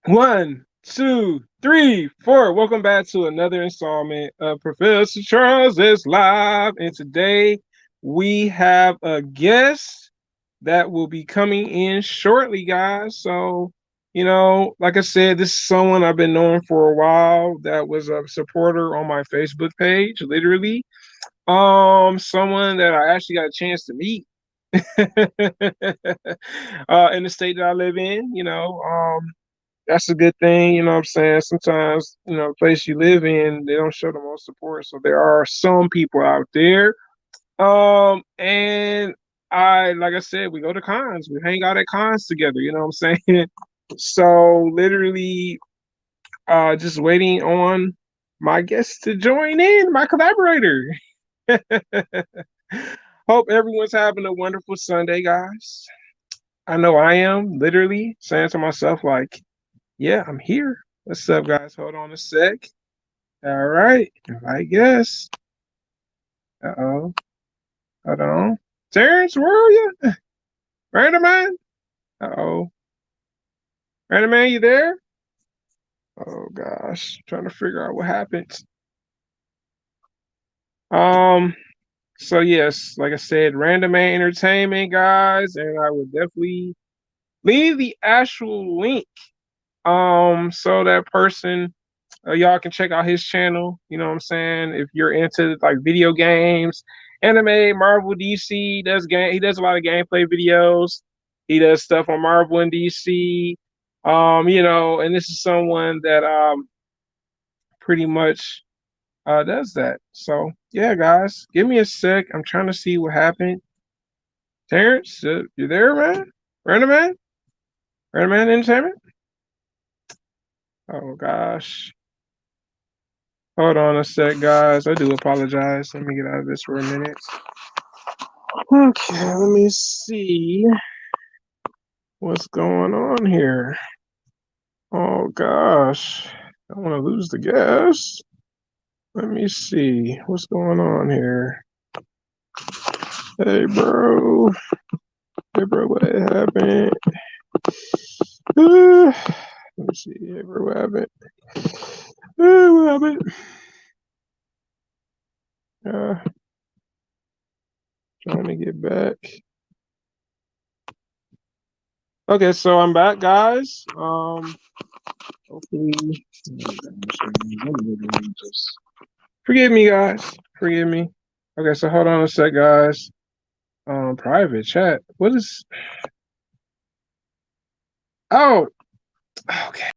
One, two, three, four. Welcome back to another installment of Professor Charles is Live. And today we have a guest that will be coming in shortly, guys. So, like I said, this is someone I've been knowing for a while that was a supporter on my Facebook page, literally. Someone that I actually got a chance to meet in the state that I live in, that's a good thing, you know what I'm saying? Sometimes, the place you live in, they don't show the most support. So there are some people out there. And like I said, we go to cons, we hang out at cons together, you know what I'm saying? So literally just waiting on my guest to join in, my collaborator. Hope everyone's having a wonderful Sunday, guys. I know I am, literally saying to myself, like, yeah, I'm here. What's up, guys? Hold on a sec. All right. I guess. Uh-oh. Hold on. Terrence, where are you? Randomman? Uh-oh. Randomman, you there? Oh, gosh. Trying to figure out what happened. Um, so yes, like I said, Randomman Entertainment, guys, and I would definitely leave the actual link. So that person y'all can check out his channel. You know what I'm saying? If you're into like video games, anime, Marvel, DC, does game. He does a lot of gameplay videos. He does stuff on Marvel and DC. And this is someone that pretty much does that. So yeah, guys, give me a sec. I'm trying to see what happened. Terrence, you there, man? Random man? Random man entertainment? Oh gosh. Hold on a sec, guys. I do apologize. Let me get out of this for a minute. Okay, let me see what's going on here. Oh gosh, I don't want to lose the guest. Let me see what's going on here. Hey, bro. Hey, bro, what happened? Let me see. Hey, bro, what happened? What happened? Trying to get back. Okay, so I'm back, guys. Hopefully, forgive me, guys. Forgive me. Okay, so hold on a sec, guys. Private chat. What is? Oh, okay.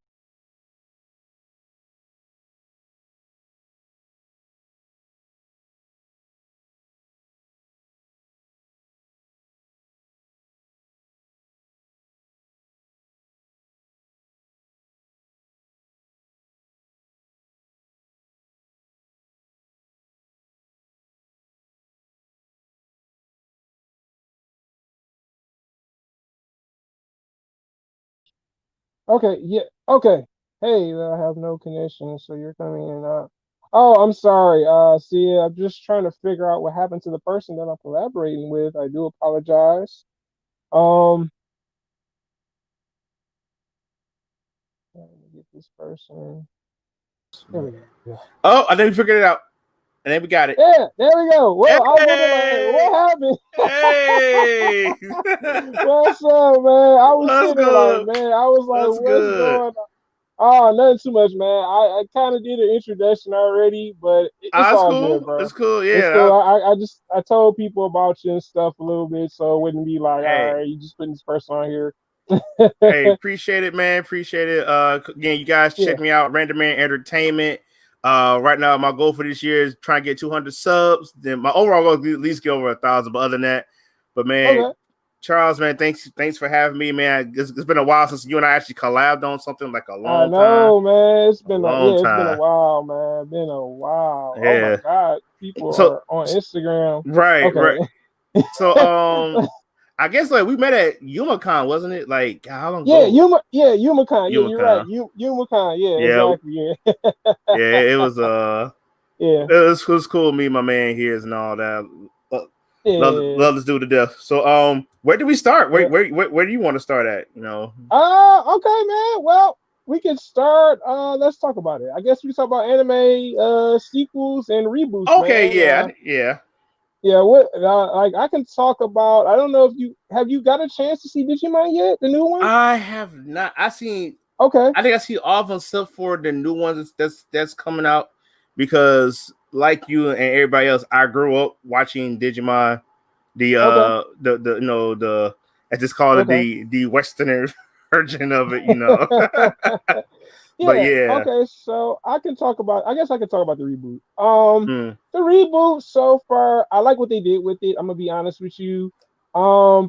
Okay, yeah, okay. Hey, I have no connection, so you're coming in. Oh, I'm sorry. See, I'm just trying to figure out what happened to the person that I'm collaborating with. I do apologize. Um, Let me get this person. There we go. Oh, I think we figured it out. And then we got it. Yeah, there we go. Well, I wonder, Hey! like, Hey! what happened? What's up, man? I was What's sitting there like, good? man, I was like, What's what's good? going on? Oh, nothing too much, man. I kind of did an introduction already, but it's It's all good, cool. bro. It's cool. It's Yeah. cool. I told people about you and stuff a little bit, so it wouldn't be like, all Hey, right, you just putting this person on here. hey, appreciate it, man. Appreciate it. Again, you guys Yeah. check me out, Randomman Entertainment. Right now, my goal for this year is trying to get 200 subs. Then my overall goal is at least get over 1,000. But other than that, but man, Okay. Charles, man, thanks for having me, man. It's been a while since you and I actually collabed on something, like a I long time, know, man. a long It's been a time. while, man. Been a while. Oh my Yeah. God, people So are on Instagram. right, Okay. right. So I guess like we met at YumaCon, wasn't it? Like how long ago? Yeah, Yumacon. Yeah, you're right. YumaCon. Yumacon. Yeah, Yeah, exactly. Yeah. yeah. It was Yeah. it was cool. Me, and my man here and all that. Yeah. Love this dude to death. So where do we start? Yeah. Where do you want to start at? You know. Okay, man. Well, we can start. Let's talk about it. I guess we can talk about anime sequels and reboots, Okay, man. yeah, yeah. Yeah. What like I can talk about. I don't know if you got a chance to see Digimon yet, the new one. I have not. I seen. Okay. I think I see all of them except for the new ones that's coming out because, like you and everybody else, I grew up watching Digimon. Okay. The the I just call it Okay. the Westerner version of it. You know. But Yeah. yeah. Okay. So I can talk about. I guess I can talk about the reboot. Mm, The reboot so far, I like what they did with it. I'm gonna be honest with you.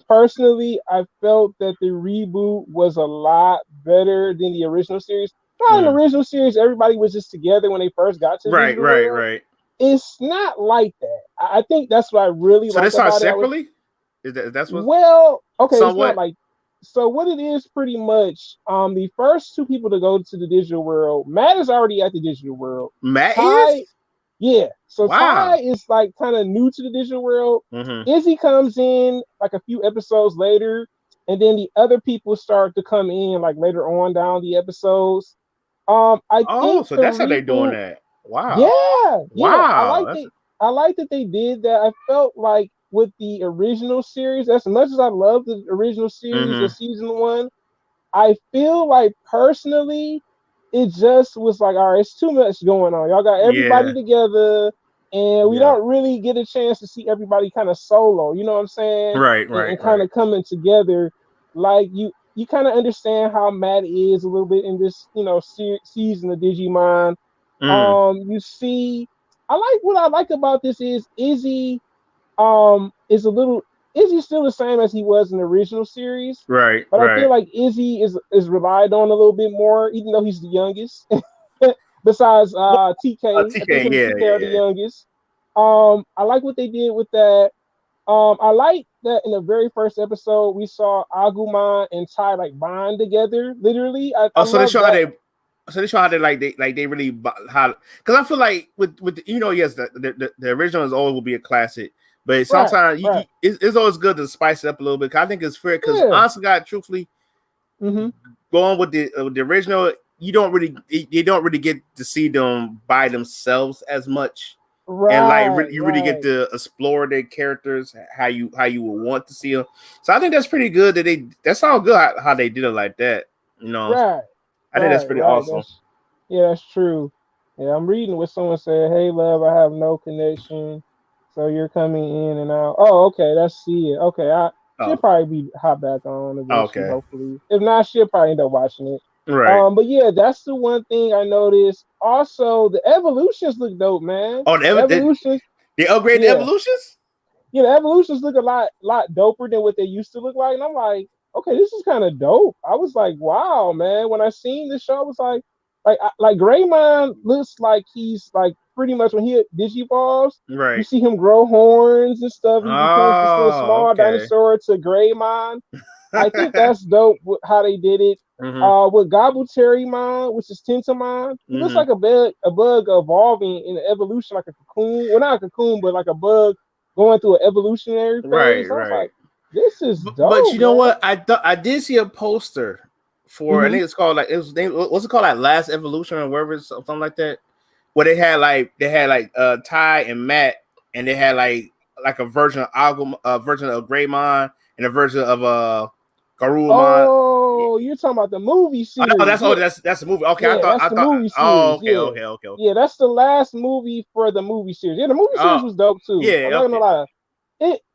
Personally, I felt that the reboot was a lot better than the original series. Now, in the mm. original series, everybody was just together when they first got to the Right, digital right, world. right. It's not like that. I think that's what I really So they like start about it. I was separately. That's what well, okay, it's not somewhat like so what it is pretty much the first two people to go to the digital world, Matt is already at the digital world. Matt is. Ty, yeah. So Ty Wow. is like kind of new to the digital world. Mm-hmm. Izzy comes in like a few episodes later, and then the other people start to come in like later on down the episodes. I Oh, think so the that's how they doing reboot, that. Wow. yeah, yeah. Wow. That's I like that they did that. I felt like with the original series, as much as I love the original series of mm-hmm. season one, I feel like personally, it just was like, all right, it's too much going on. Y'all got everybody Yeah. together, and we Yeah. don't really get a chance to see everybody kind of solo. You know what I'm saying? Right, And right, kind right. of coming together. Like you kind of understand how Matt is a little bit in this, season of Digimon. Mm. You see, I like what I like about this is Izzy is a little Izzy's still the same as he was in the original series, Right, but I feel right. like Izzy is relied on a little bit more, even though he's the youngest. Besides Well, TK, I think TK, him and yeah, TK are the yeah, youngest. I like what they did with that. I like that in the very first episode we saw Agumon and Tai like bond together. Literally, I Oh, so they love show how that. they show how they really how because I feel like with yes the original is always will be a classic, but Right, sometimes right, it's always good to spice it up a little bit. 'Cause I think it's fair because yeah. honestly, God, truthfully, Mm-hmm. going with the original, you don't really get to see them by themselves as much. And like Right, you really get right, to explore their characters how you would want to see them. So I think that's pretty good that sounds good how they did it like that. You know, right, I think that's pretty right. awesome. That's true. Yeah, I'm reading what someone said. Hey, love, I have no connection, so you're coming in and out. Oh, okay, let's see it. Okay, she'll Oh, probably be hop back on eventually, okay, hopefully. If not, she'll probably end up watching it. right. But yeah, that's the one thing I noticed. Also, the evolutions look dope, man. Oh, The evolutions, they upgrade the yeah, evolutions. the evolutions look a lot doper than what they used to look like. And I'm like, okay, this is kind of dope. I was like, wow, man. When I seen this show, I was like Greymon looks like he's like pretty much when he digivolves, you Right. see him grow horns and stuff. He becomes this little Oh, small okay. dinosaur to Greymon. I think that's dope how they did it. hmm With Gobbleterrymon, which is Tentamon, he looks hmm like a bug evolving in an evolution like a cocoon. Well, not a cocoon, but like a bug going through an evolutionary Right, phase. I was right. like, this is But dope, you know man. what? I did see a poster for I Mm-hmm. think it's called like it was what's it called like Last Evolution or whatever something like that. Where they had like Ty and Matt and they had like a version of a version of Greymon and a version of Garurumon. Oh, you're talking about the movie Oh no, series. Yeah, that's the movie. Okay, yeah, that's I the thought movie oh series. okay, Yeah. okay, okay, okay. Yeah, that's the last movie for the movie series. Yeah, the movie Oh series was dope too. I'm yeah, not gonna okay. lie.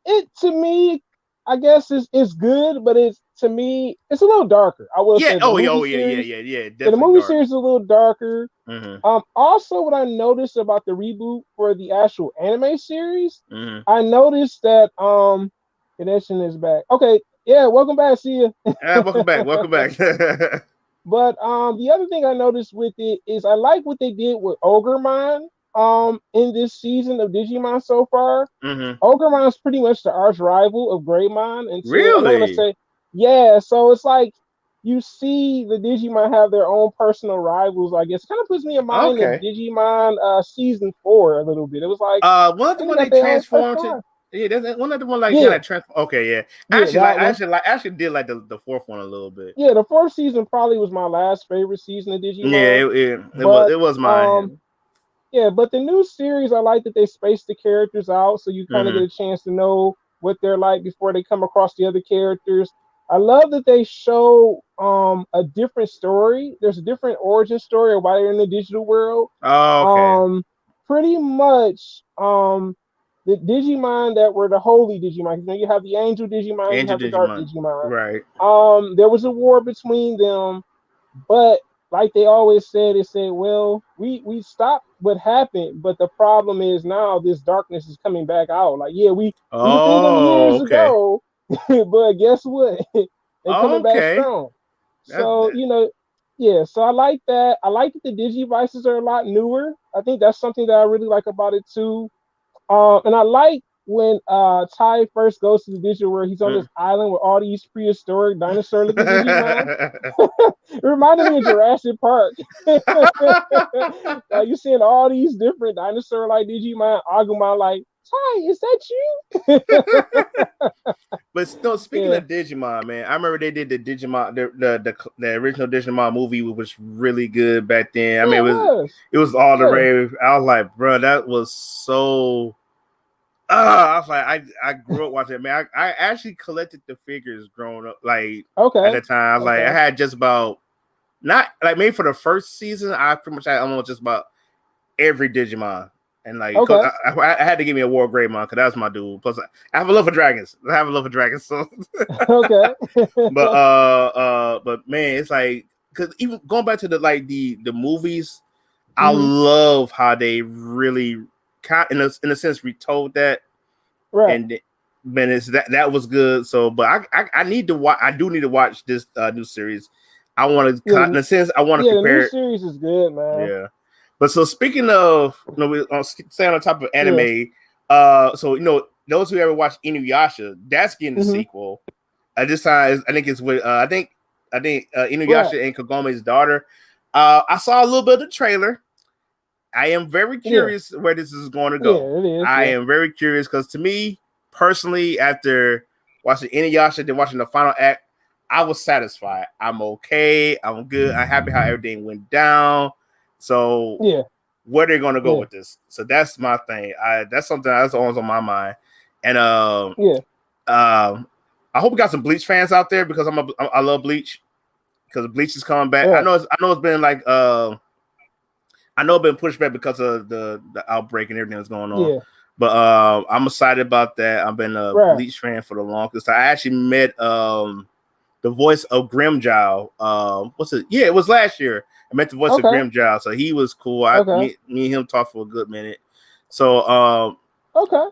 It to me, I guess it's good, but it's to me, it's a little darker. I will Yeah, say the movie oh yeah, yeah, series. yeah, yeah, Yeah, the definitely movie dark. series is a little darker. hmm Also, what I noticed about the reboot for the actual anime series, hmm I noticed that connection is back. Okay, yeah, welcome back, see ya. Welcome back, welcome back. But the other thing I noticed with it is I like what they did with Ogremon in this season of Digimon so far. hmm Ogremon is pretty much the arch rival of Greymon until I'm not gonna Really? say yeah. So it's like you see the Digimon have their own personal rivals. I guess it kind of puts me in mind of Okay. Digimon season 4 a little bit. It was like Wasn't the they one got they their own personal transformed to? rival. Yeah, that's one of the one like Yeah, okay, yeah. yeah, that one. I actually did like the fourth one a little bit. Yeah, the fourth season probably was my last favorite season of Yeah, Digimon. But it was mine. yeah, but the new series, I like that they space the characters out so you kind of get Mm-hmm. a chance to know what they're like before they come across the other characters. I love that they show a different story. There's a different origin story of why they're in the digital world. Oh, okay. Um, Pretty much the Digimon that were the holy Digimon. You know, you have the angel Digimon, you Angel have the dark Digimon. Digimon. Right. There was a war between them, but like they always said, it said, well, we stopped what happened, but the problem is now this darkness is coming back out. Like, yeah, we defeated them Oh, years okay. ago, but guess what? They coming back Okay. strong. So, That you know, yeah, so I like that. I like that the Digivices are a lot newer. I think that's something that I really like about it too. And I like when Ty first goes to the digital world, he's on this mm. island with all these prehistoric dinosaur looking Digimon. It reminded me of Jurassic Park. Like you seeing all these different dinosaur like Digimon, Agumon, like, Ty, is that you? But no, speaking Yeah. of Digimon, man, I remember they did the Digimon, the original Digimon movie was really good back then. I Yeah, mean, it was. it was all the Yeah. rave. I was like, bro, that was so. I was like, I grew up watching it, man. I actually collected the figures growing up. Like at Okay. that time, I was like, I Okay. had just about not like maybe for the first season, I pretty much had almost just about every Digimon. And like, Okay. I had to give me a War Greymon because that was my dude. Plus, I have a love for dragons. I have a love for dragons. So, Okay. but man, it's like because even going back to the movies, I Hmm. love how they really in a sense retold that, Right. and man, it's that was good. So, but I need to watch. I do need to watch this new series. I want to, Yeah. in a sense, I want to Yeah. The new compare it. series is good, man. Yeah. But so speaking of, we staying on top of Yeah. anime, so those who ever watched Inuyasha, that's getting the Hmm. sequel. At this time, I think it's with I think Right. Inuyasha and Kagome's daughter. I saw a little bit of the trailer. I am very Yeah. curious where this is going to go. Yeah. It is. I Yeah. am very curious because to me personally, after watching Inuyasha, then watching the final act, I was satisfied. I'm okay. I'm good. I'm happy how everything went down. So Yeah. where they're gonna go Yeah. with this? So that's my thing. That's something that's always on my mind. And Yeah. I hope we got some Bleach fans out there because I love Bleach because Bleach is coming back. Right. I know it's been like I know it's been pushed back because of the outbreak and everything that's going on. Yeah. But I'm excited about that. I've been a Right. Bleach fan for the longest. I actually met the voice of Grimjow. What's it? Yeah, it was last year. I met the voice of Okay. Grimjow, so he was cool. Okay. Me and him talked for a good minute. So Okay.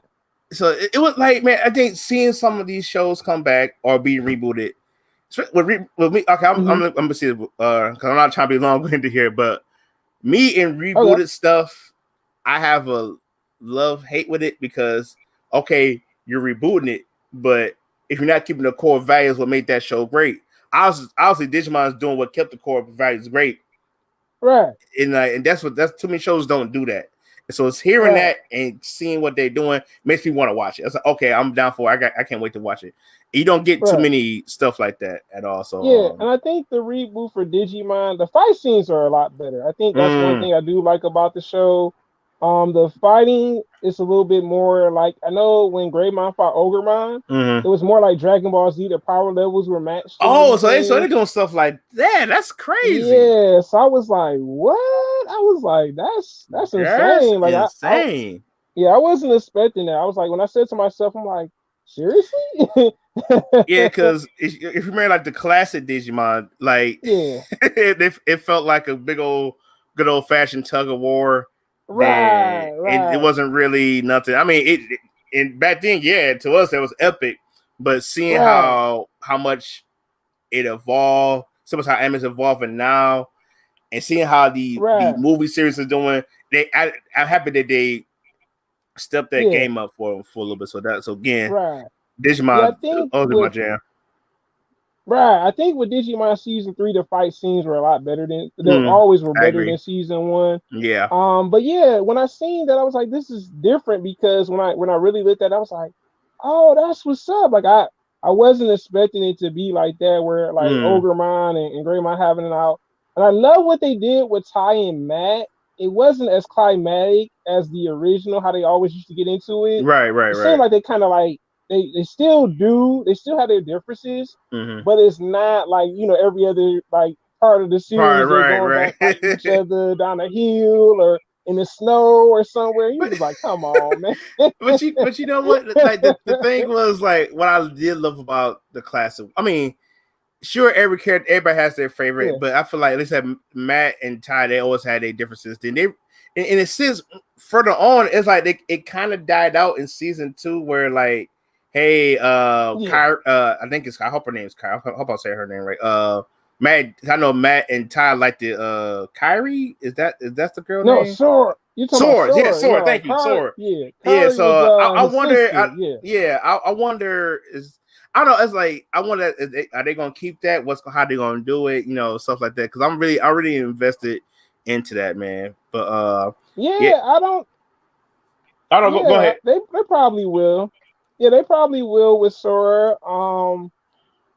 it was like, man, I think seeing some of these shows come back or be rebooted. With me, okay, Hmm. I'm gonna see because I'm not trying to be long-winded here, but me in Okay. rebooted stuff, I have a love hate with it because okay, you're rebooting it, but if you're not keeping the core values, what made that show great? Obviously Digimon is doing what kept the core values great, Right. and that's too many shows don't do that. And so it's hearing Right. that and seeing what they're doing makes me want to watch it. It's like, okay, I'm down for it. I can't wait to watch it. You don't get too Right. many stuff like that at all. So Yeah, and I think the reboot for Digimon, the fight scenes are a lot better. I think that's one mm, thing I do like about the show. The fighting is a little bit more like I know when Greymon fought Ogremon, it mm. was more like Dragon Ball Z. The power levels were matched and Oh, so they everything. doing stuff like that. That's crazy. Yeah, so I was like, what? I was like, that's That's insane. Like I insane. yeah, I wasn't expecting that. I was like, when I said to myself, I'm like, seriously? Yeah, because if you remember like the classic Digimon, like Yeah, it felt like a good old fashioned tug of war. That right, it right, wasn't really nothing. I mean, and back then, yeah, to us that was epic. But seeing right, how much it evolved, so much how anime's evolving now, and seeing how the right, movie series is doing, I'm happy that they stepped that yeah, game up for a little bit. So again, right. Yeah, I Digimon think always been my with jam. right, I think with Digimon season three, the fight scenes were a lot better than they Mm, always were I better agree. than season one. Yeah. But yeah, when I seen that, I was like, this is different because when I really looked at it, I was like, oh, that's what's up. Like I wasn't expecting it to be like that, where like Mm. Ogremon and Greymon having it out. And I love what they did with Ty and Matt. It wasn't as climatic as the original, how they always used to get into it. Right, right, It seemed right. like they kind of like they still do, they still have their differences, Mm-hmm. but it's not like, every other like part of the Right, series they're right, going right. back fighting each other down a hill or in the snow or somewhere. You but just like, come on, man. but you know what? Like the thing was like what I did love about the classic. I mean, sure, every character, everybody has their favorite, Yeah, but I feel like at least have Matt and Ty, they always had their differences. Then they, in a sense, further on, it's like it kind of died out in season 2, where like, hey, yeah, Kyrie, I think it's, I hope her name's Kyrie. I hope I say her name right. Matt, I know Matt and Ty like the Kyrie. Is that the girl no, name? Sora. You talking about Sword, yeah, Sora? sword. No, Thank you, sword. Yeah, Yeah, Kari was so I his wonder. sister. Yeah, Yeah, I wonder is I don't know. It's like I wonder are they gonna keep that? How they gonna do it? Stuff like that. Because I really invested into that, man. But yeah, yeah. I don't. I don't go Yeah, ahead. they probably will. Yeah, they probably will with Sora.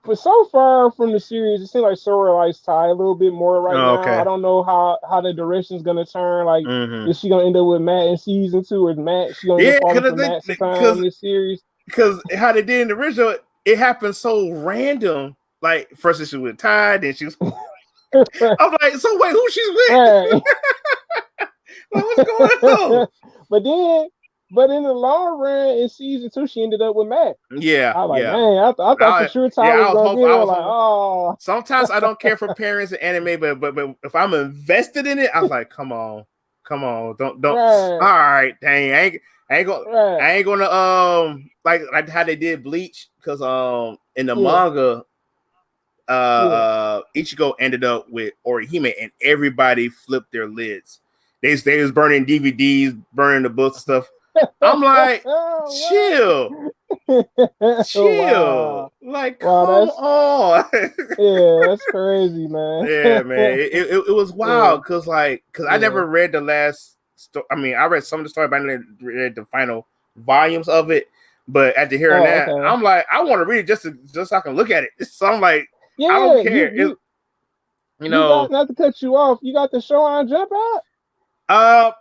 But so far from the series, it seems like Sora likes Ty a little bit more right Oh, now. I okay. don't know how the direction's gonna turn. Like, Mm-hmm. is she gonna end up with Matt in season 2, or is Matt she gonna end up Yeah, falling for Matt sometime in this series? because how they did in the original, it happened so random. Like first she was with Ty, then she was. I'm like, so wait, who she's with? Right. Like, what's going on? but then, but in the long run, in season 2, she ended up with Matt. Yeah, I was like, yeah. man, I thought for I sure Ty yeah, was gonna get I her. was Like, hoping. oh, Sometimes I don't care for parents and anime, but if I'm invested in it, I was like, come on, don't. right, All right, dang, I ain't gonna right, like how they did Bleach because in the yeah, manga yeah. Ichigo ended up with Orihime and everybody flipped their lids. They was burning DVDs, burning the books and stuff. I'm like, chill, What? chill. Wow, Like, wow, come on. yeah, that's crazy, man. Yeah, man. It was yeah, wild because I yeah. never read the last I mean, I read some of the story, but I never read the final volumes of it. But after hearing Oh, that, okay. I'm like, I want to read it just so I can look at it. So I'm like, I don't Yeah, care. You you know, got, not to cut you off. You got the show on Jump out. uh,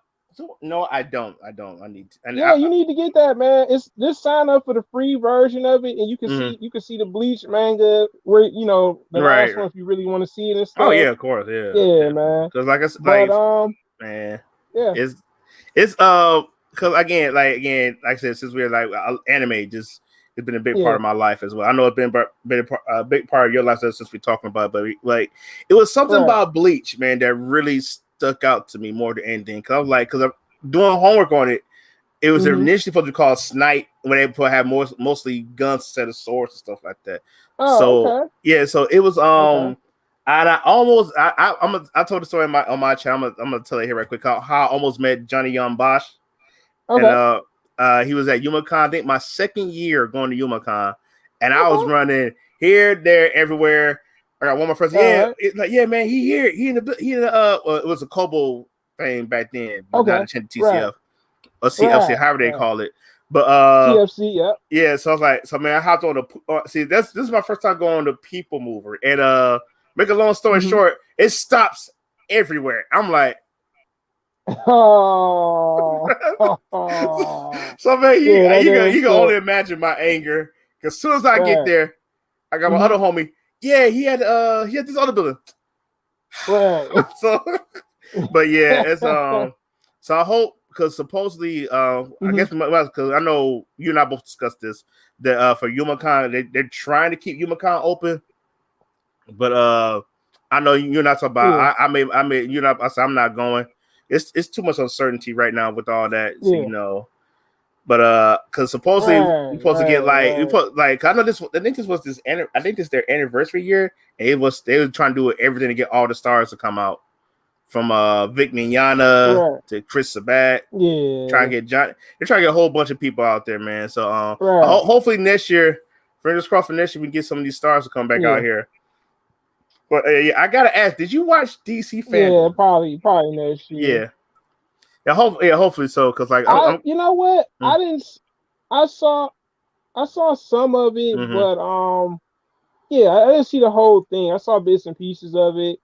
no, I don't. I need to. And Yeah, you need to get that, man. It's just sign up for the free version of it, and mhm. you can see the Bleach manga where the Right. last one if you really want to see it and Oh stuff. yeah, of course, yeah, Yeah, yeah. man. Because like I But man, yeah, it's it's because again like I said, since we're like anime, just it's been a big part yeah, of my life as well. I know it's been a big part of your life since we're talking about it, but like it was something right. about Bleach, man, that really stuck out to me more than anything. Because I was like, because I'm doing homework on it. It was Mm-hmm. initially supposed to be called Snipe when they have mostly guns instead of swords and stuff like that. Oh, So okay, yeah, so it was okay, and I almost I told the story on my channel. I'm gonna tell it here right quick how I almost met Johnny Young Bosch and okay, he was at UmaCon. I think my second year going to UmaCon, and I was okay. running here, there, everywhere. I got one of my friends. All Yeah, right. it's like yeah, man, he here, he in the well, it was a Kobo thing back then, but not Okay. a Right. TCF or CFC, Right. however they Right. call it. But TFC. Yep. yeah, so I was like, so man, I hopped on the see this is my first time going on the People Mover, and make a long story Mm-hmm. short, it stops everywhere. I'm like, Oh. Oh. so man, Yeah, that you is can only so. imagine my anger. Because as soon as I get Right. there, I got my Mm-hmm. other homie. Yeah, he had this other building. Right. So, but yeah, it's so I hope because supposedly I Mm-hmm. guess because I know you and I both discussed this that for YumaCon they're trying to keep YumaCon open, but I know you're not talking about. Yeah. I may you're not. I said I'm not going. It's too much uncertainty right now with all that. So Yeah. but because supposedly we Right. supposed to get Right. like we Right. put like I know this. I think this was this. I think this their anniversary year, and they were trying to do everything to get all the stars to come out from Vic Mignogna Right. to Chris Sabat. Trying Yeah. to get John. They're trying to get a whole bunch of people out there, man. So Right. hopefully next year, fingers crossed for next year, we can get some of these stars to come back out Yeah. here. But yeah, I gotta ask, did you watch DC Yeah. Fandom? Probably next year. Yeah, hopefully so. Cause like You know what? mm, I didn't. I saw. I saw some of it, Mm-hmm. but yeah, I didn't see the whole thing. I saw bits and pieces of it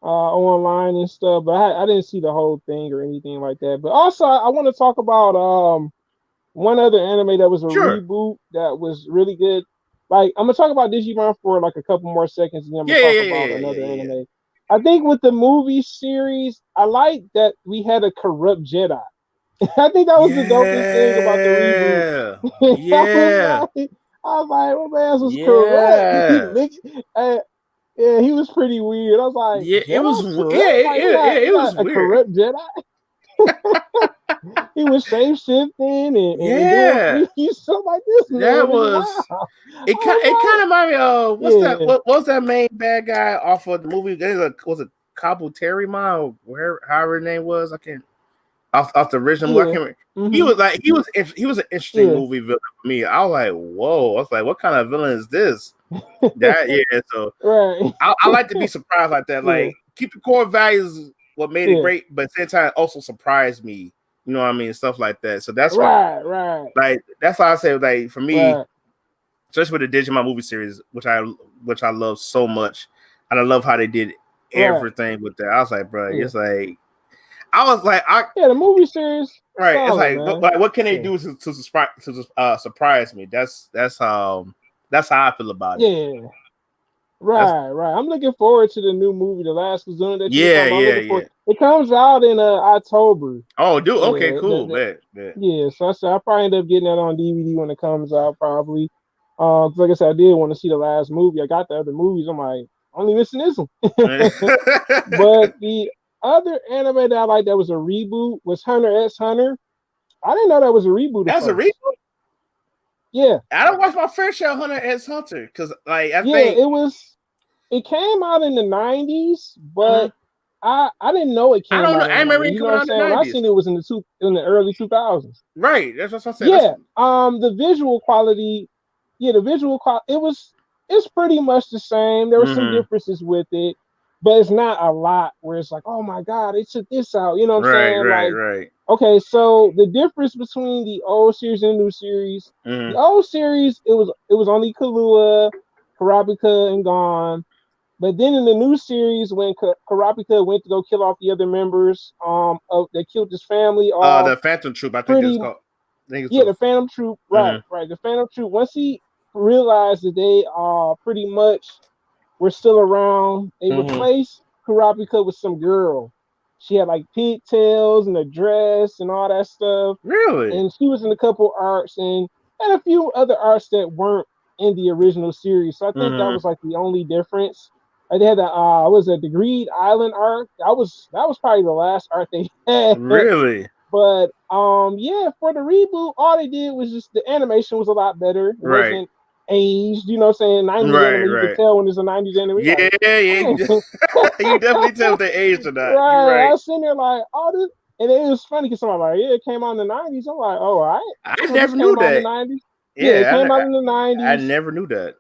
online and stuff, but I didn't see the whole thing or anything like that. But also, I want to talk about one other anime that was a Sure. reboot that was really good. Like I'm gonna talk about Digimon for like a couple more seconds, and then I'm gonna Yeah, yeah, talk yeah, about yeah, yeah, another yeah, yeah. anime. I think with the movie series, I like that we had a corrupt Jedi. I think that was the dopest thing about the reboot. Yeah. I was Yeah. like, my man was corrupt. He Yeah. licked, yeah, he was pretty weird. I was like, Yeah, it was Jedi corrupt? yeah, Like yeah, you're it was not a weird. corrupt Jedi. He was shape shifting and doing Yeah. freaky stuff like this, That man. Is wow. was I it kind was of reminded me of what's like, that what's that main bad guy off of the movie? Was it Cabo Terryman or where however her name was? I can't off the original movie. I yeah, can't remember. He hmm was like he was an interesting yeah, movie villain for me. I was like, whoa. I was like, what kind of villain is this? That yeah, so right, I like to be surprised like that. yeah, Like keep the core values what made it yeah, great, but at the same time also surprised me. You know what I mean? Stuff like that. So that's why right, like that's why I say like for me, right, especially with the Digimon movie series, which I love so much, and I love how they did right. everything with that. I was like, bro, Yeah, it's like I was like, I yeah. The movie series right. It's solid, man. like what can they Yeah, do to surprise me? That's how I feel about it. yeah. That's Right. I'm looking forward to the new movie, The Last Kazuna that you were yeah, talking about. I'm yeah, looking for yeah. it comes out in October. Oh, dude. Okay, Yeah, cool. Bet, bet. yeah. So I said I'll probably end up getting that on DVD when it comes out, probably. 'Cause like I said, I did want to see the last movie. I got the other movies. I'm like, only missing this one. But the other anime that I like that was a reboot was Hunter x Hunter. I didn't know that was a reboot at That's a reason. first. Yeah, I don't watch my fair share of Hunter x Hunter because, like, I yeah. think It came out in the '90s, mhm. but I didn't know it I came don't know. out in I the remember '90s. it You know coming what I'm out in the saying? When I '90s. seen it was in the early 2000s. Right. That's what I'm saying. That's Yeah. The visual quality, yeah, the visual quality. It's pretty much the same. There were some mm-hmm. differences with it, but it's not a lot where it's like, oh my god, they took this out. You know what I'm Right, saying? right, Like, right. okay, so the difference between the old series and the new series, the Mm-hmm. old series it was only Kahlua, Karabika, and Gon. But then in the new series, when Karapika went to go kill off the other members, that killed his family off, The Phantom Troop. I think it's pretty called. I think it's yeah, a. the Phantom Troop, Mm-hmm. right, the Phantom Troop. Once he realized that they pretty much were still around, they Mm-hmm. replaced Karapika with some girl. She had like pigtails and a dress and all that stuff, Really? and she was in a couple arcs and a few other arcs that weren't in the original series. So I think that Mm-hmm. was like the only difference. They had the was it the Greed Island arc? That was probably the last arc they had. Really? But yeah, for the reboot, all they did was just the animation was a lot better. It Right. wasn't aged, you know what I'm saying? 90s Right. anime, you could Right. tell when it's a 90s anime. Yeah. Like, Yeah. You, man. you definitely tell if they aged or not. You're Right. I right. was sitting there like, oh, this, and it was funny because somebody like, yeah, it came out in the '90s. I'm like, oh, all right. I So this never knew came out in the that. '90s. Yeah, it Yeah. came out in the I '90s. never knew that.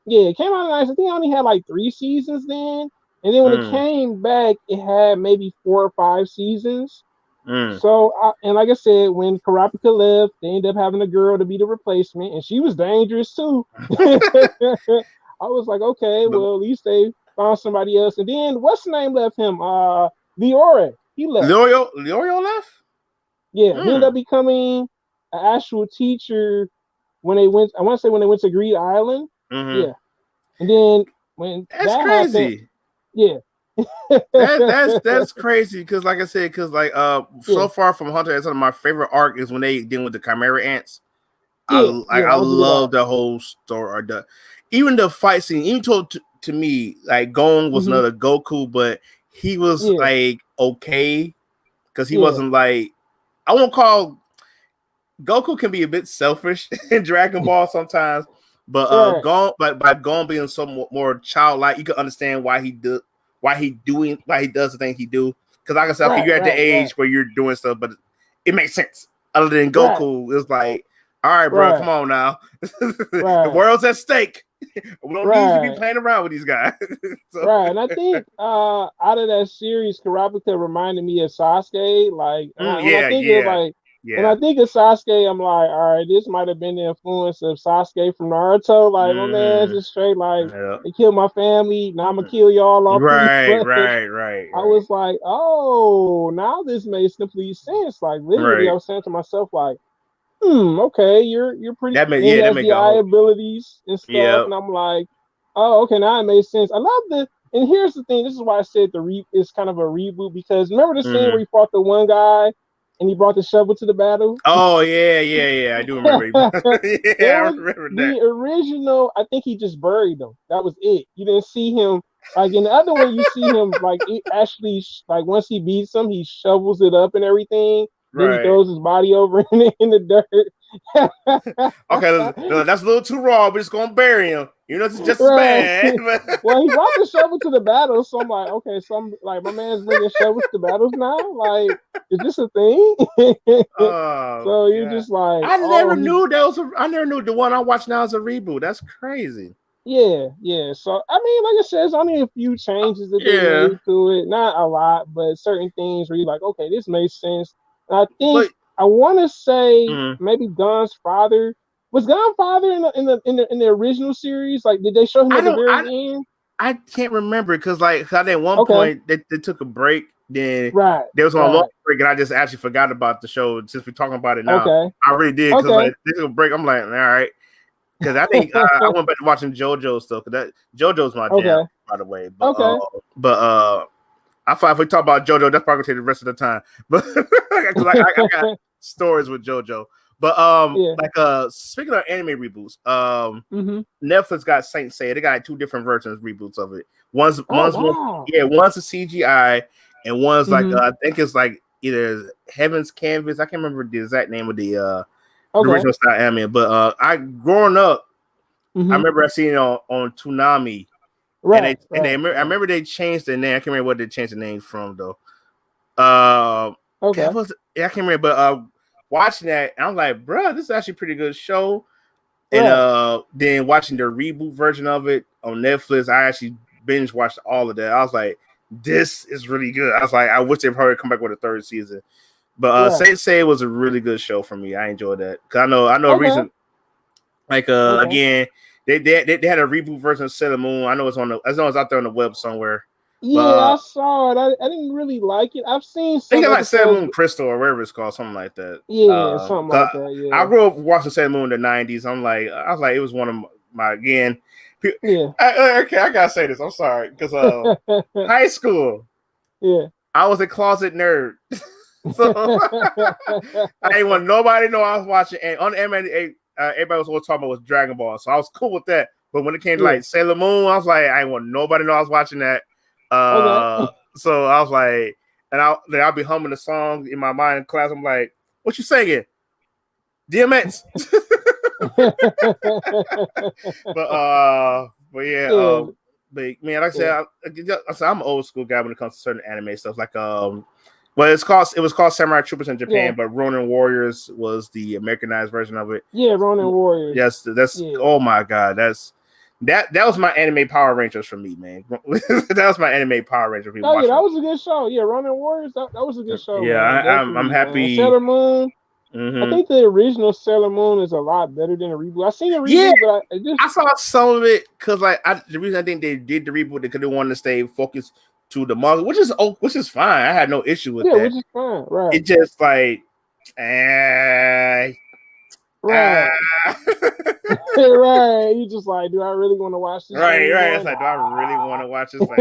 Yeah, it came out in the '90s. I think I only had like 3 seasons then, and then when it Mm. came back, it had maybe 4 or 5 seasons. Mm. So, and like I said, when Karapika left, they ended up having a girl to be the replacement, and she was dangerous too. I was like, okay, But well, at least they found somebody else. And then what's the name left him? Leore. He left. L'Oreal left. Yeah, he ended Mm. up becoming an actual teacher when they went. I want to say when they went to Greed Island. Mm-hmm. Yeah, and then when That's that happened, crazy. yeah, That's crazy because, like I said, because like yeah, so far from Hunter x Hunter, my favorite arc is when they deal with the Chimera ants. yeah, yeah. I That was a good love arc. the whole story. Or even the fight scene. Even to me, like Gon was Hmm. another Goku, but he was Yeah, like okay because he yeah, wasn't like I won't call Goku can be a bit selfish in Dragon Ball sometimes, but right, Gon, but by Gon being so more childlike, you can understand why he does the things he do. Because like I said, okay, right, you're at the right, right, age where you're doing stuff, but it makes sense. Other than right, Goku, it's like, all right, bro, come right, on now, the right, world's at stake. We don't need you to be right, playing around with these guys. So, right. And I think out of that series, Karapika reminded me of Sasuke. Like when I yeah, think of yeah, like And I think of Sasuke, I'm like, all right, this might have been the influence of Sasuke from Naruto. Like, my man's Mm-hmm. just straight like, Yeah. they killed my family, now I'm gonna kill y'all all pretty Right, much. right, right, I right, was like, oh, now this makes complete sense. Like, literally, I right. was saying to myself, like, okay, you're pretty. That make And he yeah, that has make the a eye whole abilities and stuff, yeah. and I'm like, oh, okay, now it makes sense. I love the. And here's the thing. This is why I said the is kind of a reboot because remember the scene where Mm-hmm. he fought the one guy and he brought the shovel to the battle. Oh yeah, yeah, yeah. I do remember. There Yeah, I was remember that. the original. I think he just buried them. That was it. You didn't see him like in the other one. You see him like it actually like once he beats him, he shovels it up and everything. Then he Right. throws his body over in the dirt. Okay, that's a little too raw. We're just gonna bury him. You know, it's just as Right. bad. Well, he brought the shovel to the battle, so I'm like, okay, so I'm like, my man's bringing shovels to battles now. Like, is this a thing? Oh So you're god, just like, I oh, never he's knew that was. I never knew the one I watch now is a reboot. That's crazy. yeah, yeah. So I mean, like I said, it's only a few changes that they Yeah, made to it, not a lot, but certain things where you're like, okay, this makes sense. And I think but I want to say mm, maybe Gun's father was Gun's father in the original series. Like, did they show him I at the don't. very end? I can't remember because like at one Okay, point they took a break. Then right, they was on a long right. break, and I just actually forgot about the show. Since we're talking about it now, Okay. I really did because Okay. like they took a break. I'm like, all right, because I think I went back to watching JoJo stuff because that JoJo's my jam, Okay. by the way. Okay. I thought if we talk about JoJo, that's probably gonna take the rest of the time. But because I got stories with JoJo. But Yeah. speaking of anime reboots, Mhm. Netflix got Saint Seiya. They got like two different versions reboots of it. Oh One's more wow. yeah, one's a CGI, and one's like Mhm. I think it's like either Heaven's Canvas. I can't remember the exact name of the Okay. original style anime. But I growing up, I Mhm. remember I seen it on Toonami, and Right. Right. I Right. remember they changed the name. I can't remember what they changed the name from though. Uh, that Okay. was yeah, I can't remember. But watching that, I'm like, bro, this is actually a pretty good show. And Right. then watching the reboot version of it on Netflix, I actually binge watched all of that. I was like, this is really good. I was like, I wish they'd hurry come back with a third season. But Right. Saint Seiya was a really good show for me. I enjoyed that because I know a Okay. reason. Like Okay. again, they had a reboot version of Sailor Moon. I know it's out there on the web somewhere. But Yeah, I saw it. I didn't really like it. I've seen I think some it's like Sailor episodes. Moon Crystal or whatever it's called, something like that. Yeah, something like that. I Yeah. grew up watching Sailor Moon in the '90s. I was like, it was one of my again. Yeah. Okay, I gotta say this. I'm sorry because high school, Yeah. I was a closet nerd, so I didn't want nobody to know I was watching. And on the anime, everybody was always talking about was Dragon Ball, so I was cool with that. But when it came to Yeah. like Sailor Moon, I was like, I didn't want nobody to know I was watching that. Okay. So I was like, and I'll be humming the song in my mind in class. I'm like, what you singing? DMX. But yeah, Yeah. but man, like I Yeah. said, I'm an old school guy when it comes to certain anime stuff. Like well, it was called Samurai Troopers in Yeah. Japan, but Ronin Warriors was the Americanized version of it. Yeah. Ronin Warriors. Yes, that's Yeah. oh my god, that was my anime Power Rangers for me, man. That was my anime Power Ranger for me Oh yeah, that watching. was a good show. Yeah, Ronin Warriors. That was a good show, Yeah, man. I'm Definitely, man. happy. Sailor Moon. I Mm-hmm. think the original Sailor Moon is a lot better than the reboot. I seen the Yeah, reboot, but I just I saw some of it because the reason I think they did the reboot because they wanted to stay focused to the manga, which is fine. I had no issue with yeah, that. which is fine. Right, It just like uh, uh, right, right. You just like, do I really want to watch this right. anymore? It's like, do I really want Nah. to watch this? Like,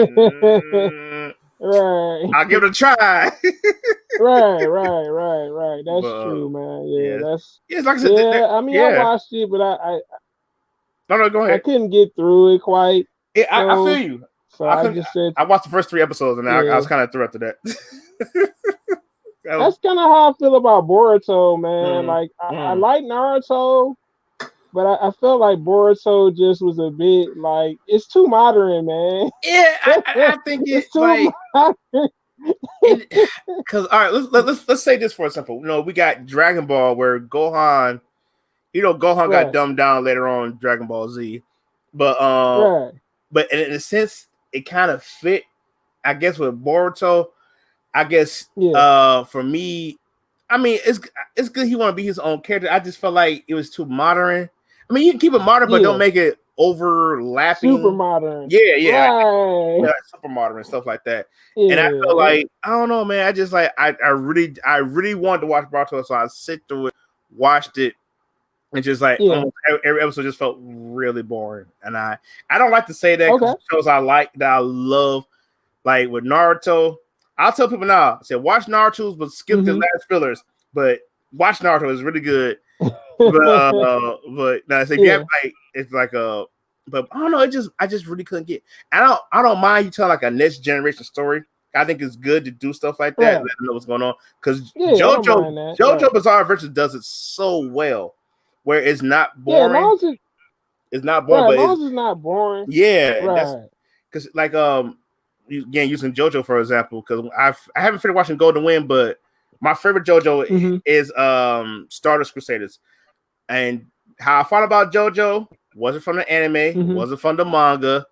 Right, I'll give it a try. right. That's But true, man. Yeah, yeah, that's yeah. It's like I said, yeah. I mean, I yeah. watched it, but No, go I ahead. couldn't get through it quite. Yeah, I feel So you. so I I couldn't. just said, I watched the first 3 episodes and I yeah. was kind of through after that. That was. That's kind of how I feel about Boruto, man. Mm, Like I mm. like Naruto, but I felt like Boruto just was a bit like it's too modern, man. Yeah, I think It's it too like modern. it because all right, let's say this for example. We got Dragon Ball where Gohan, Gohan got Right, dumbed down later on in Dragon Ball Z, but right. in a sense it kind of fit, I guess, with Boruto. I guess Yeah. for me, I mean, it's good he want to be his own character. I just felt like it was too modern. I mean, you can keep it modern, but don't make it super overlapping. modern. Yeah, Right. like super modern and stuff like that. And I felt Yeah. like I don't know, man. I just like I really wanted to watch Bartos, so I sit through it, watched it, and just like Yeah. almost every episode just felt really boring. And I don't like to say that because Okay. shows I like that I love, like with Naruto. I'll tell people now. I said watch Naruto's, but skip the Mm-hmm. last fillers. But watch Naruto is really good. But now, so if you have Yeah. like it's like but I don't know. I just really couldn't get. I don't mind you telling like a next generation story. I think it's good to do stuff like that. Right. Let them know what's going on because Yeah, I don't mind that. Right. JoJo Bizarre Adventure does it so well, where it's not Yeah, as long boring. as it, It's not boring, right, as but long it's as it's not boring. yeah. That's Right. because like again using JoJo for example because I haven't finished watching Golden Wind, but my favorite JoJo Mm-hmm. is Stardust Crusaders. And how I found about JoJo wasn't from the anime, Mm-hmm. wasn't from the manga.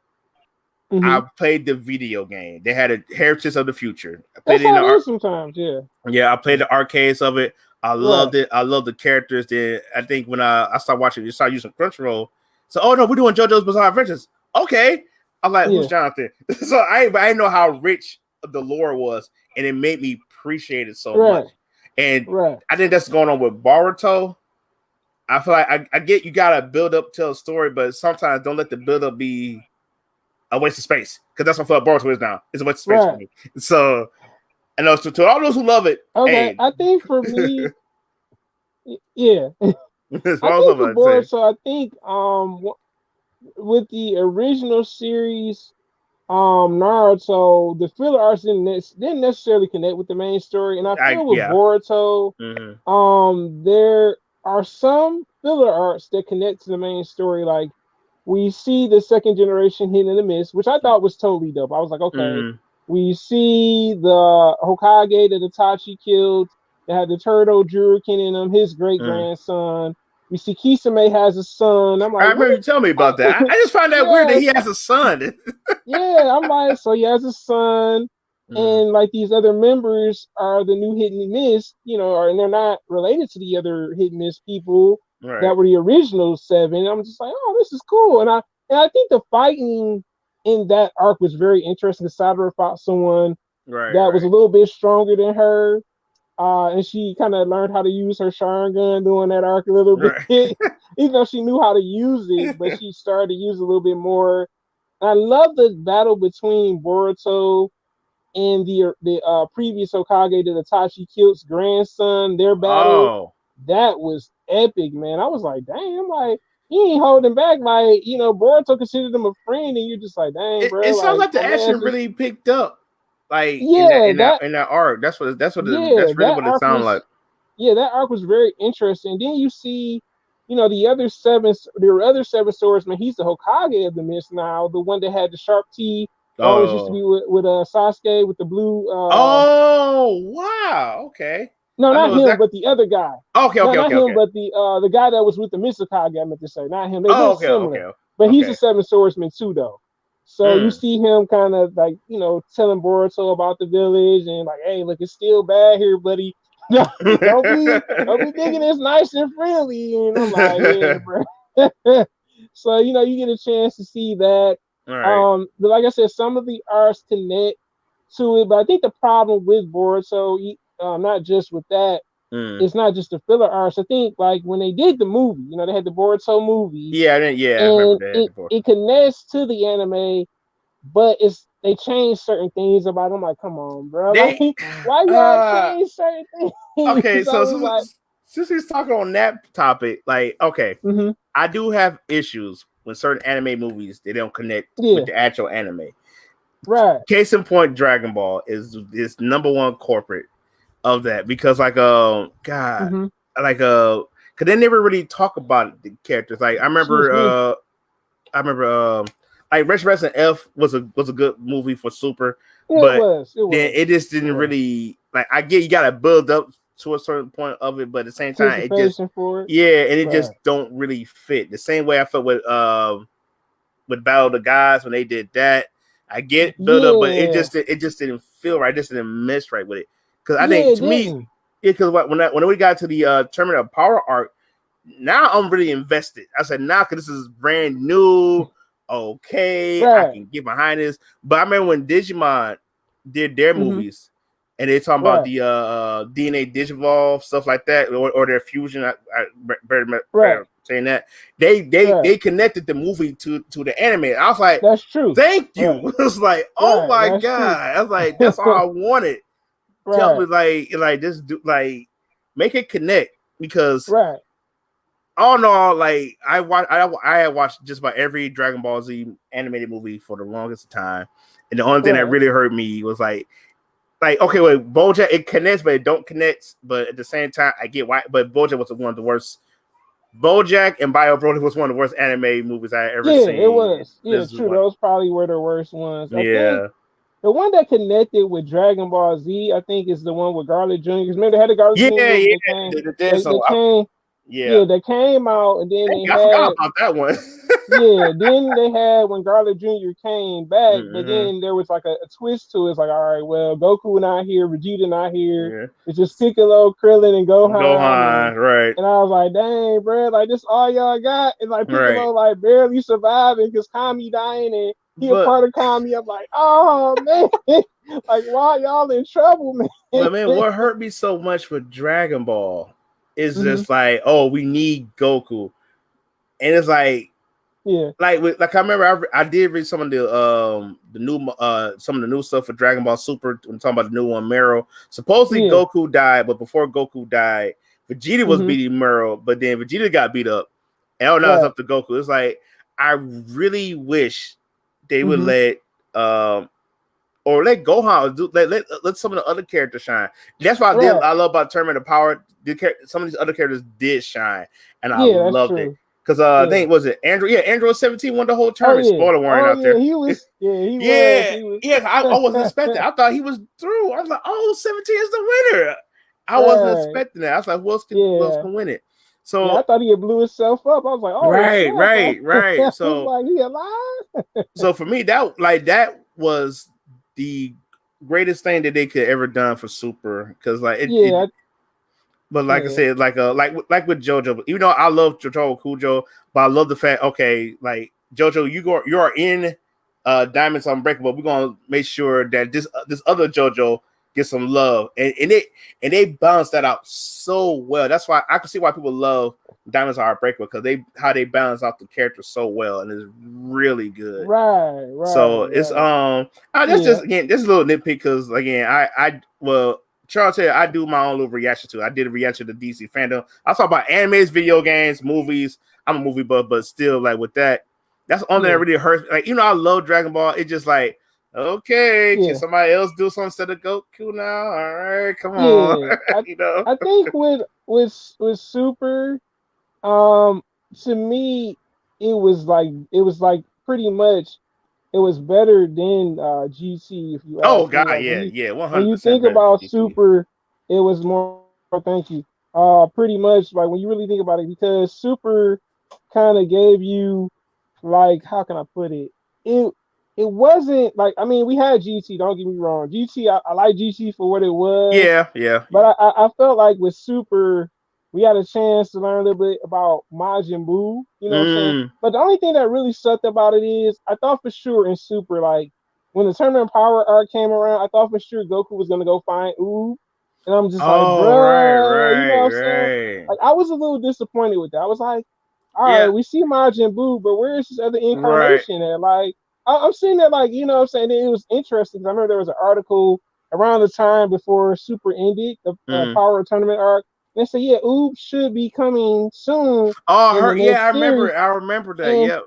Mm-hmm. I played the video game. They had a Heritage of the Future. I played That's it in how the it is sometimes. Yeah. yeah. I played the arcades of it. I Right. loved it. I love the characters. Then I think when I started watching, you started using Crunchyroll. So oh no, we're doing JoJo's Bizarre Adventures. Okay, I'm like, who's Yeah. Jonathan? So I didn't know how rich the lore was, and it made me appreciate it so much. Right. And Right. I think that's going on with Boruto. I feel like I get you gotta build up, tell a story, but sometimes don't let the build up be a waste of space because that's what I feel like Boruto is now. It's a waste of space for Right. me. So I know to all those who love it, Okay. hey, I think for me, yeah. that's I what I think was for about to say. Boruto, I think with the original series, Naruto, the filler arcs didn't necessarily connect with the main story, and I feel with Yeah. Boruto, Mm-hmm. there are some filler arcs that connect to the main story. Like we see the second generation hidden in the mist, which I thought was totally dope. I was like, okay. Mm-hmm. We see the Hokage that Itachi killed. That had the turtle Juriken in him, his great Mm-hmm. grandson. We see Kisame has a son. I'm I like, remember what? you telling me about that. I just find that weird that Yeah, he has a son. yeah. I'm like, so he has a son, Mm. and like these other members are the new Hidden Mist, and they're not related to the other Hidden Mist people that Right. were the original seven. I'm just like, oh, this is cool, and I think the fighting in that arc was very interesting. Sadara fought someone Right. that was a Right. little bit stronger than her. And she kind of learned how to use her Sharingan during that arc a little bit, Right. even though she knew how to use it, but she started to use it a little bit more. And I love the battle between Boruto and the previous Hokage that Itachi killed's grandson. Their battle, Oh. that was epic, man. I was like, dang, I'm like, he ain't holding back. Like, Boruto considered him a friend, and you're just like, dang, It bro, sounds like like the my man action just really picked up, like in that yeah, arc. That's really that what it arc sounded like. was yeah, that arc was very interesting. Then you see, the other seven swordsmen. He's the Hokage of the Mist now, the one that had the sharp teeth. Always used to Oh. be with Sasuke with the blue. Oh wow. Okay. No, I not know him, exactly. but the other guy. Okay. No, Okay. not Okay. him, Okay. but the guy that was with the Mist Hokage. I meant to say, not him. They Oh. look Okay. similar, Okay. but he's a Okay. seven swordsman too, though. So you Mm. see him kind of like telling Boruto about the village and like, hey, look, it's still bad here, buddy. Don't be thinking it's nice and friendly. And I'm like, yeah, bro. So you get a chance to see that. All right. But like I said, some of the arts connect to it, but I think the problem with Boruto, not just with that, Mm. it's not just the filler arcs. I think like when they did the movie, they had the Boruto movie, Yeah. I didn't. Yeah. I remember and that it before. it connects to the anime, but they changed certain things about it. I'm like, come on, bro. Like, They. why y'all Uh. change certain Okay. things? I So was like, since he's talking on that topic, like, okay, mm-hmm, I do have issues with certain anime movies. They don't connect yeah, with the actual anime. right, Case in point, Dragon Ball is number one corporate of that because like God mm-hmm. like because they never really talk about the characters. Like Excuse me. I remember like Resurrection F was a good movie for Super, Yeah, it but was, it then was, it just it didn't was. really like I get you gotta build up to a certain point of it, but at the same time it just Anticipation for it, yeah, and it just right? don't really fit. The same way I felt with Battle of the Gods when they did that. I get build up, but Yeah, it just didn't feel right. It just didn't mesh right with it. Because I yeah, think it to me, didn't. Yeah, because when we got to the Terminator Power arc, now I'm really invested. I said now because this is brand new. Okay, I Right. can get behind this. But I remember when Digimon did their Mm-hmm. movies, and they talking about Right. the DNA Digivolve stuff like that, or their fusion. Right. Better saying that they Right. connected the movie to the anime. I was like, That's true. thank Right. you. It's like, oh Right. my That's true. god. I was like, that's all I wanted. Tell Right. me like this do like make it connect because Right. all in all, like I had watched just about every Dragon Ball Z animated movie for the longest time, and the only thing that Right. really hurt me was like okay, wait, BoJack it connects, but it don't connect. But at the same time, I get why. But BoJack was one of the worst. BoJack and Bio Broly was one of the worst anime movies I ever Yeah, it seen. was. Yeah, This is true. one, Those probably were the worst ones. I think yeah, the one that connected with Dragon Ball Z, I think, is the one with Garlic Jr. Because remember they had the Garlic Jr. yeah, movie yeah. that came, So they came, yeah, yeah, that came out, and then thank they you. I forgot had, about that one. yeah, then they had when Garlic Jr. came back, but Mm-hmm. then there was like a twist to it. It's like, all right, well, Goku not here, Vegeta not here. Yeah. It's just Piccolo, Krillin, and Gohan, Gohan, right, and I was like, dang, bro, like this all y'all got. And like right. Piccolo like barely surviving because Kami dying and he a But part of Kami. I'm like, oh man, like why y'all in trouble, man? but man, what hurt me so much with Dragon Ball is hmm just like, oh, we need Goku, and it's Yeah. like I remember I did read some of the new some of the new stuff for Dragon Ball Super when talking about the new one Mero. Supposedly Yeah. Goku died, but before Goku died, Vegeta was hmm beating Mero, but then Vegeta got beat up, and oh now it's Right. up to Goku. It's like I really wish they would hmm let um or let Gohan do let some of the other characters shine. That's what Right. I love about Tournament of Power. Some of these other characters did shine, and I Yeah, that's loved it. true. Because I Yeah. think was it Andrew? Yeah, Andrew 17 won the whole Oh tournament. yeah. Spoiler warning Oh out yeah. there. He was. Yeah, he was. Yeah, He was. yeah. I wasn't expecting. I thought he was through. I was like, oh, 17 is the winner. I wasn't Right. expecting that. I was like, who else Yeah. can win it? Yeah, I So thought he had blew himself up. I was like, oh snap! right. I was like, he alive? So for me, that was the greatest thing that they could ever done for Super because Yeah. but like I Yeah. said, like with JoJo, even though I love JoJo Kujo, but I love the fact, okay, like JoJo, you are in Diamonds Unbreakable. We're gonna make sure that this other JoJo gets some love, and they balance that out so well. That's why I can see why people love Diamonds Are Unbreakable because they balance out the characters so well, and it's really good. Right. So Right. it's Right. that's Yeah. just again this is a little nitpick because again I well Charles said I do my own little reaction to it. I did a reaction to DC Fandom. I talk about animes, video games, movies. I'm a movie buff, but still like with that, that's the only thing that Yeah. really hurts. Like I love Dragon Ball. It's just like okay, can Yeah. somebody else do something instead of Goku now? All right, come on, Yeah. I you know. I think with Super, um, to me, it was like pretty much it was better than GT if you Oh ask me. God, Like yeah, yeah, when you 100% think better than about GT. Super, it was more. Thank you. Pretty much like when you really think about it, because Super kind of gave you like how can I put it? It it wasn't like I mean we had GT. Don't get me wrong. I like GT for what it was, Yeah, yeah, but yeah. I felt like with Super, we had a chance to learn a little bit about Majin Buu. You know what I'm saying? Mm. But the only thing that really sucked about it is I thought for sure in Super, like when the Tournament Power arc came around, I thought for sure Goku was gonna go find Oob. And I'm just like, Oh, right, bruh, you know right, what I'm saying? right. Like I was a little disappointed with that. I was like, all right, Yeah, we see Majin Buu, but where is this other right. incarnation at? Like I'm seeing that, like you know what I'm saying. It was interesting because I remember there was an article around the time before Super ended, the Mm. Power Tournament arc. And they said, yeah, Oob should be coming soon Oh, in the her. Yeah, next series. I remember that. And Yep,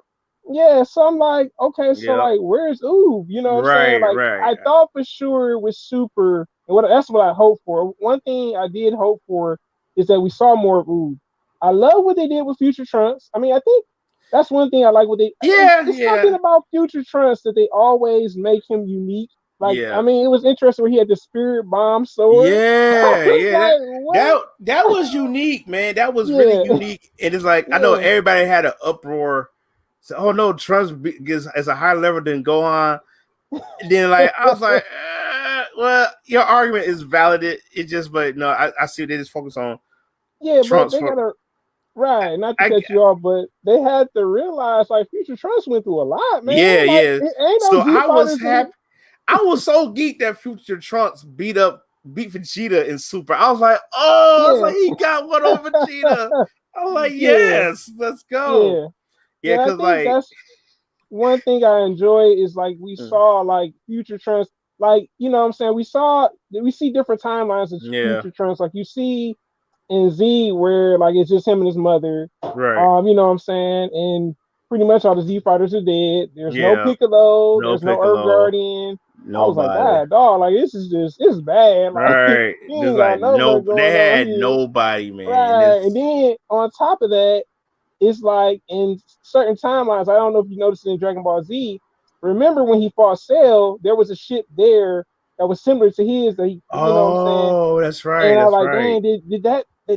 yeah, so I'm like, okay, so yep. like, where's Oob? You know what I'm saying? Right, Like, right. I thought for sure with Super, and that's what I hoped for. One thing I did hope for is that we saw more of Oob. I love what they did with Future Trunks. I mean, I think that's one thing I like. What they Yeah, it's something yeah, about Future Trunks that they always make him unique. Like, I yeah, mean, it was interesting where he had the Spirit Bomb sword. I yeah, was yeah. like, what? That was unique, man. That was really Yeah, unique. And it's like I know yeah, everybody had an uproar. So, oh no, Trunks is a higher level than Gohan. And then like I was like, well, your argument is valid. It just, but no, I see they just focus on Yeah, but Trunks they for. gotta right, not to I cut you off, but they had to realize like Future Trunks went through a lot, Yeah, man. Like yeah. it ain't no So Z I was fighters in happy. I was so geeked that Future Trunks beat Vegeta in Super. I was like, oh, I was like, yeah, he got one over Vegeta. I was like, yeah, yes, let's go. yeah. Yeah, Yeah, I because think like, that's one thing I enjoy is like we mm, saw like Future Trunks, like you know what I'm saying, we see different timelines of yeah, Future Trunks. Like you see in Z where like it's just him and his mother. right, You know what I'm saying? And pretty much all the Z fighters are dead. There's no yeah, Piccolo, no there's no Earth Piccolo, Guardian. I was like, nobody. God, dog, like this is bad. Like Right, you there's ain't got like nobody no, they going on had here. nobody, man. Right. And It's then on top of that, it's like in certain timelines, I don't know if you noticed it in Dragon Ball Z. Remember when he fought Cell, there was a ship there that was similar to his that he, you know what I'm saying? oh, that's right, And I was that's like, right, dang, did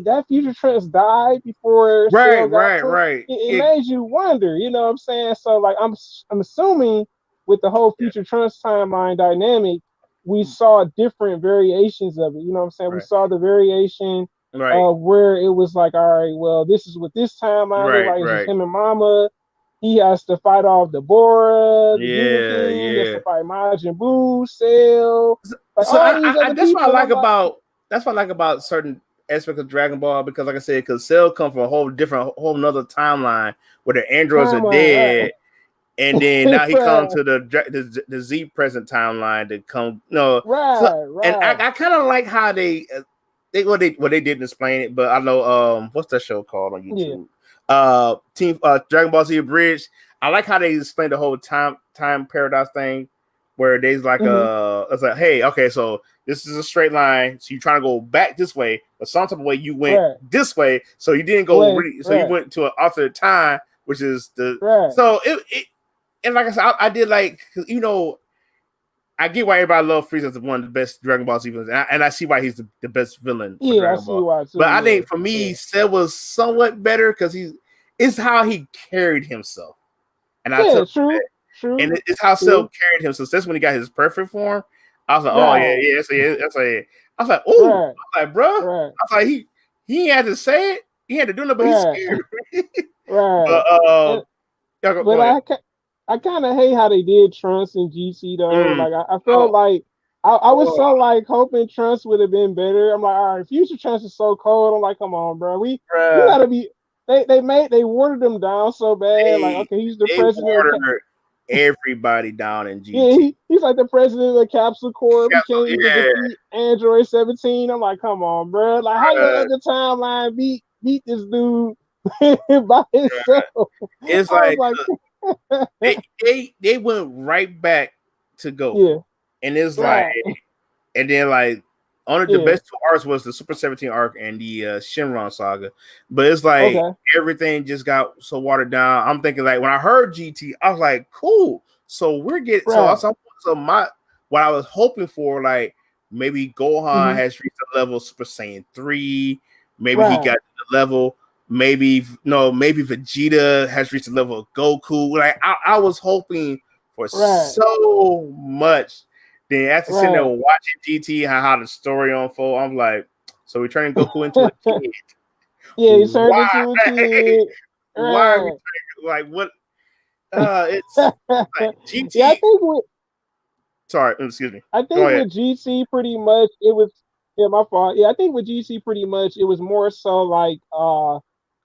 that Future Trunks die before right, Cell got right, to him? right. It It, made you wonder, you know what I'm saying? So like I'm assuming with the whole yeah, Future Trunks timeline dynamic, we saw different variations of it. You know what I'm saying? We right, saw the variation right, where it was like, all right, well, this is what this timeline look right, like. It's just right. him and Mama. He has to fight off the Bora, the Giga Yeah, King. He has yeah. to fight Majin Buu, Cell, like So all these other that's what I people. And like I'm like, about certain aspects of Dragon Ball because, like I said, because Cell come from a whole different, whole nother timeline where the androids are timeline, dead, and then right, now he comes right, to the Z present timeline to come. No, so right, and right. I kind of like how they didn't explain it, but I know what's that show called on Yeah. YouTube? Team Dragon Ball Z Bridge. I like how they explained the whole time paradox thing, where there's like Mm-hmm. it's like, hey, okay, so this is a straight line, so you're trying to go back this way, but some type of way you went Right. this way, so you didn't go Way. really, so you Right. went to an alternate time, which is the Right. so it and like I said, I did like, cause I get why everybody loves Frieza as one of the best Dragon Ball Z villains, and I see why he's the best villain for Yeah, I Dragon see Ball. why But too. I Yeah. think for me, Yeah. Cell was somewhat better because it's how he carried himself, and I Yeah. took True. that, True. and it's how Cell True. carried himself. So that's when he got his perfect form. I was like, oh yeah, Right. yeah, that's like, I was like, oh, Right. I was like, bro, I Right. was like, he had to say it, he had to do it, but he's Right. scared. Right. But And yeah, go but ahead. I kind of hate how they did Trunks and GC though. Mm. Like I felt Oh, like I was oh, so like hoping Trunks would have been better. I'm like, all right, Future Trunks is so cold. I'm like, come on, bro. We bruh. gotta be. They watered him down so bad. Like, They okay, he's the they president. watered everybody down in Yeah, GT. he's like the president of the Capsule Corp. He can't even Yeah, defeat Android 17. I'm like, come on, bro. Like, how your bruh, other timeline beat this dude by himself? I it's was like like, they went right back to yeah, Goku, and it's like, right, and then like only the yeah, best two arcs was the Super 17 arc and the Shenron saga, but it's like okay, everything just got so watered down. I'm thinking like when I heard GT, I was like, cool. So we're getting so right, also so my what I was hoping for, like maybe Gohan hmm, has reached the level of Super Saiyan 3, maybe he right, got to the level, maybe no, maybe Vegeta has reached the level of Goku. Like I was hoping for right, so much. Then after sitting there right. watching GT, how the story unfold, I'm like, so we're turning Goku into a kid. Yeah, he turned Why? into a kid. Why are we Right. turning, like what? It's like Yeah, GT. Sorry, excuse me. I Go think ahead. with GC pretty much it was yeah, my fault. Yeah, I think with GC pretty much it was more so like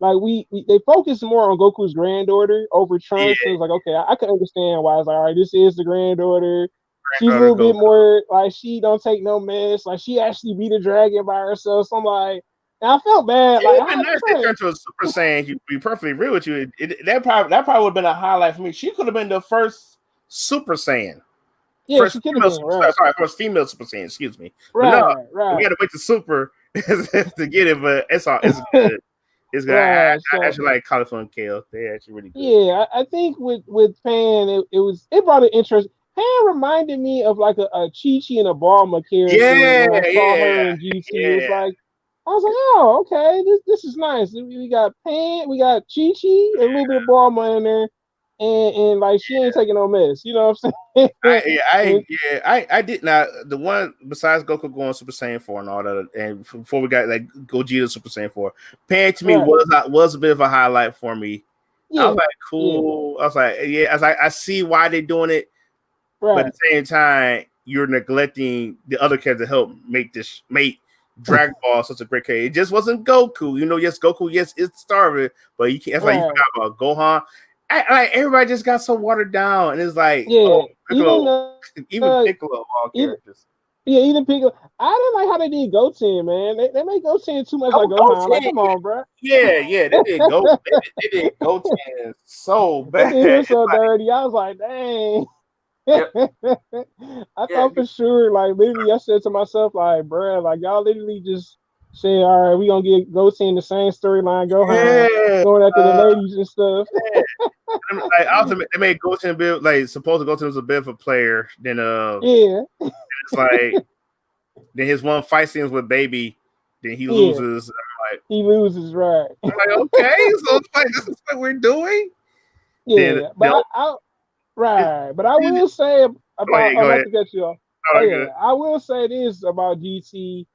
we they focused more on Goku's granddaughter over Yeah, Trunks. And it was like, okay, I can understand why it's like, all right, this is the granddaughter. She's a granddaughter little bit Goku. more like she don't take no mess. Like she actually beat a dragon by herself. So I'm like, and I felt bad. It Like would have how been nice they turned to a Super Saiyan. To be perfectly real with you, that probably would have been a highlight for me. She could have been the first Super Saiyan. yeah, First she could have female been super right, sorry, first female Super Saiyan, excuse me. But no, right, we right, gotta wait to Super to get it, but it's good. It's good. right. I So actually like Cauliflower and Kale. They're actually really good. yeah, I think with Pan, it brought an interest. Pan reminded me of like a Chi Chi and a Bulma character Yeah, when I saw her yeah, in GT. It was yeah. like I was like, oh, okay, this is nice. We got Pan, we got Chi Chi, a little bit of Bulma in there, and like she ain't taking no mess. You know what I'm saying? And I did not the one besides Goku going Super Saiyan 4 and all that, and before we got like Gogeta Super Saiyan 4, Pan to me right, was a bit of a highlight for me. I was yeah, like, yeah, cool. I was like, yeah. I was like, I see why they're doing it, but at right, the same time, you're neglecting the other characters to help make Dragon Ball such a great character. It just wasn't Goku. You know, yes, Goku, yes, it's starving, but you can't. That's like you right, forgot about Gohan. Like everybody just got so watered down, and it's like, yeah. oh, Piccolo, even Uh, Piccolo of all even characters. yeah, even Piccolo. I didn't like how they did Goten, man. They made Goten too much like Oh, Gohan. Like, Goten, come on, bro. yeah, they did Goten so They bad. did him It's so like, dirty. I was like, dang. yeah, I yeah, thought for sure, like literally, I said to myself, like, bruh, like y'all literally just said, all right, we gonna get Goten the same storyline, Gohan yeah. going after the ladies and stuff. Yeah. Like also they made Goten build like supposed to Goten was a bit of a player. Then Yeah, it's like then his one fight scenes with Baby, then he yeah, loses. I'm he loses, right? like, okay, so it's like this is what we're doing. Then Yeah, but the it, right, but I will say go about, ahead, oh, go not ahead. to cut you off. Oh Oh, yeah, good. I will say this about GT.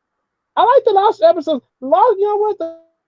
I like the last episodes. Lost, you know what?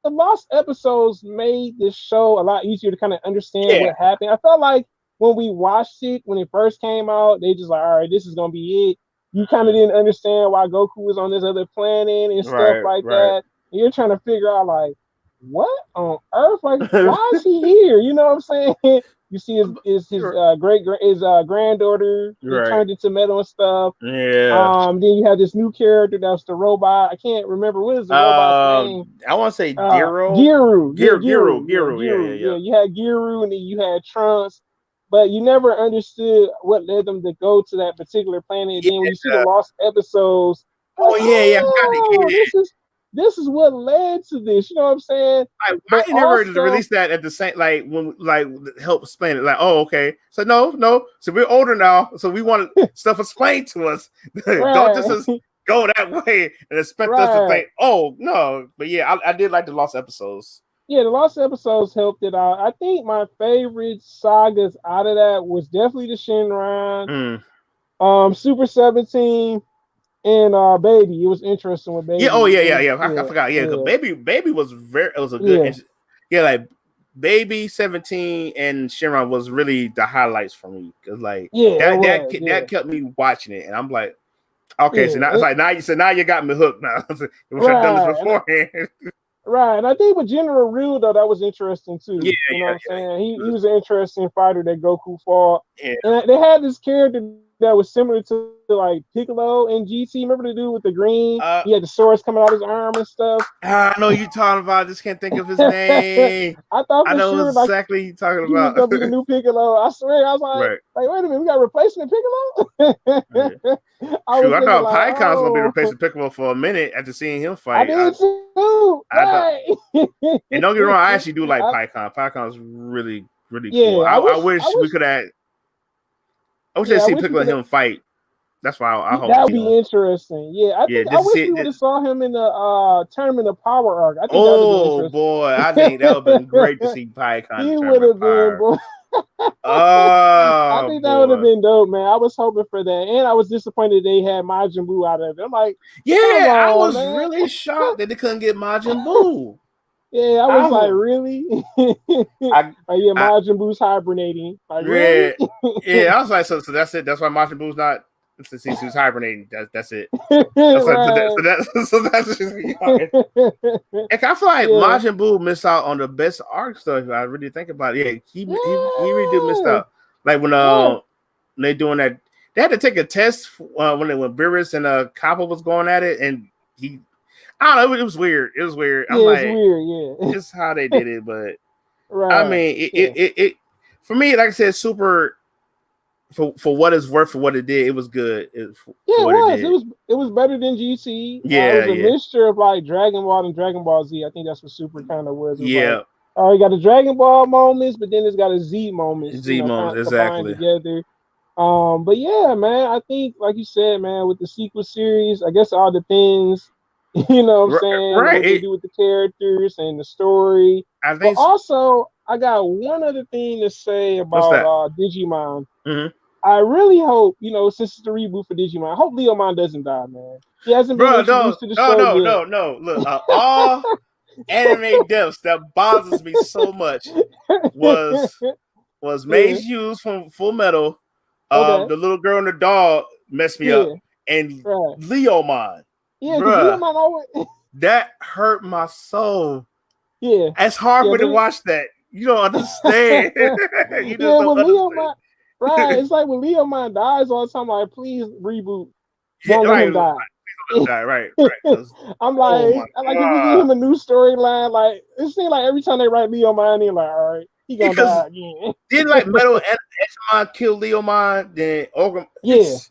The lost episodes made this show a lot easier to kind of understand what Yeah. happened. I felt like when we watched it when it first came out, they just like, all right, this is gonna be it. You kind of didn't understand why Goku was on this other planet and stuff Right, like right. that. And you're trying to figure out like, what on earth? Like, why is he here? You know what I'm saying? You see his You're granddaughter get right. turned into metal and stuff. Yeah. Then you have this new character that's the robot. I can't remember what is the robot's name. I want to say Giro. Giru. Yeah, Giru. Yeah, Giro. Yeah, Giru. yeah, Yeah, yeah. you had Giru and then you had Trunks, but you never understood what led them to go to that particular planet. And then when you see the Yeah. lost episodes, you're Oh like, yeah, yeah. I forgot the oh, yeah. this is what led to this. You know what I'm saying? Like, why But you never also, release that at the same like when like help explain it? Like, oh, okay. So no. So we're older now, so we want stuff explained to us. Don't just right, go that way and expect us to right. think, oh no. But yeah, I did like the lost episodes. Yeah, the lost episodes helped it out. I think my favorite sagas out of that was definitely the Shinran, Mm. Super 17, and Baby. It was interesting with Yeah. Oh Baby. yeah, It yeah, was yeah. I forgot. Yeah, because yeah, baby was very. It was a good. yeah, Yeah, like Baby 17 and Shinron was really the highlights for me because like yeah. It that was that kept me watching it, and I'm like. Okay, so yeah, now it's like now you got me hooked. Now, wish I'd done this right, beforehand. right. And I think with General Ryu though, that was interesting Yeah, too. You know what I'm yeah, saying? He yeah. was an interesting fighter that Goku fought, Yeah. and they had this character that was similar to like Piccolo and GT. Remember the dude with the green? Uh, He had the swords coming out his arm and stuff. I know you talking about. I just can't think of his name. I thought I for know sure like exactly you talking he was about. gonna be the new Piccolo. I swear, I was Right. like, wait a minute, we got a replacement Piccolo. Yeah. I True. was I thinking thought like, Pycon's gonna be oh, replacing Piccolo for a minute after seeing him I fight. did too, I thought, right? and don't get me wrong, I actually do like I, Pycon. Pycon's really, really cool. yeah, I I wish we wish, could have. I wish I'd yeah, I see wish we Piccolo could and have. him fight. That's why I hope to That would see them. be interesting. Yeah, Yeah, I just to wish see we would it. have saw him in the tournament of power arc. I think that would have been Oh interesting. boy, I think that would have been great to see Pycon He would determine have been, power. boy. I Oh think that would have boy. been dope, man. I was hoping for that, and I was disappointed they had Majin Buu out of it. I'm like, Yeah, come I on, was man. really shocked that they couldn't get Majin Buu. Yeah, I I was like, was really? I Like, yeah, I Majin Buu's hibernating. Like, yeah, really? yeah, I was like, so that's it. That's why Majin Buu's not since he's hibernating. That's it. Right. So that's just and I feel like Yeah. Majin Buu missed out on the best arc stuff. If I really think about it. Yeah, he really did miss Yeah. out. Like when Yeah. they doing that, they had to take a test when Beerus and Kappa was going at it, and he I don't know, it was weird. It was weird. I'm Yeah, it's like, weird. Yeah. just how they did it, but I Right. mean, Yeah. it for me, like I said, super for what it's worth for what it did. It was good for Yeah, it what it was. did. It was better than GT. It Yeah, was a yeah, mixture of like Dragon Ball and Dragon Ball Z. I think that's what Super kind of was. It was like, yeah. oh, you got the Dragon Ball moments, but then it's got a Z moments, Z kind moments of combined exactly. together. But yeah, man, I think like you said, man, with the sequel series, I guess it all depends, you know what I'm Right, saying, right. what they do with the characters and the story. I But think also, I got one other thing to say What's about that? Digimon. Mm-hmm. I really hope, since it's the reboot for Digimon, I hope Leomon doesn't die, man. He hasn't been Bro, no, introduced to the no, show no, yet. no, no. Look, all anime deaths that bothers me so much was Yeah. Mage Hughes from Full Metal, Okay. the little girl and the dog messed me up, Yeah. and Right. Leomon, Yeah, because bruh, Leomon always. that hurt my soul. Yeah. It's hard Yeah. for me to But watch that. You don't understand. You just yeah, don't with understand. Leomon. Right. It's like when Leomon dies all the time, like, please reboot. Yeah, Don't let right. him die. Die, right, right. Because I'm oh like, my if we get god. him a new storyline, like it seems like every time they write Leomon, they're like, all right, he gonna Because die again. did like Metal and Edgemon kill Leomon? Then Ogre, Yeah. it's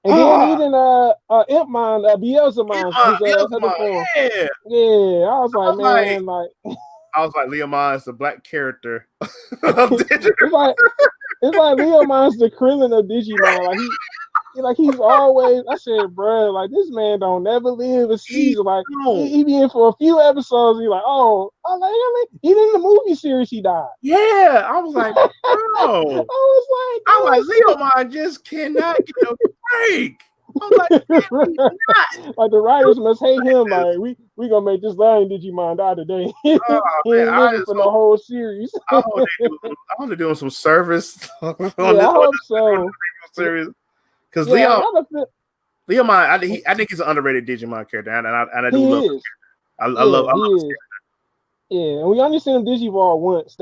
And then even Impmon, Beelzemon, his other Beelzemon, form. yeah. Yeah, I was I like, was like, man, like Leomon is the black character. it's like Leomon's the Krillin of Digimon. Like he's always. I said, bro, like this man don't never live a He season. Like don't. he be in for a few episodes. He like, oh, I like really. Even in the movie series, he died. Yeah, I was like, I bro. was I'm like, like, Leomon just cannot get a break. I'm like, can he not like the do writers must hate him. this? Like we gonna make this line Digimon die today. He Oh man, ain't living for the whole series. I hope they're doing some service on Yeah, I hope this so. series. Because Yeah, I got a feel. Leomon, I think he's an underrated Digimon character, and I do He love him. is. I Yeah, love he his is. Yeah, and we only seen him Digivolve once.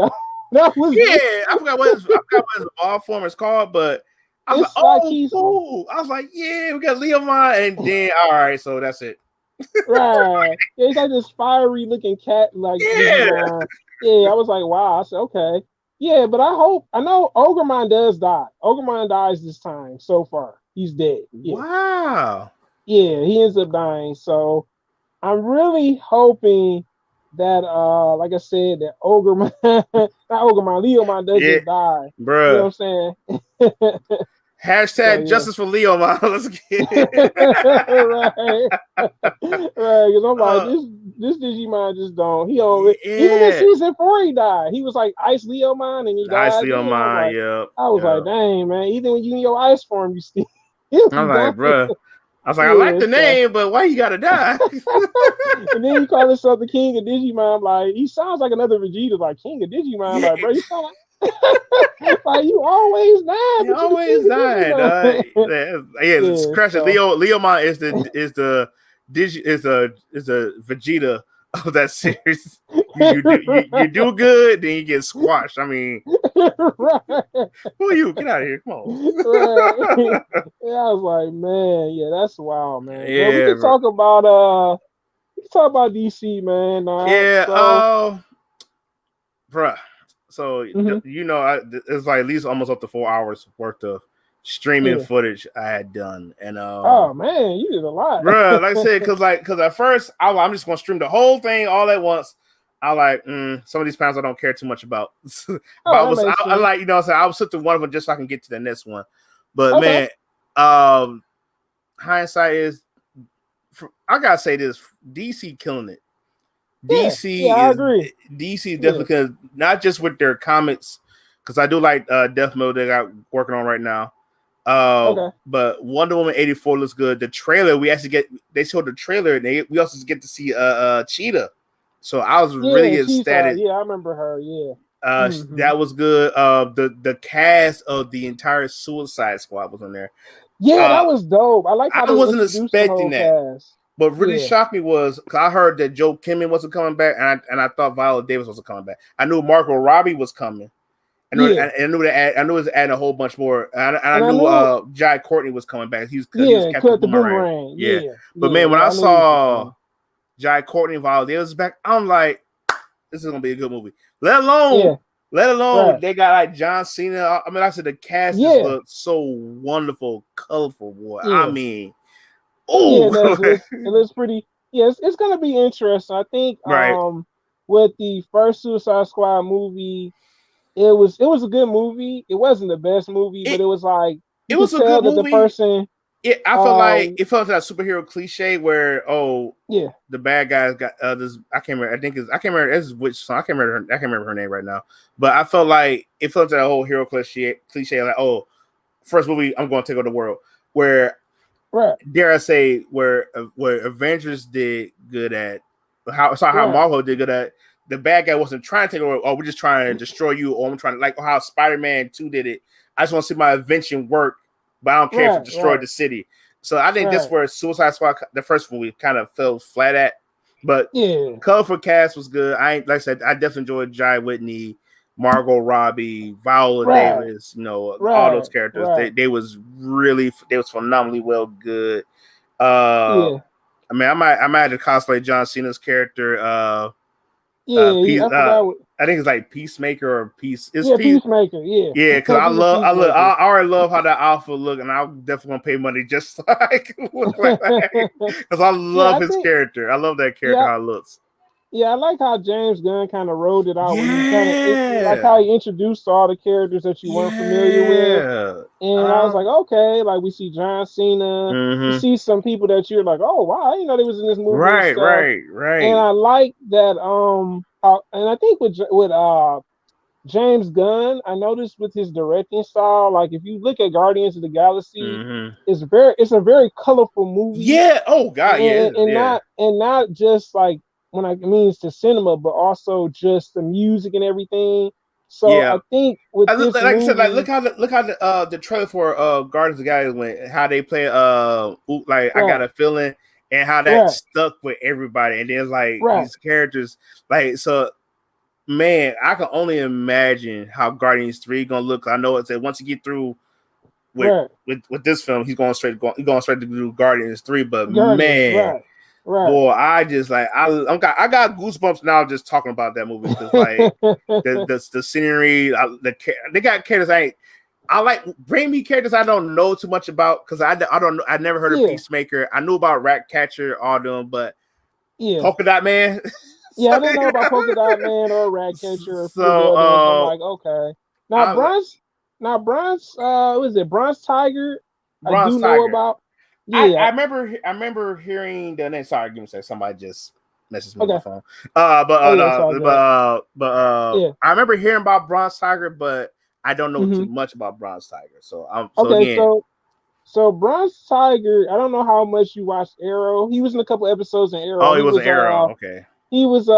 That was character. it. Yeah, I forgot what his evolved form is called, but I was like, It's like oh, he's cool. I was like, yeah, we got Leomon, and then all right, so that's it. right. Yeah, he's like this fiery looking cat, like Yeah. Digimon. Yeah, I was like, wow. I said, okay. Yeah, but I know Ogremon does die. Ogremon dies this time so far. He's dead. Yeah. Wow. Yeah, he ends up dying. So I'm really hoping that like I said, that Ogremon not Ogremon, Leomon Yeah, doesn't die. You know bruh. what I'm saying? So Hashtag yeah. justice for Leomon. Let's get Right. Right. Because I'm like, uh, this Digimon just don't. He don't even in yeah. season 4 he died. He was like Ice Leomon and he Nice died then. Leomon. Yep. I was like, Yep. dang man, even when you in your ice form, you still he'll I'm be like, dying. bruh. I was like, I like Yeah, the so name, but why you gotta die? and then he called himself the king of Digimon. Like he sounds like another Vegeta, like king of Digimon. Yeah, Like, bro, you sound like you always die, he but you the always king of died. Digimon. Yeah, it's Yeah, crushing. so Leomon is the Vegeta of that series. You do good, then you get squashed. I mean, right. who are you? Get out of here! Come Right. on. Yeah, I was like, man, yeah, that's wild, man. But Yeah, bro. we can talk about DC, man. Yeah. So Bruh. So mhm, it's like at least almost up to 4 hours worth of streaming yeah. footage I had done, and Oh man, you did a lot. bruh, like I said, because at first I'm just gonna stream the whole thing all at once. I like some of these panels I don't care too much about, but Oh, that makes I sense. like what I'm saying, I was sit through one of them just so I can get to the next one. But Okay. man, hindsight is I gotta say this: DC killing it. Yeah. Yeah, I agree. DC is Yeah. definitely not just with their comics, because I do like Death Mode they got working on right now. Okay. But Wonder Woman 84 looks good. The trailer they showed the trailer and we also get to see Cheetah. So I was Yeah, really Cheetah. ecstatic. Yeah, I remember her. Yeah. That was good. The cast of the entire Suicide Squad was on there. Yeah, Uh that was dope. I like how I they wasn't introduced the expecting whole that. cast. What really Yeah. shocked me was because I heard that Joe Kimmon wasn't coming back, and I thought Viola Davis wasn't coming back. I knew Margot Robbie was coming. Yeah. I knew that. I knew it was adding a whole bunch more. And I And I knew knew Jai Courtney was coming back. He was yeah, Captain cut the Boomerang. boomerang. Yeah, Yeah. but Yeah, man, when yeah. I I knew he was saw coming. Jai Courtney and Viola Davis back, I'm like, this is gonna be a good movie. Yeah. Let alone Right. they got like John Cena. I mean, I said the cast just Yeah. looked so wonderful, colorful, boy. I Yeah. mean, Yeah, it does. oh, It looks pretty. Yeah, it's gonna be interesting. I think right. with the first Suicide Squad movie, it was a good movie. It wasn't the best movie, but It it was like you it could was a tell good that the movie. person I felt like it felt like that superhero cliche where Yeah, the bad guys got this. I can't remember. I can't remember this which song. I can't remember her name right now. But I felt like it felt like that whole hero cliche like first movie I'm going to take over the world. Where right, dare I say where Avengers did good at how right, Marvel did good at the bad guy wasn't trying to take over. Oh, we're just trying to destroy you, or I'm trying to like how Spider-Man 2 did it. I just want to see my invention work, but I don't care if it right, destroyed right, the city. So I think this right. where Suicide Squad, the first movie, kind of fell flat at. But Yeah, colorful cast was good. Like I said, I definitely enjoyed Jai Whitney, Margot Robbie, Viola right, Davis. You know, all those right, characters. right. They was phenomenally well good. Uh, Yeah, I mean, I might have to cosplay John Cena's character. yeah. Peace. I forgot what. I think it's like Peacemaker or Peace. It's Yeah, Peace. Peacemaker. Yeah, Yeah, because Peacemaker. I already love how that outfit look, and I'm definitely gonna pay money just so I can look like that because I Yeah, love I his think. character. I love that character Yeah, how it looks. yeah. I like how James Gunn kind of rolled it out when he kind of like Yeah, how he introduced all the characters that you weren't familiar with. yeah. And I was like, okay, like we see John Cena, we Mm-hmm. see some people that you're like, oh wow, I didn't know they was in this movie and Right, stuff. right, And right. I like that. And I think with James Gunn, I noticed with his directing style, like if you look at Guardians of the Galaxy, Mm-hmm. it's a very colorful movie, Yeah. Oh God. Yeah. Yeah. and not just like when I means to cinema, but also just the music and everything. So Yeah. I think with this Like I said, like movie, look how the trailer for Guardians of the Galaxy went, how they play like I got right, a feeling, and how that right, stuck with everybody, and there's like right, these characters like so. Man, I can only imagine how Guardians 3 gonna look. I know it's that once you get through with right, with this film, he's going straight to do Guardians 3. But Guardians, man, right, right. boy, I just like I got goosebumps now just talking about that movie because like the scenery, they got characters I like bring me characters I don't know too much about because I don't know I never heard of Yeah, Peacemaker. I knew about Ratcatcher, all them, but yeah. Polka Dot Man. Yeah, so, I didn't know about Polka Dot Man or Ratcatcher or a few of the so other ones. I'm like, okay. Now I was like, Bronze, what is it? Bronze Tiger. I Bronze do know Tiger. about. Yeah. I remember hearing the name. Sorry, give me a second. Somebody just messaged me on my Okay. phone. Oh yeah, it's all No, good. Yeah. I remember hearing about Bronze Tiger, but I don't know too Hmm. much about Bronze Tiger. So so Okay. again, So Bronze Tiger. I don't know how much you watched Arrow. He was in a couple episodes in Arrow. oh, it was an Arrow. Okay. He was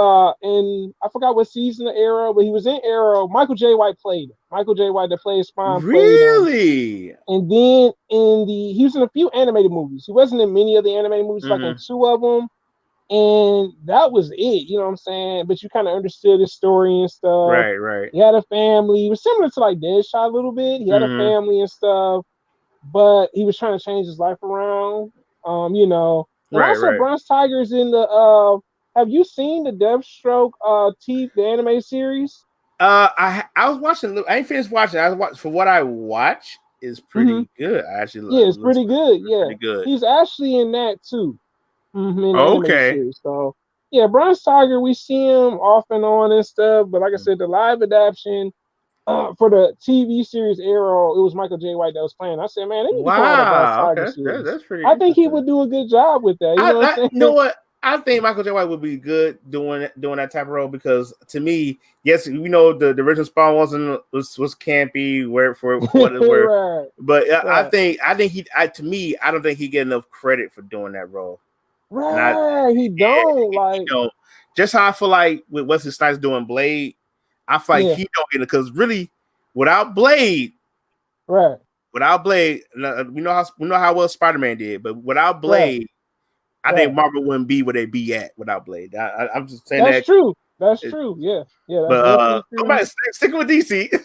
in I forgot what season of Arrow, but he was in Arrow. Michael J. White played him. Michael J. White that played Spawn played him. Really? And then he was in a few animated movies. He wasn't in many of the animated movies, like in Mm-hmm. two of them. And that was it, you know what I'm saying? But you kind of understood his story and stuff. Right, right. He had a family. He was similar to like Deadshot a little bit. He had a Mm-hmm. family and stuff, but he was trying to change his life around. And Right, also right. Bronze Tiger's in the have you seen the Deathstroke the anime series? I was watching. I ain't finished watching. I was watching for what I watch is Mm-hmm. pretty good. I actually Yeah, it's looks pretty good. it's Yeah. pretty good. He's actually in that too. In the animated Okay. series. So yeah, Bronze Tiger, we see him off and on and stuff. But like I said, the live adaptation for the TV series Arrow, it was Michael J. White that was playing. I said, man, they need to come out with a Bronze Wow. Tiger Okay. series. That's pretty I think he interesting. would do a good job with that. You know what I'm You know saying? what? I think Michael J. White would be good doing that type of role because to me, yes, we know the original Spawn was campy where for what it were, Right, but right, I think to me I don't think he get enough credit for doing that role, and right. He don't you like, know just how I feel like with Wesley Snipes doing Blade, I feel like yeah, he don't get it because really without Blade. right, Without Blade, we know how well Spider-Man did, but without right, Blade, I think right. Marvel wouldn't be where they be at without Blade. I'm just saying That's that. true. That's true. Yeah, yeah. That's But definitely true. somebody sticking with DC, sticking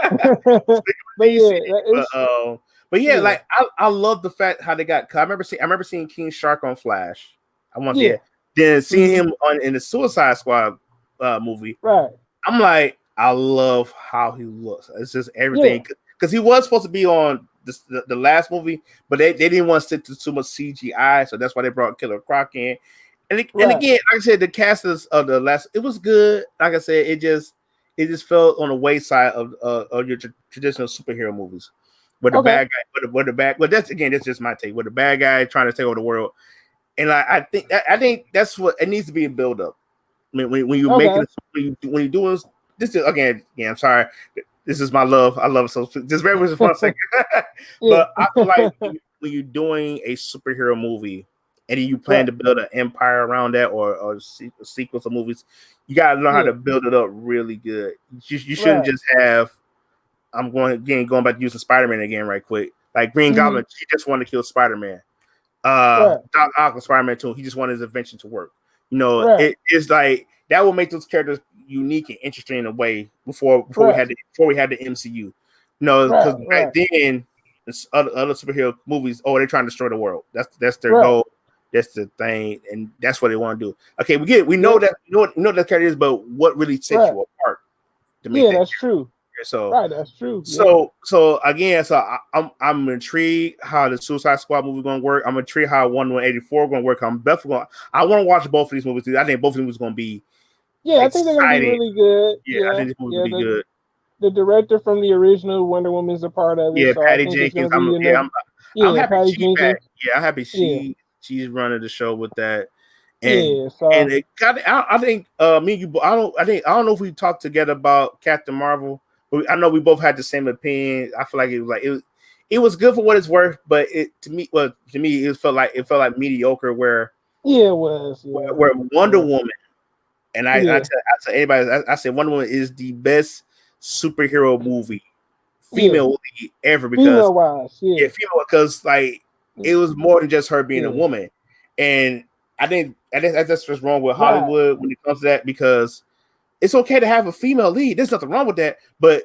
with But DC. yeah, it's But yeah, yeah, like I love the fact how they got. Cause I remember seeing King Shark on Flash. I want to yeah. yeah. Then seeing Hmm. him on in the Suicide Squad movie. Right. I'm like, I love how he looks. It's just Yeah. everything because he was supposed to be on the last movie, but they didn't want to stick to too much CGI, so that's why they brought Killer Croc in. And Right. again, like I said, the cast of the last it was good. Like I said, it just fell on the wayside of your traditional superhero movies. Where the Okay. bad guy, where the bad, well, that's just my take. Where the bad guy trying to take over the world, and I think that's what it needs to be a build up. I mean, when you make Okay. it, when you doing this is again, I'm sorry. This is my love. I love it. So just bear with me for 1 second. Yeah. But I feel like when you're doing a superhero movie and you plan Right. to build an empire around that or a sequence of movies, you gotta learn how Yeah. to build it up really good. You shouldn't Right. just have. I'm going back to using Spider-Man again, right quick. Like Green Hmm. Goblin, he just wanted to kill Spider-Man. Right. Doc Ock and Spider-Man 2, he just wanted his invention to work. Right. It's like that will make those characters unique and interesting in a way before Right. we had the MCU. Because Right. back Right. then, other superhero movies, they're trying to destroy the world. That's their Right. goal. That's the thing, and that's what they want to do. Okay, we get it. We know Yep. that we know that character is, but what really sets Right. you apart to make Yeah, that that's true. character? So Right, that's true. Yep. again, I'm intrigued how the Suicide Squad movie going to work. I'm intrigued how 184 going to work. I'm definitely going. I want to watch both of these movies. I think both of these movies going to be Yeah, I think they're gonna be exciting. really good. Yeah, I Yeah. think this movie will Yeah. be good. The director from the original Wonder Woman's a part of it, Yeah, so I Patty think it's Jenkins. gonna be another. I'm Yeah, happy Patty she's back. Jenkins. Yeah, I'm happy Yeah. she's running the show with that. And Yeah. So it got. I think me and you. I don't know if we talked together about Captain Marvel. But I know we both had the same opinion. I feel like it was good for what it's worth, but it felt like mediocre. yeah, it was. Yeah. Where Wonder Yeah. Woman, and Yeah. I tell anybody, I say Wonder Woman is the best superhero movie, Yeah. female lead ever, because Female wise. Yeah. yeah, female, because like it was more than just her being a Yeah. woman. And I think that's what's wrong with Right. Hollywood when it comes to that, because it's okay to have a female lead. There's nothing wrong with that, but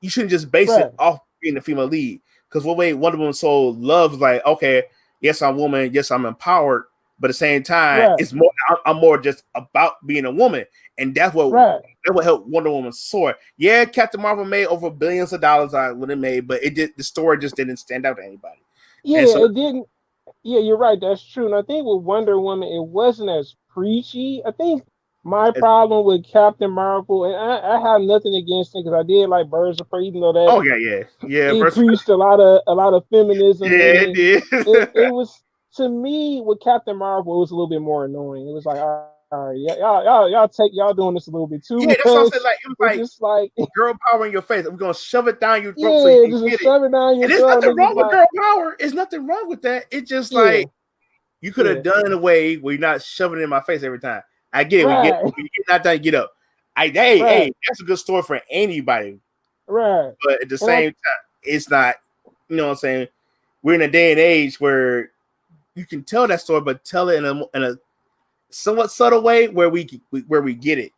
you shouldn't just base it Right. off being a female lead. Because what way Wonder Woman so loves, like, okay, yes, I'm a woman, yes, I'm empowered, but at the same time, Right. it's more. I'm more just about being a woman, and Right. that will help Wonder Woman soar. Yeah, Captain Marvel made over billions of dollars on what it made, but the story just didn't stand out to anybody. And Yeah. so, It didn't. Yeah, you're right. That's true. And I think with Wonder Woman, it wasn't as preachy. I think my it's, problem with Captain Marvel, and I have nothing against it because I did like Birds of Prey, even though that oh yeah, it versus, preached a lot of feminism, yeah, it and did. it was, to me, with Captain Marvel, it was a little bit more annoying. It was like, all right, y'all doing this a little bit too Yeah, that's what I said. much. Like, it was It's like just like, girl power in your face. We're gonna shove it down your throat so you yeah, can just get it. shove it down your And there's throat. nothing And it's wrong with like, girl power. There's nothing wrong with that. It's just yeah, like you could yeah, have done it in a way where you're not shoving it in my face every time. I get it. right, When you get not done, get up. right, That's a good story for anybody. right. But at the And I, same time, it's not. You know what I'm saying? We're in a day and age where you can tell that story, but tell it in a somewhat subtle way where we get it.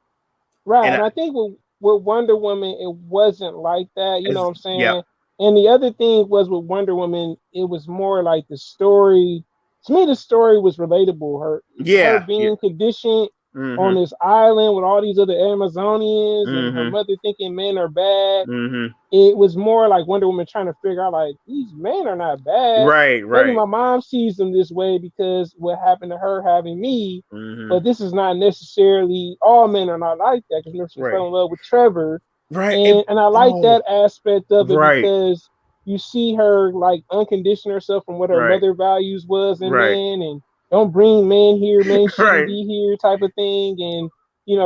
right. And And I think with Wonder Woman, it wasn't like that. You know what I'm yeah, saying? And the other thing was with Wonder Woman, it was more like the story. To me, the story was relatable. Her yeah. being conditioned on Mm-hmm. this island with all these other Amazonians, and her Mm-hmm. mother thinking men are bad. Mm-hmm. It was more like Wonder Woman trying to figure out, like, these men are not bad. Right, Maybe right. my mom sees them this way because what happened to her having me, Mm-hmm. but this is not necessarily, all men are not like that, because remember, she fell Right. in love with Trevor. Right. And I like that aspect of it Right. because you see her like uncondition herself from what her Right. mother values was in Right. men, and don't bring men here, men shouldn't Right. be here type of thing. And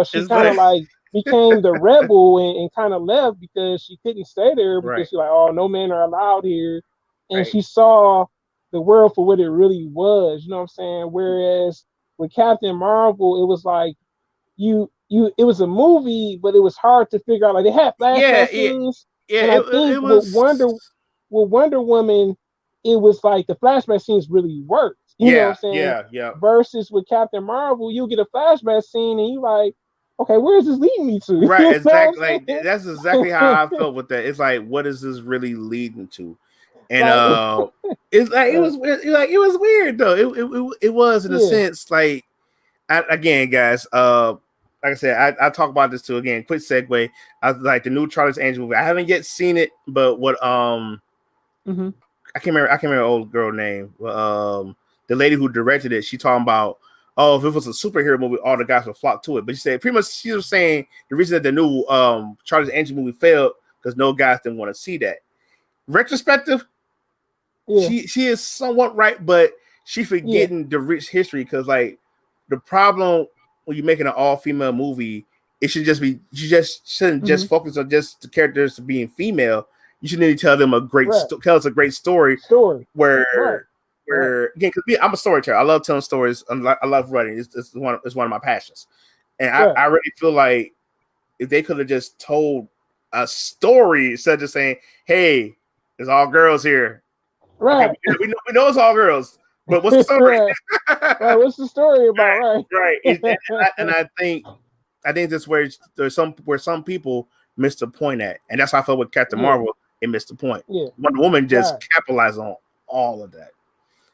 she It's kind of like like became the rebel, and kind of left because she couldn't stay there, right. because she's like, oh, no men are allowed here. And Right. she saw the world for what it really was, you know what I'm saying? Whereas with Captain Marvel, it was like, it was a movie, but it was hard to figure out. Like, they had Yeah, flashback yeah, scenes, yeah. and I think It was. with Wonder Woman, it was like the flashback scenes really worked. You know what I'm Yeah, saying? yeah, yeah. Versus with Captain Marvel, you get a flashback scene and you like, okay, where is this leading me to? Right, You know exactly. what Like I'm that's exactly how I felt with that. It's like, what is this really leading to? And saying? it's like Like, it was weird though. It was in a yeah, sense like again, guys. Like I said, I talk about this too. Again, quick segue. I was like the new Charlie's Angel movie. I haven't yet seen it, but what hmm, I can't remember the old girl name. The lady who directed it, she talking about, oh, if it was a superhero movie, all the guys would flock to it. But she said pretty much she was saying the reason that the new Charlie's Angel movie failed because no guys didn't want to see that. Retrospective, Yeah. she is somewhat right, but she Yeah. forgetting the rich history because like the problem when you're making an all female movie, it should just be you just shouldn't Hmm. just focus on just the characters being female. You should need to tell them a Right. tell us a great story Story. Right. where Right. again because I'm a storyteller. I love telling stories. I love writing. It's one of my passions, and Right. I really feel like if they could have just told a story instead of just saying, "Hey, there's all girls here." Okay, Right. we know it's all girls, but what's the story? Right. Right. What's the story about? Right. Right. And I think that's where there's some people missed the point at, and that's how I felt with Captain Yeah. Marvel. It missed the point. Yeah. Wonder Woman just Right. capitalized on all of that.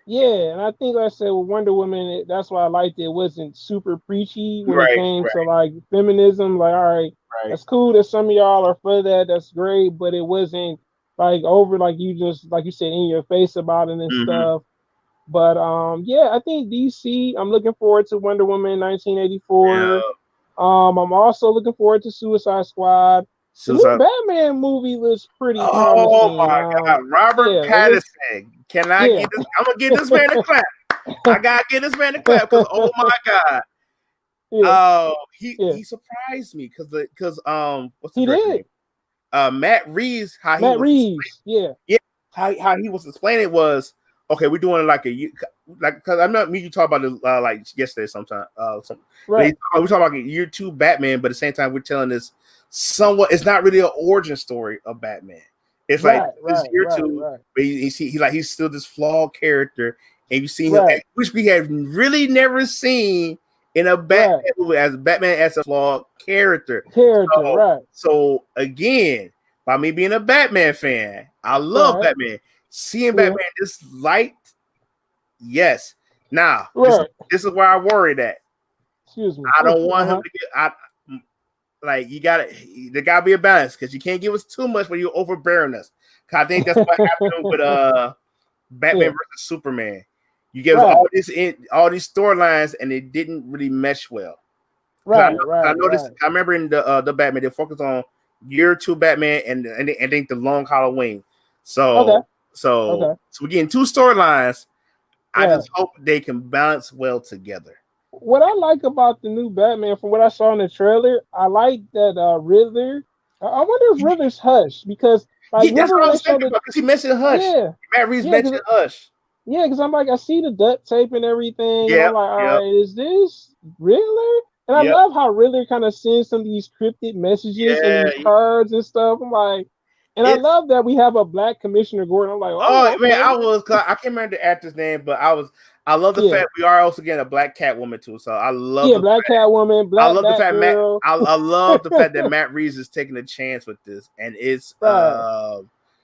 Yeah, and I think like I said with Wonder Woman, that's why I liked it. It wasn't super preachy when it Right. came Right. to like feminism. Like, all right, Right. that's cool that some of y'all are for that. That's great, but it wasn't like over like you just like you said in your face about it and Mm-hmm. stuff. But yeah, I think DC. I'm looking forward to Wonder Woman 1984. Yeah. I'm also looking forward to Suicide Squad. The new Suicide. Batman movie looks pretty Oh promising. my God, Robert Yeah, it looks. Pattinson. Can I Yeah, get this? I'm gonna give this man a clap. I gotta give this man a clap because oh my God. yeah, Oh, yeah. he surprised me because what's the He director did. name? Matt Reeves. How he Matt was Reeves. Yeah. yeah how he was explaining it was okay. We're doing like because I'm not me. You talk about it like yesterday sometime but Right. we're talking about year 2 Batman, but at the same time we're telling this somewhat. It's not really an origin story of Batman. It's like Right. this Right. year Right. 2, Right. but he's still this flawed character, and you see him, Right. which we have really never seen in a Batman Right. movie as Batman as a flawed character. Character. Right. So again, by me being a Batman fan, I love Right. Batman. Seeing Yeah. Batman this light, yes. Now Right. this is where I worry that Excuse me. I don't want him Uh-huh. to get. Like there gotta be a balance because you can't give us too much when you're overbearing us. Cause I think that's what happened with Batman Yeah. versus Superman. You give us Right. all these storylines and it didn't really mesh well. Right. I Right. noticed. Right. I remember in the Batman they focused on year 2 Batman and I think the Long Halloween. Okay. So Okay. we're getting 2 storylines. I Yeah. just hope they can balance well together. What I like about the new Batman, from what I saw in the trailer, I like that Riddler. I wonder if Riddler's Hush because, like, Yeah, that's remember what I when they was showed thinking it? about because he mentioned Hush. Yeah. Matt Reeves Yeah. mentioned Hush. Yeah, because I'm like, I see the duct tape and everything, and I'm Yep, like, all yep, right, is this Riddler? And I yep. love how Riddler kind of sends some of these cryptic messages in Yeah, these cards and stuff. I'm like, and I it's love that we have a black Commissioner Gordon. I'm like, oh oh, man, okay, I can't remember the actor's name, but I love the yeah, fact we are also getting a black Catwoman too. So I love yeah, Black Catwoman, I Black love the fact Batgirl, I love the fact that Matt Reeves is taking a chance with this, and right?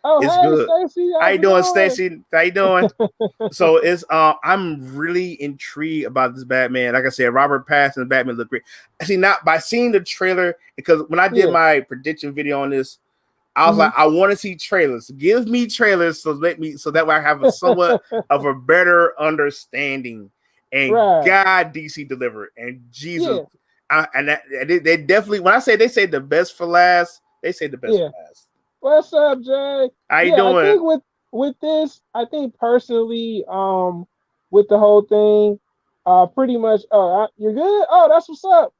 Oh, it's hey, good. Stacey, How how's you it doing, going? Stacey? How you doing? So it's I'm really intrigued about this Batman. Like I said, Robert Pattinson Batman look great. Actually, not by seeing the trailer because when I did Yeah, my prediction video on this, I was hmm like, I want to see trailers. Give me trailers so that way I have a somewhat of a better understanding. And right, God, DC delivered. And Jesus, yeah, they definitely when I say they say the best for last, they say the best yeah. for last. What's up, Jay? How you Yeah, I doing? think with this, I think personally, with the whole thing, pretty much. Oh, you're good. Oh, that's what's up.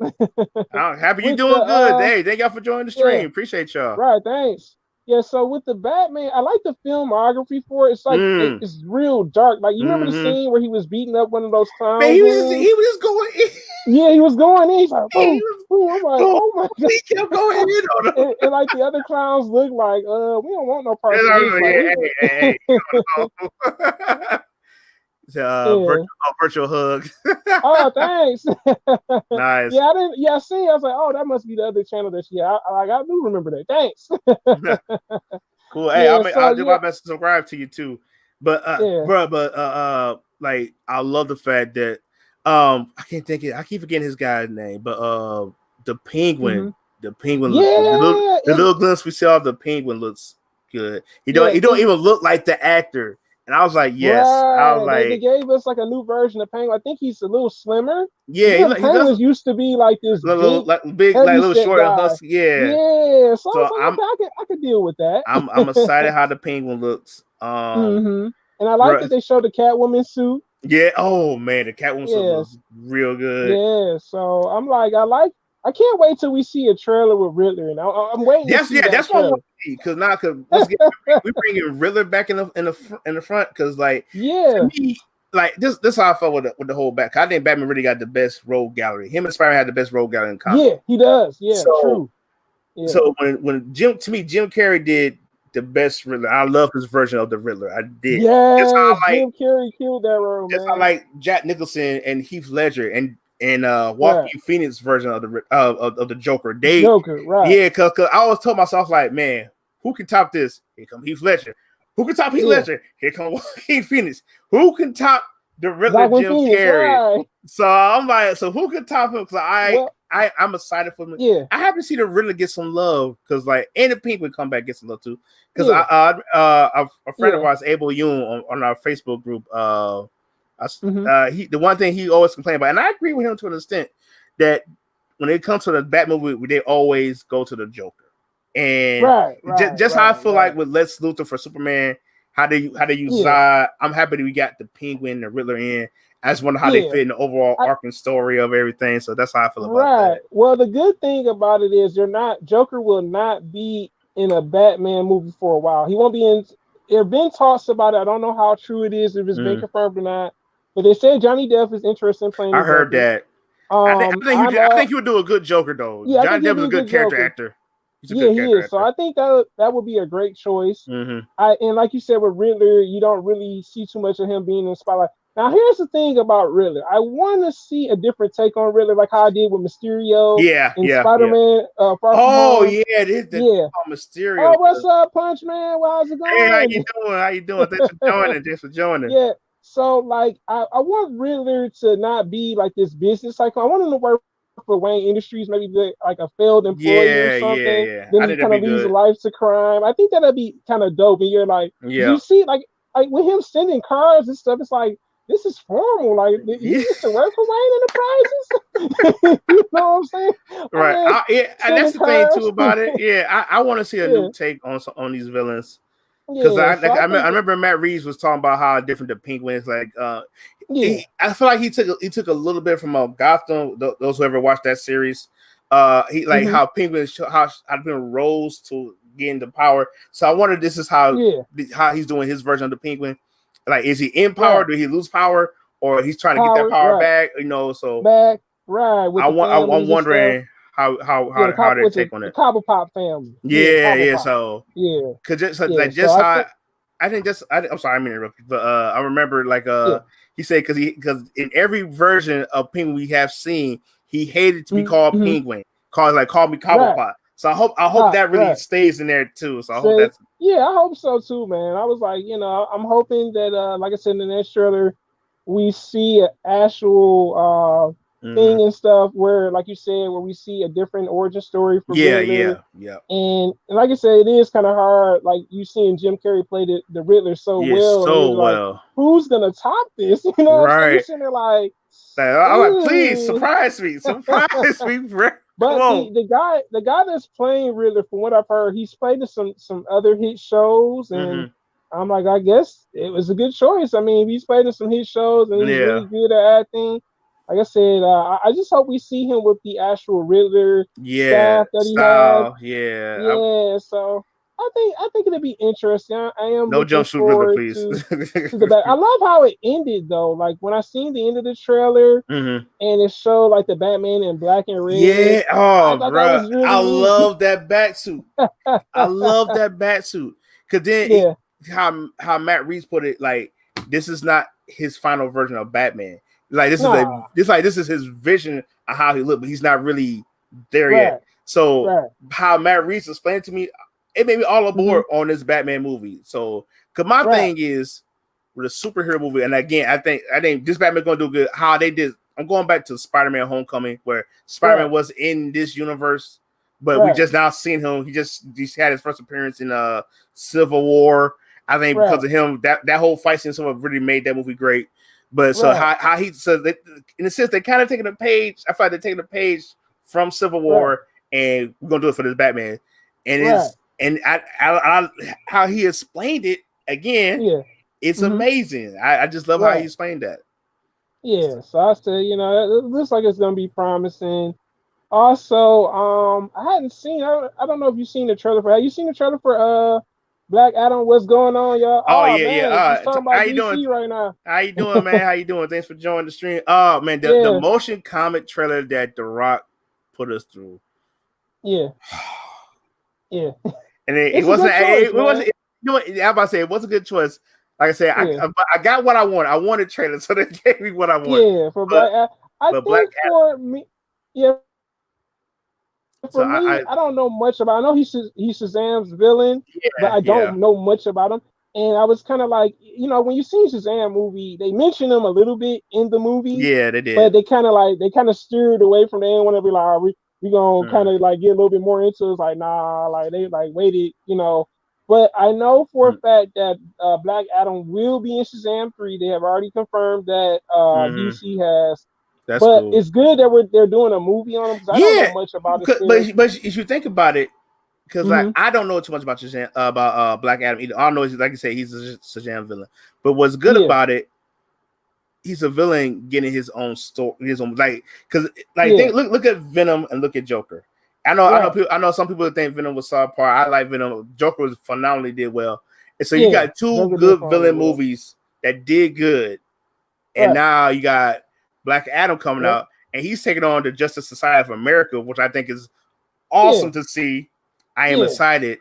I'm happy you with the doing good. Hey, thank y'all for joining the yeah, stream. Appreciate y'all. right. Thanks. Yeah. So with the Batman, I like the filmography for it. It's like Mm. it's real dark. Like you remember the Mm-hmm. scene where he was beating up one of those Man, clown goons? he was just going in. Yeah, he was going in. He's like He boom, was boom. I'm like, going. oh my god. He kept going in on them. And like the other clowns look like, we don't want no parts of this. Like Hey, we, hey, you know. It's a yeah. virtual hug. Oh, thanks. Nice. Yeah, I didn't. Yeah, I see. I was like, oh, that must be the other channel that she. I do remember that. Thanks. Cool. Hey, Yeah. So I'll do yeah, my best to subscribe to you too. But yeah. bro, like I love the fact that I can't think it. I keep forgetting his guy's name, but Hmm. the penguin look Yeah. the little glimpse we saw of the penguin looks good. Yeah. He don't even look like the actor. And I was like, yes. I was Right. They like, gave us like a new version of Penguin. I think he's a little slimmer. yeah, You know, he does Penguins used to be like this little big, like big, like heavy little set short and guy. husky. Yeah. Yeah. So I was So like, okay, I could deal with that. I'm excited how the penguin looks. Hmm. And I like that they showed the Catwoman suit. Yeah. Oh man, the Catwoman suit Yes. looks real good. Yeah. So I'm like, I can't wait till we see a trailer with Riddler, and I'm waiting to see that That's what I trailer. want to see. Cause now, cause once again, we bringing Riddler back in the front. Cause like to Yeah. me, like this how I felt with the whole back. I think Batman really got the best rogue gallery. Him and Spider-Man had the best rogue gallery in comics. Yeah, he does. Yeah, So true. Yeah. so when Jim Carrey did the best Riddler, I love his version of the Riddler. I did. Just how Yes, I like Jim Carrey killed that role, just how I man. like Jack Nicholson and Heath Ledger and Right. Joaquin Phoenix version of the Joker. Joker, right. Yeah, cause I always told myself like, man, who can top this? Here come Heath Ledger. Who can top Heath Yeah. Ledger? Here come Joaquin Phoenix. Who can top the Riddler Joaquin Jim Phoenix, Carrey? right. So I'm like, so who can top him? Cause Well, I'm excited for him. yeah, I happen to see the Riddler get some love because like and the Pink would come back get some love too. Because yeah, a friend of yeah. ours, Abel Yoon, on our Facebook group, Mm-hmm. the one thing he always complained about, and I agree with him to an extent, that when it comes to the Bat movie, they always go to the Joker. And Right, just how I feel like with Lex Luthor for Superman, how they use yeah, Zod. I'm happy that we got the Penguin, the Riddler in. I just wonder how they yeah. fit in the overall arc and story of everything. So that's how I feel about Right. that. Well, the good thing about it is Joker will not be in a Batman movie for a while. He won't be in. There have been talks about it. I don't know how true it is, if it's been confirmed or not. But they said Johnny Depp is interested in playing I the heard Joker. that. I think you would do a good Joker though. Yeah, I think Johnny he'll Depp is do a a good good character Joker. actor. He's a Yeah, good he character is. So actor. I think that would be a great choice. Mm-hmm. And like you said with Riddler, you don't really see too much of him being in the spotlight. Now, here's the thing about Riddler. I want to see a different take on Riddler, like how I did with Mysterio in Yeah. Spider-Man Far From Oh Home. yeah, this Yeah. Mysterio. Oh, what's up, Punch Man? How's it Hey, how going? you doing? How you doing? Thanks for joining. Thanks for joining. Yeah. So, like, I want Riddler to not be like this business cycle. I want him to work for Wayne Industries, maybe be like a failed employee or something. Yeah. Then I he think that'd kind be of leaves a good. life to crime. I think that'd be kind of dope. And you're like, Yeah. you see, like with him sending cars and stuff, it's like, this is formal. Like, did he Yeah. used to work for Wayne Enterprises? You know what I'm saying? Right. And that's Sending the thing too cars. about it. Yeah, I want to see a Yeah. new take on these villains. Because Yeah. So I think, remember Matt Reeves was talking about how different the Penguin is. Like, yeah. I feel like he took a little bit from Gotham. Those who ever watched that series, he like Mm-hmm. how Penguin how Penguin rose to gain the power. So I wonder this is how Yeah. he's doing his version of the Penguin. Like, is he in power? Right. Did he lose power, or he's trying to get that Power. power Right. back? You know, so Back. Right. With the I'm families and stuff. wondering how Yeah, they with take on the it. Cobblepot family. Yeah, Yeah. Cobblepot. So, Yeah, cause just yeah. like So just I how think, I think just I'm sorry, I mean interrupt you, but I remember like yeah. he said because in every version of Penguin we have seen, he hated to be called Mm-hmm. Penguin, call me Right. Cobblepot. So I hope that really Right. stays in there too. So I hope So that's yeah, I hope so too, man. I was like, I'm hoping that, like I said in the next trailer, we see an actual mm-hmm. thing and stuff where, like you said, where we see a different origin story for Riddler. Yeah. And like I said, it is kind of hard. Like you seeing Jim Carrey play the Riddler so Yeah, well, and so you're like, well. who's gonna top this? You know what I'm saying? You're Right. sitting there like, I'm like, please ooh. surprise me. Surprise me. Come But on. the guy that's playing Riddler, from what I've heard, he's played in some other hit shows, and I'm like, I guess it was a good choice. I mean, he's played in some hit shows, and he's Yeah. really good at acting. Like I said, I just hope we see him with the actual Riddler Yeah. staff that he has. Style. Yeah. Yeah, so I think it'll be interesting. I am No looking jumpsuit Riddler, forward please. to the back. I love how it ended though. Like when I seen the end of the trailer and it showed like the Batman in black and red. Yeah. I Oh, thought that bro. was really I neat. love that bat suit. I love that bat suit. Cause then how Matt Reeves put it, like, this is not his final version of Batman. Like this is his vision of how he looked, but he's not really there yet. So how Matt Reeves explained to me, it made me all aboard on this Batman movie. So, cause my thing is with a superhero movie, and again, I think this Batman's gonna do good. How they did, I'm going back to Spider-Man: Homecoming, where Spider-Man was in this universe, but we just now seen him. He just had his first appearance in Civil War. I think because of him, that whole fight scene, someone really made that movie great. But so how he in a sense they kind of taking a page. I feel like they're taking a page from Civil War, and we're gonna do it for this Batman. And it's and I how he explained it again. It's Hmm. amazing. I just love how he Right. explained that. Yeah. So I said, it looks like it's gonna be promising. Also, I hadn't seen. I don't know if you've seen the trailer for. Have you seen the trailer for Black Adam? What's going on, y'all? Oh Oh yeah, yeah. man, just talking How about you doing? DC right now. How you doing, man? How you doing? Thanks for joining the stream. Oh man, the Yeah, motion comic trailer that The Rock put us through. yeah, yeah. And it It's a wasn't. good choice, It wasn't. man. You know what? I'm about to say it was a good choice. Like I said, Yeah, I got what I wanted. I wanted trailer, so they gave me what I wanted. yeah. For But I Black think for me, yeah, So for me, I don't know much about. I know he's Shazam's villain, but yeah, I yeah. don't know much about him. And I was kind of like, when you see Shazam movie, they mention him a little bit in the movie, Yeah, they did. but they kind of steered away from. They didn't want to be like, we gonna kind Mm, of like get a little bit more into it. It's like, nah, like they like waited. But I know for a mm, fact that Black Adam will be in Shazam 3. They have already confirmed that mm-hmm. DC has. That's But cool. it's good that they're doing a movie on him because I don't know Yeah, much about his but character. if you think about it, because like Hmm. I don't know too much about Shazam, about Black Adam either. All I know is like you say he's a Shazam villain. But what's good Yeah, about it, he's a villain getting his own story, his own like because like yeah, look at Venom and look at Joker. right. I know some people think Venom was subpar. I like Venom. Joker was phenomenally did well. And so you Yeah, got two Joker did good finally villain well. movies that did good, and Right. now you got Black Adam coming Yep. out, and he's taking on the Justice Society of America, which I think is awesome Yeah. to see. I am Yeah. excited,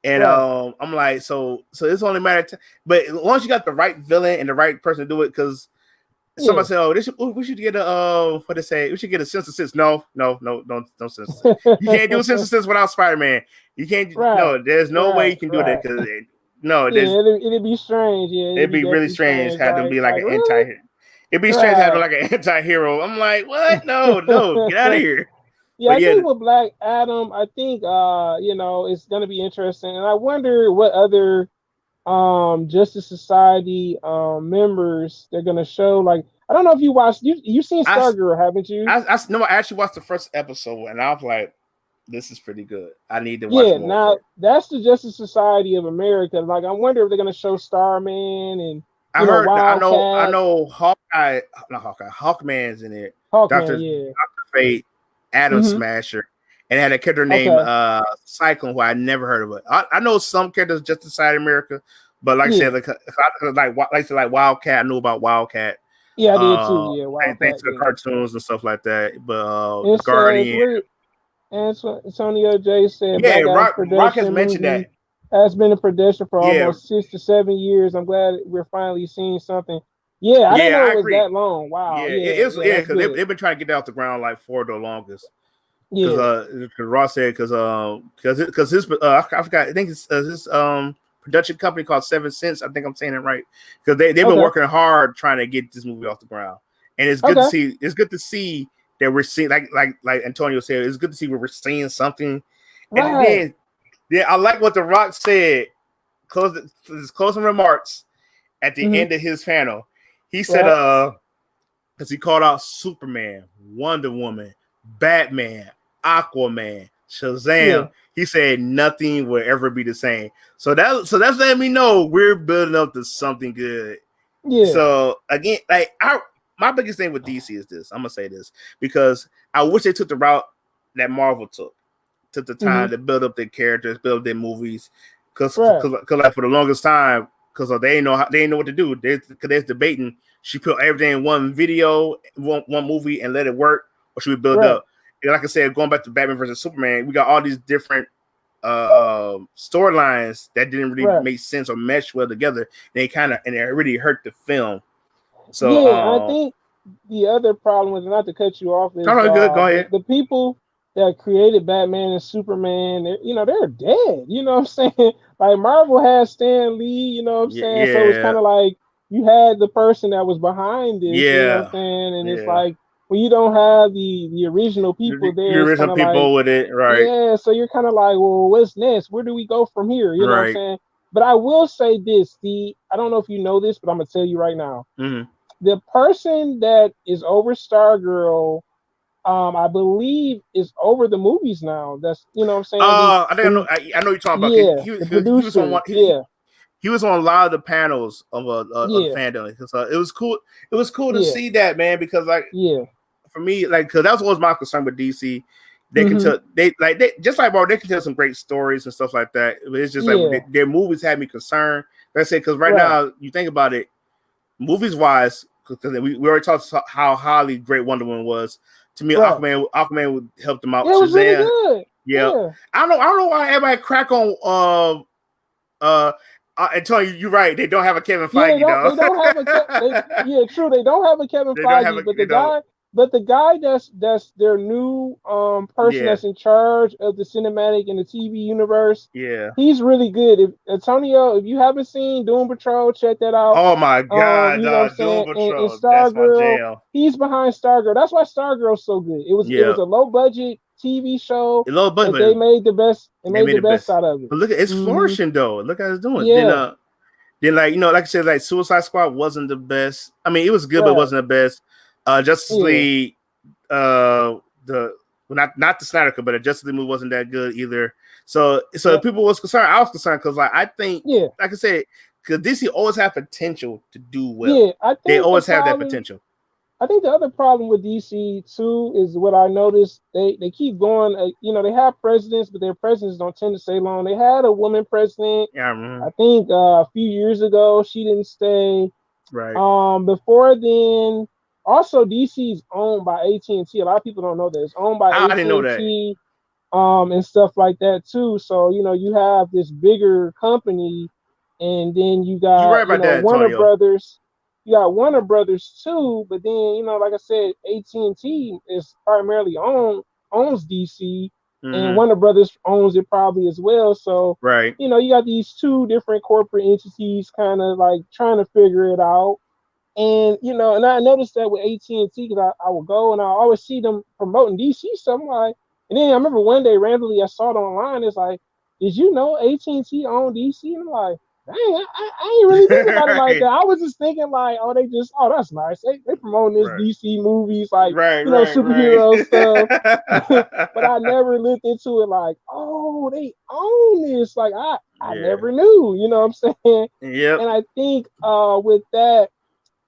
and Right. I'm like, so it's only a matter of time. But once you got the right villain and the right person to do it, because somebody Yeah. said, we should get a what they say, we should get a sense of sense. No, don't sense of sense. You can't do a sense of sense without Spider-Man. You can't. Right. No, there's no way Right. you can do that Right. because no, there's Yeah. It'd be strange. Yeah. It'd it'd be be really definitely strange strange. had them Like be like an really? anti. It'd be strange having Right. like an anti-hero. I'm like, what? No, get out of here. Yeah, But I yeah, think with Black Adam, I think it's gonna be interesting, and I wonder what other Justice Society members they're gonna show. Like, I don't know if you watched you've seen I Stargirl, haven't you? no, I actually watched the first episode and I was like, this is pretty good. I need to watch Yeah, more of now it. that's the Justice Society of America. Like, I wonder if they're gonna show Starman and I heard I Wildcat, know Hawkeye, not Hawkeye, Hawkman's in it. Hawkman. Doctor Yeah. Fate, Atom Hmm. Smasher, and it had a character named Okay. Cyclone who I never heard of it. I know some characters just inside America, but like I said, Yeah. like Wildcat, I knew about Wildcat. Yeah, I did too. Uh Yeah, thanks Wildcat. to the Yeah. cartoons and stuff like that. But It the says Guardian. what Antonio J said Yeah, Black Adam's Rock has production mentioned movie that. has been in production for Yeah, almost 6 to 7 years. I'm glad we're finally seeing something. Yeah, I didn't yeah, know I it was agree. that long. Wow. Yeah, Yeah, it's yeah, yeah, that's because good. they've been trying to get that off the ground like for the longest. Because Yeah. Ross said because his I forgot, I think it's his production company called 7 Cents. I think I'm saying it right, because they've been Okay. working hard trying to get this movie off the ground, and Okay. it's good to see that we're seeing like Antonio said, it's good to see where we're seeing something. And Right. then yeah, I like what The Rock said. His closing remarks at the Hmm. end of his panel. He said, Right. because he called out Superman, Wonder Woman, Batman, Aquaman, Yeah. Shazam. He said nothing will ever be the same. So that's letting me know we're building up to something good. Yeah. So again, like my biggest thing with DC is this. I'm gonna say this because I wish they took the route that Marvel took the Hmm. time to build up their characters, build up their movies. Because Right. like for the longest time, because they ain't know what to do. They're debating. She put everything in one video, one movie, and let it work, or should we build Right. up? And like I said, going back to Batman versus Superman, we got all these different storylines that didn't really Right. make sense or mesh well together. And it really hurt the film. So Yeah, and I think the other problem with not to cut you off no, is no, good. Go the ahead. the people that created Batman and Superman, they're dead. You know what I'm saying? Like Marvel has Stan Lee. You know what I'm saying? So it's Yeah, kind of like you had the person that was behind this. You know what I'm yeah, saying? And it's yeah. like when you don't have the original people The there, it's kind original of like, people with it, right? yeah. So you're kind of like, well, what's next? Where do we go from here? You know what I'm Right. saying? But I will say this, Steve. I don't know if you know this, but I'm gonna tell you right now, Mm-hmm. the person that is over Stargirl, I believe is over the movies now. That's, you know what I'm saying? I think I know. I know you're talking about. Yeah, the He was on producer. one. Yeah. he was on a lot of the panels of Yeah, fandom. So it was cool. It was cool to yeah, see that, man, because like yeah. for me, like because that was always my concern with DC. They can Hmm. tell they just like bro, they can tell some great stories and stuff like that. It's just like Yeah, their movies had me concerned. Let's say because right right, now you think about it, movies wise, because we already talked how highly great Wonder Woman was. To me, right. Aquaman would help them out. Yeah, it was really Shazam, good. yeah. Yeah, I don't know why everybody crack on uh Antonio, you're right. They don't have a Kevin yeah. They Feige, don't. though. They don't have a. They yeah, true. They don't have a Kevin They don't have Feige, a. but They don't. the guy that's their new person Yeah, that's in charge of the cinematic and the TV universe. yeah. He's really good. If Antonio, if you haven't seen Doom Patrol, check that out. Oh my God, You know what I'm Doom saying? And Patrol. That's my Stargirl, jam. he's behind Stargirl. That's why Stargirl's so good. It Yeah, was a low budget TV show, a little bit, but but they they made made the the best best. out of it. But look at it's Hmm. flourishing though. Look how it's doing. Yeah, Then like like I said, like Suicide Squad wasn't the best. I mean, it was good, but it right. wasn't the best. Justice Yeah, League, the well, not the Snyder Cut, but the Justice League movie wasn't that good either. So yeah, people was concerned. I was concerned because like I think, yeah, like I said, because DC always have potential to do well. yeah. They always have that potential. I think the other problem with DC too is what I noticed. They keep going. You know, they have presidents, but their presidents don't tend to stay long. They had a woman president, Yeah, I think, a few years ago. She didn't stay. right. Before then, also DC is owned by AT&T. A lot of people don't know that it's owned by I didn't know that. AT&T, and stuff like that too. So you know, you have this bigger company, and then you You're right got, about that, Warner Antonio. Brothers. You got Warner Brothers too, but then, like I said, AT&T is primarily owns DC, and Mm-hmm. Warner Brothers owns it probably as well. So Right. you got these two different corporate entities kind of like trying to figure it out. And and I noticed that with AT&T because I would go and I always see them promoting DC stuff. I'm like, and then I remember one day randomly I saw it online. It's like, did you know AT&T own DC? And I'm like, dang, I ain't really think about it like that. Right. I was just thinking like, oh, that's nice. They promoting this Right. DC movies, like, Right. superhero stuff. But Right. I never looked into it like, oh, they own this. Like I Yeah. never knew. You know what I'm saying? Yep. And I think with that,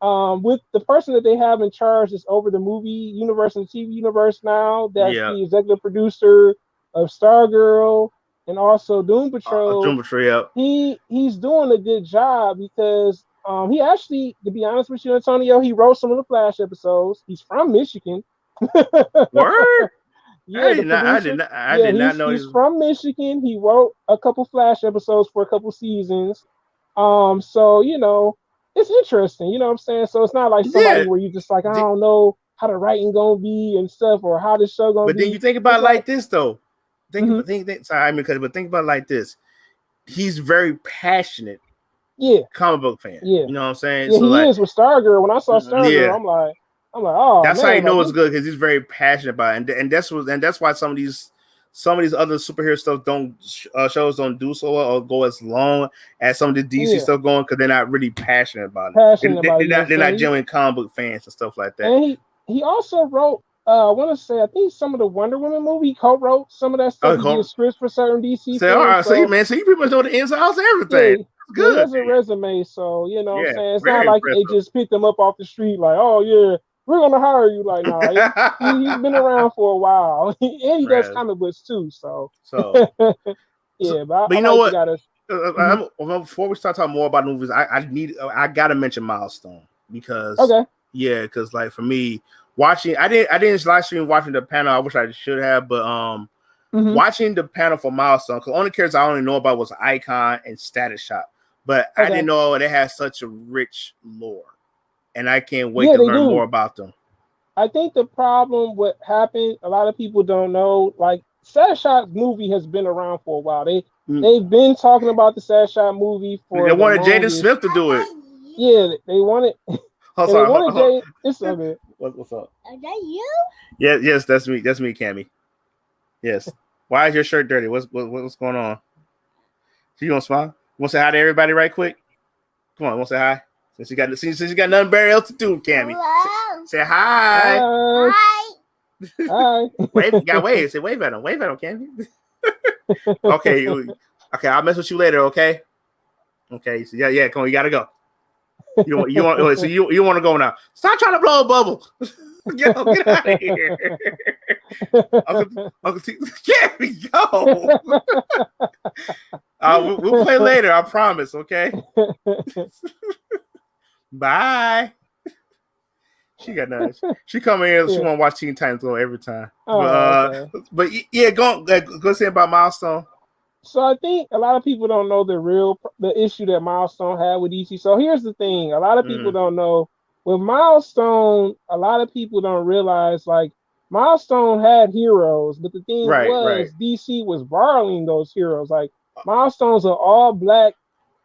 with the person that they have in charge that's over the movie universe and TV universe now, that's Yeah. the executive producer of Stargirl and also Doom Patrol. Doom Patrol. Yep. He's doing a good job because he actually, to be honest with you, Antonio, he wrote some of the Flash episodes. He's from Michigan. Word. Yeah, the I did producer. not. I Yeah, did not know he he's was. from Michigan. He wrote a couple Flash episodes for a couple seasons. So it's interesting. You know what I'm saying? So it's not like Yeah. somebody where you just like, I don't know how the writing gonna be and stuff, or how the show gonna But then be. you think about It's it like like, this though. mm-hmm, Sorry, I mean, but think about it like this. He's very passionate yeah, comic book fan. yeah, You know what I'm saying? yeah. So He like, is with Stargirl. When I saw Stargirl, yeah, I'm like, oh that's how you man, like know it's this. good because he's very passionate about it, and that's why some of these other superhero stuff shows don't do so well or go as long as some of the DC Yeah, stuff going because they're not really passionate about it. passionate about it. Yeah, They're not so genuine comic book fans and stuff like that. and he also wrote. I want to say I think some of the Wonder Woman movie co-wrote some of that stuff. Oh, He did cool. scripts for certain DC Say, all films. right, see, So man, so you pretty much know the ins and outs of everything. yeah, That's yeah, he good, has a man. resume, so what I'm Yeah, saying, it's not very like they just picked him up off the street, like, oh yeah, we're gonna hire you. Like, no, he's been impressive. around for a while, and he does Raz. comic books too. So So, yeah, but but I you know like the what? guy that's. Mhm. Before we start talking more about movies, I gotta mention Milestone because Okay. because like for me watching I didn't live stream watching the panel. I wish I should have, but Hmm. watching the panel for Milestone because only characters I only know about was Icon and Status Shot, but I Okay. didn't know they had such a rich lore, and I can't wait Yeah, to they learn more do. about them. I think the problem what happened, a lot of people don't know, like Sad Shot movie has been around for a while. Mm. They've been talking about the Sad Shot movie They for the wanted Jaden longest. Smith to do it. Yeah, they wanted. Oh, Yeah, they sorry. wanted Jay. It's so good. What's up? Is that you? Yes, that's me. That's me, Cammy. Yes. Why is your shirt dirty? What's going on? So you gonna smile? You wanna say hi to everybody right quick? Come on, wanna say hi? Since you got nothing better else to do, Cammy. Say hi. Hi. Hi. Wave, you got wave. Say wave at him, Cammy. Okay, okay. I'll mess with you later. Okay. Okay, so yeah, come on, you gotta go. You want to go now? Stop trying to blow a bubble. get out of here, Uncle T. There we go. We'll play later. I promise. Okay. Bye. She got nuts. She come in. She want to watch Teen Titans Go every time. Okay. But yeah, go say about Milestone. So I think a lot of people don't know the issue that Milestone had with DC. So here's the thing: a lot of people don't know with Milestone. A lot of people don't realize like Milestone had heroes, but the thing was DC was borrowing those heroes. Like Milestone's an all black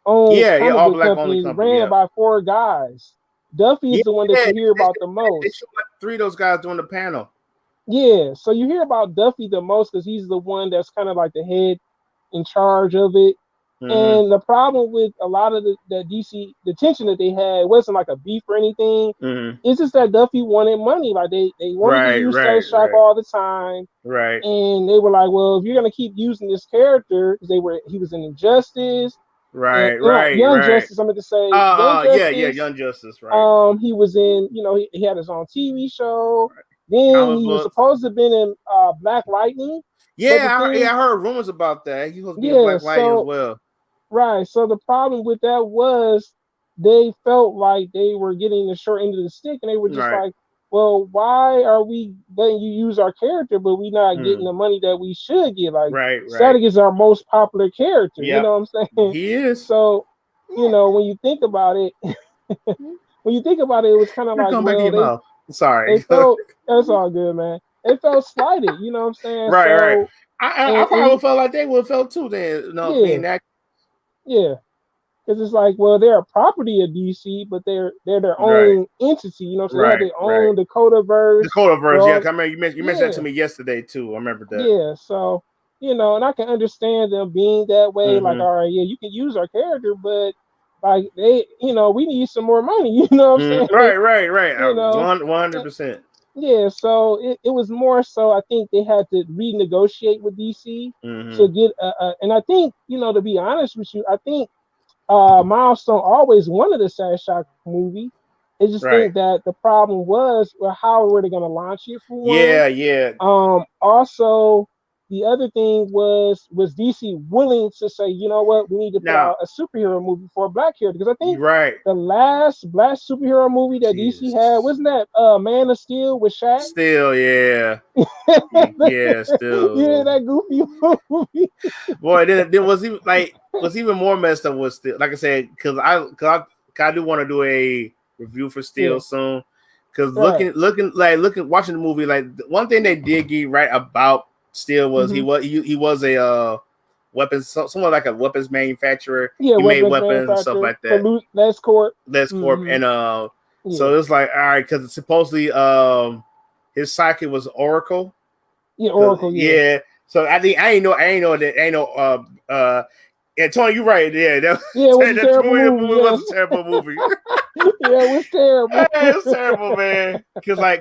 owned comic book company ran by 4 guys. Duffy is the one that you hear about the most. They showed like 3 of those guys doing the panel. Yeah, so you hear about Duffy the most because he's the one that's kind of like the head in charge of it. And the problem with a lot of the DC, the tension that they had wasn't like a beef or anything. It's just that Duffy wanted money. Like they wanted to use Sunstrike all the time. Right. And they were like, well, if you're gonna keep using this character, because he was in Injustice. Young Justice, I'm going to say. Young Justice, right. He was in, he had his own TV show. Right. Then he was supposed to have been in Black Lightning. Yeah, I heard rumors about that. He was being Black Lightning as well. Right. So the problem with that was they felt like they were getting the short end of the stick, and they were just like, well, why are we letting you use our character, but we not getting the money that we should get? Like, Static is our most popular character. You know what I'm saying? He is. So, when you think about it, it was kind of like, well, sorry. That's all good, man. It felt slighted. You know what I'm saying? Right. I probably felt like they would have felt too. Then, being that. Yeah. Because it's like, well, they're a property of DC, but they're their own entity, so they have their own Dakota-verse. Dakota-verse, I remember you mentioned that to me yesterday too. I remember that. Yeah, so and I can understand them being that way. Like, all right, you can use our character, but like we need some more money. You know what I'm saying? Right. 100%. Yeah, so it was more so I think they had to renegotiate with DC to get and I think to be honest with you, I think. Milestone always wanted a Shock movie. I just think that the problem was, well, how were they going to launch it for one? Yeah. Also, the other thing was DC willing to say, you know what, we need to put out a superhero movie for a black character? Because I think the last black superhero movie that DC had, wasn't that Man of Steel with Shaq? Still, yeah. Still. Yeah, that goofy movie. Boy, it was even more messed up with Steel. Like I said, because I do want to do a review for Steel soon. Because watching the movie, like one thing they did get right about Steel was he was a weapons, somewhat like a weapons manufacturer. Yeah, he made weapons and stuff like that. Les Corp, and so it's like, all right, because supposedly his sidekick was Oracle. Yeah, Oracle. Yeah. So I ain't know. Yeah, Tony, you're right. Yeah, that was a terrible movie. Yeah, it was terrible. It was terrible, man. Because I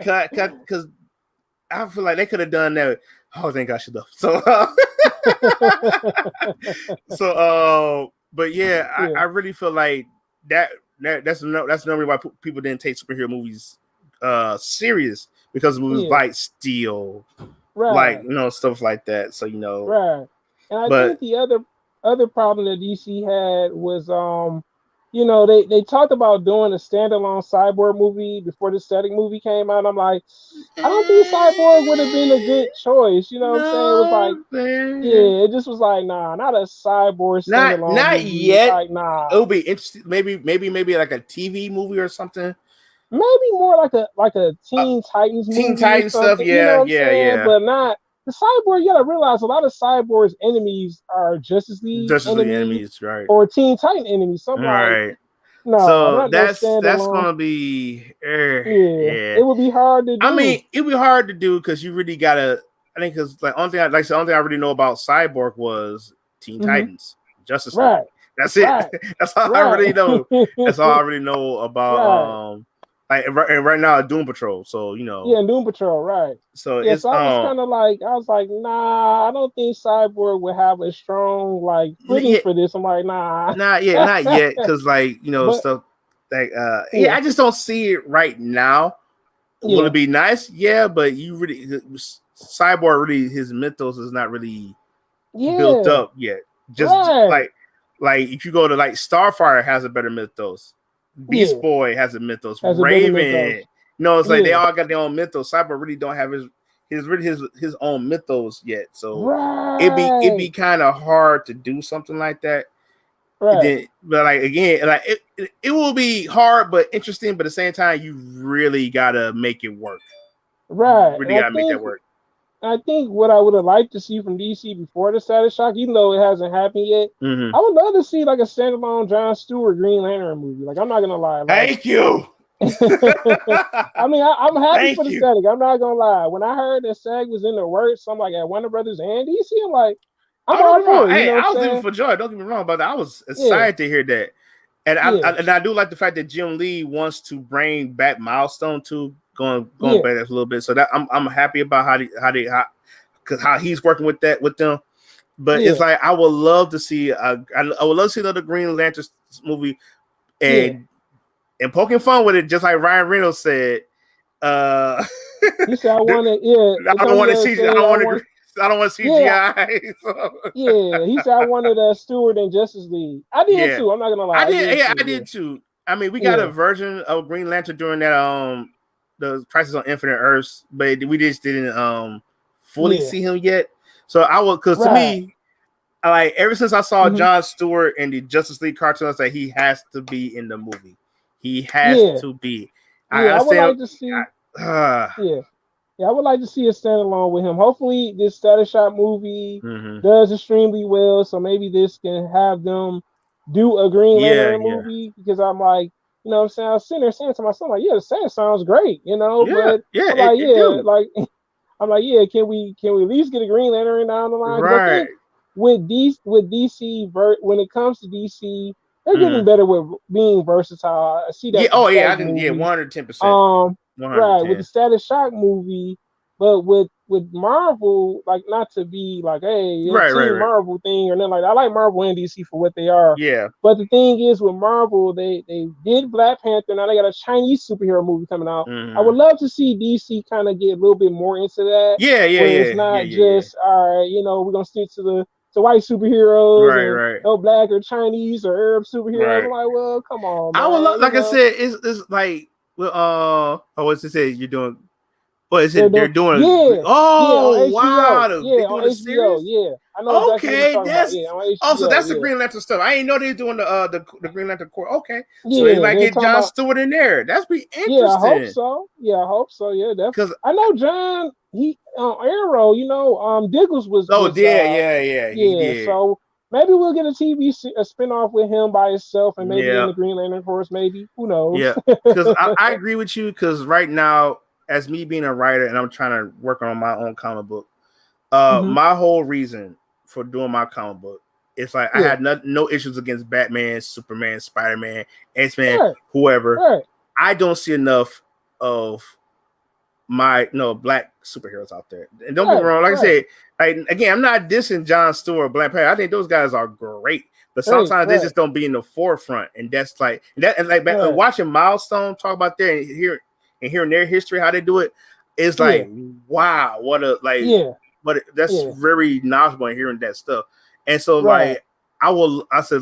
feel like they could have done that. Oh, thank God she left. But yeah, I really feel like that's no reason why people didn't take superhero movies serious, because of movies like Steel, like stuff like that. So right. And I think the other problem that DC had was they talked about doing a standalone Cyborg movie before the Static movie came out. I'm like, I don't think Cyborg would have been a good choice. You know what I'm saying? It was like, it just was like, nah, not a Cyborg standalone not movie. yet. Like, nah. It'll be interesting. Maybe like a TV movie or something. Maybe more like a Teen Titans movie. Teen Titans stuff, yeah. But not the Cyborg. You gotta realize a lot of Cyborg's enemies are Justice League enemies, right? Or Teen Titan enemies. Something like, no, so that's gonna be it would be hard to do. I mean, it'd be hard to do because you really gotta. I think because the only thing I really know about Cyborg was Teen Titans, Justice League. That's it. That's all I really know. That's all I really know about like right now Doom Patrol. So Yeah, and Doom Patrol, right? so Yeah, it's so I was kind of like, I was like, nah, I don't think Cyborg would have a strong like footing yeah, for this. I'm like, nah, not yet, because like but stuff like yeah, yeah, I just don't see it right now. Will it yeah, be nice? Yeah, but you really Cyborg really his mythos is not really built yeah, up yet. Just right, like if you go to like Starfire has a better mythos, Beast yeah, Boy has a mythos, has a better Raven, mythos. it's like they Yeah, all got their own mythos. Cyber really don't have his own mythos yet, so it'd right, be kind of hard to do something like that. right, Then, but like again, like it will be hard but interesting. But at the same time, you really gotta make it work. You right. really gotta make that work. I think what I would have liked to see from DC before the Status Shock, even though it hasn't happened yet, Mm-hmm. I would love to see like a standalone John Stewart Green Lantern movie. Like I'm not gonna lie, like Thank you. I mean, I'm happy for Thank the you. SAG. I'm not gonna lie. When I heard that SAG was in the works, I'm like at Warner Brothers and DC. I'm like, I'm Oh, don't all get me wrong. for it. You Hey, know what I'm I was leaving saying? for joy. Don't get me wrong, but I was Yeah, excited to hear that. And yeah, I do like the fact that Jim Lee wants to bring back Milestone too, going yeah, back a little bit. So that I'm happy about how he's working with them. But it's yeah, like I would love to see I would love to see another Green Lantern movie yeah. and poking fun with it, just like Ryan Reynolds said. Uh, He said I want to. Yeah, I don't want to Antonio see. said I want. I don't want Yeah, CGI. So. yeah. He said I wanted a Stewart in Justice League. I did Yeah, too. I'm not gonna I lie. I did. did Yeah, I too. did too. I mean, we got a Yeah, version of Green Lantern during that the Crisis on Infinite Earths, but we just didn't fully yeah, see him yet. So I would, because to right. me, I like ever since I saw Hmm. John Stewart in the Justice League cartoon, I said he has to be in the movie. He has Yeah, to be. I yeah. I would understand. like to see. Uh, Yeah. Yeah, I would like to see a standalone with him. Hopefully, this Status Shot movie mm-hmm. does extremely well. So maybe this can have them do a Green Yeah, Lantern yeah, movie because I'm like, you know what I'm saying? I was sitting there saying to myself, like, yeah, the set sounds great, you know, yeah, but yeah. I'm like, It yeah, do like, I'm like, yeah, can we at least get a Green Lantern down the line? Because I right. think with DC, when it comes to DC, they're getting Mm-hmm. better with being versatile. I see Yeah. that with the Oh yeah. I static didn't. Yeah. movie. 110%. Um, right, with the 110. Status Shock movie, but with Marvel, like not to be like, hey, your Right. Right. team Right. Marvel thing or nothing like that. I like Marvel and DC for what they are. Yeah. But the thing is with Marvel, they did Black Panther, now they got a Chinese superhero movie coming out. I Mm-hmm. would love to see DC kind of get a little bit more into that, Yeah. Yeah. where it's Yeah. Yeah. not Yeah. Yeah. just all right, we're gonna stick to white superheroes Right. and Right. no black or Chinese or Arab superheroes. I'm Right. like, well, come on, I would man. like I said, it's like well, oh, what's it say? You're doing what is They're it? They're doing doing yeah, yeah, oh on HBO. wow, Yeah, they doing on a HBO. series? Yeah. I know exactly what you're Okay, talking about. that's Yeah, on also HBO. that's the Yeah. Green Lantern stuff. I ain't know they're doing the Green Lantern Corps. Okay, so they Yeah, might they're get talking John about Stewart in there. That's be yeah, I hope interesting. so. Yeah, I hope so. Yeah, Cause I know John he Arrow, Diggles oh was yeah, yeah, yeah, he yeah, did. so maybe we'll get a spinoff with him by himself and maybe in Yeah, the Green Lantern Force, maybe. Who knows? yeah. Because I agree with you. Because right now, as me being a writer and I'm trying to work on my own comic book. Hmm. My whole reason for doing my comic book, it's like I Yeah. had no issues against Batman, Superman, Spider-Man, X-Men, Right. whoever. Right. I don't see enough of my black superheroes out there. And don't get me Right. wrong, like I Right. said, like again, I'm not dissing John Stewart, Black Panther. I think those guys are great, but Right. sometimes they Right. just don't be in the forefront, and that's like that. And like Right. watching Milestone talk about that and hearing their history, how they do it, is Yeah. like wow, what a like Yeah. but that's Yeah. very knowledgeable in hearing that stuff. And so Right. like I said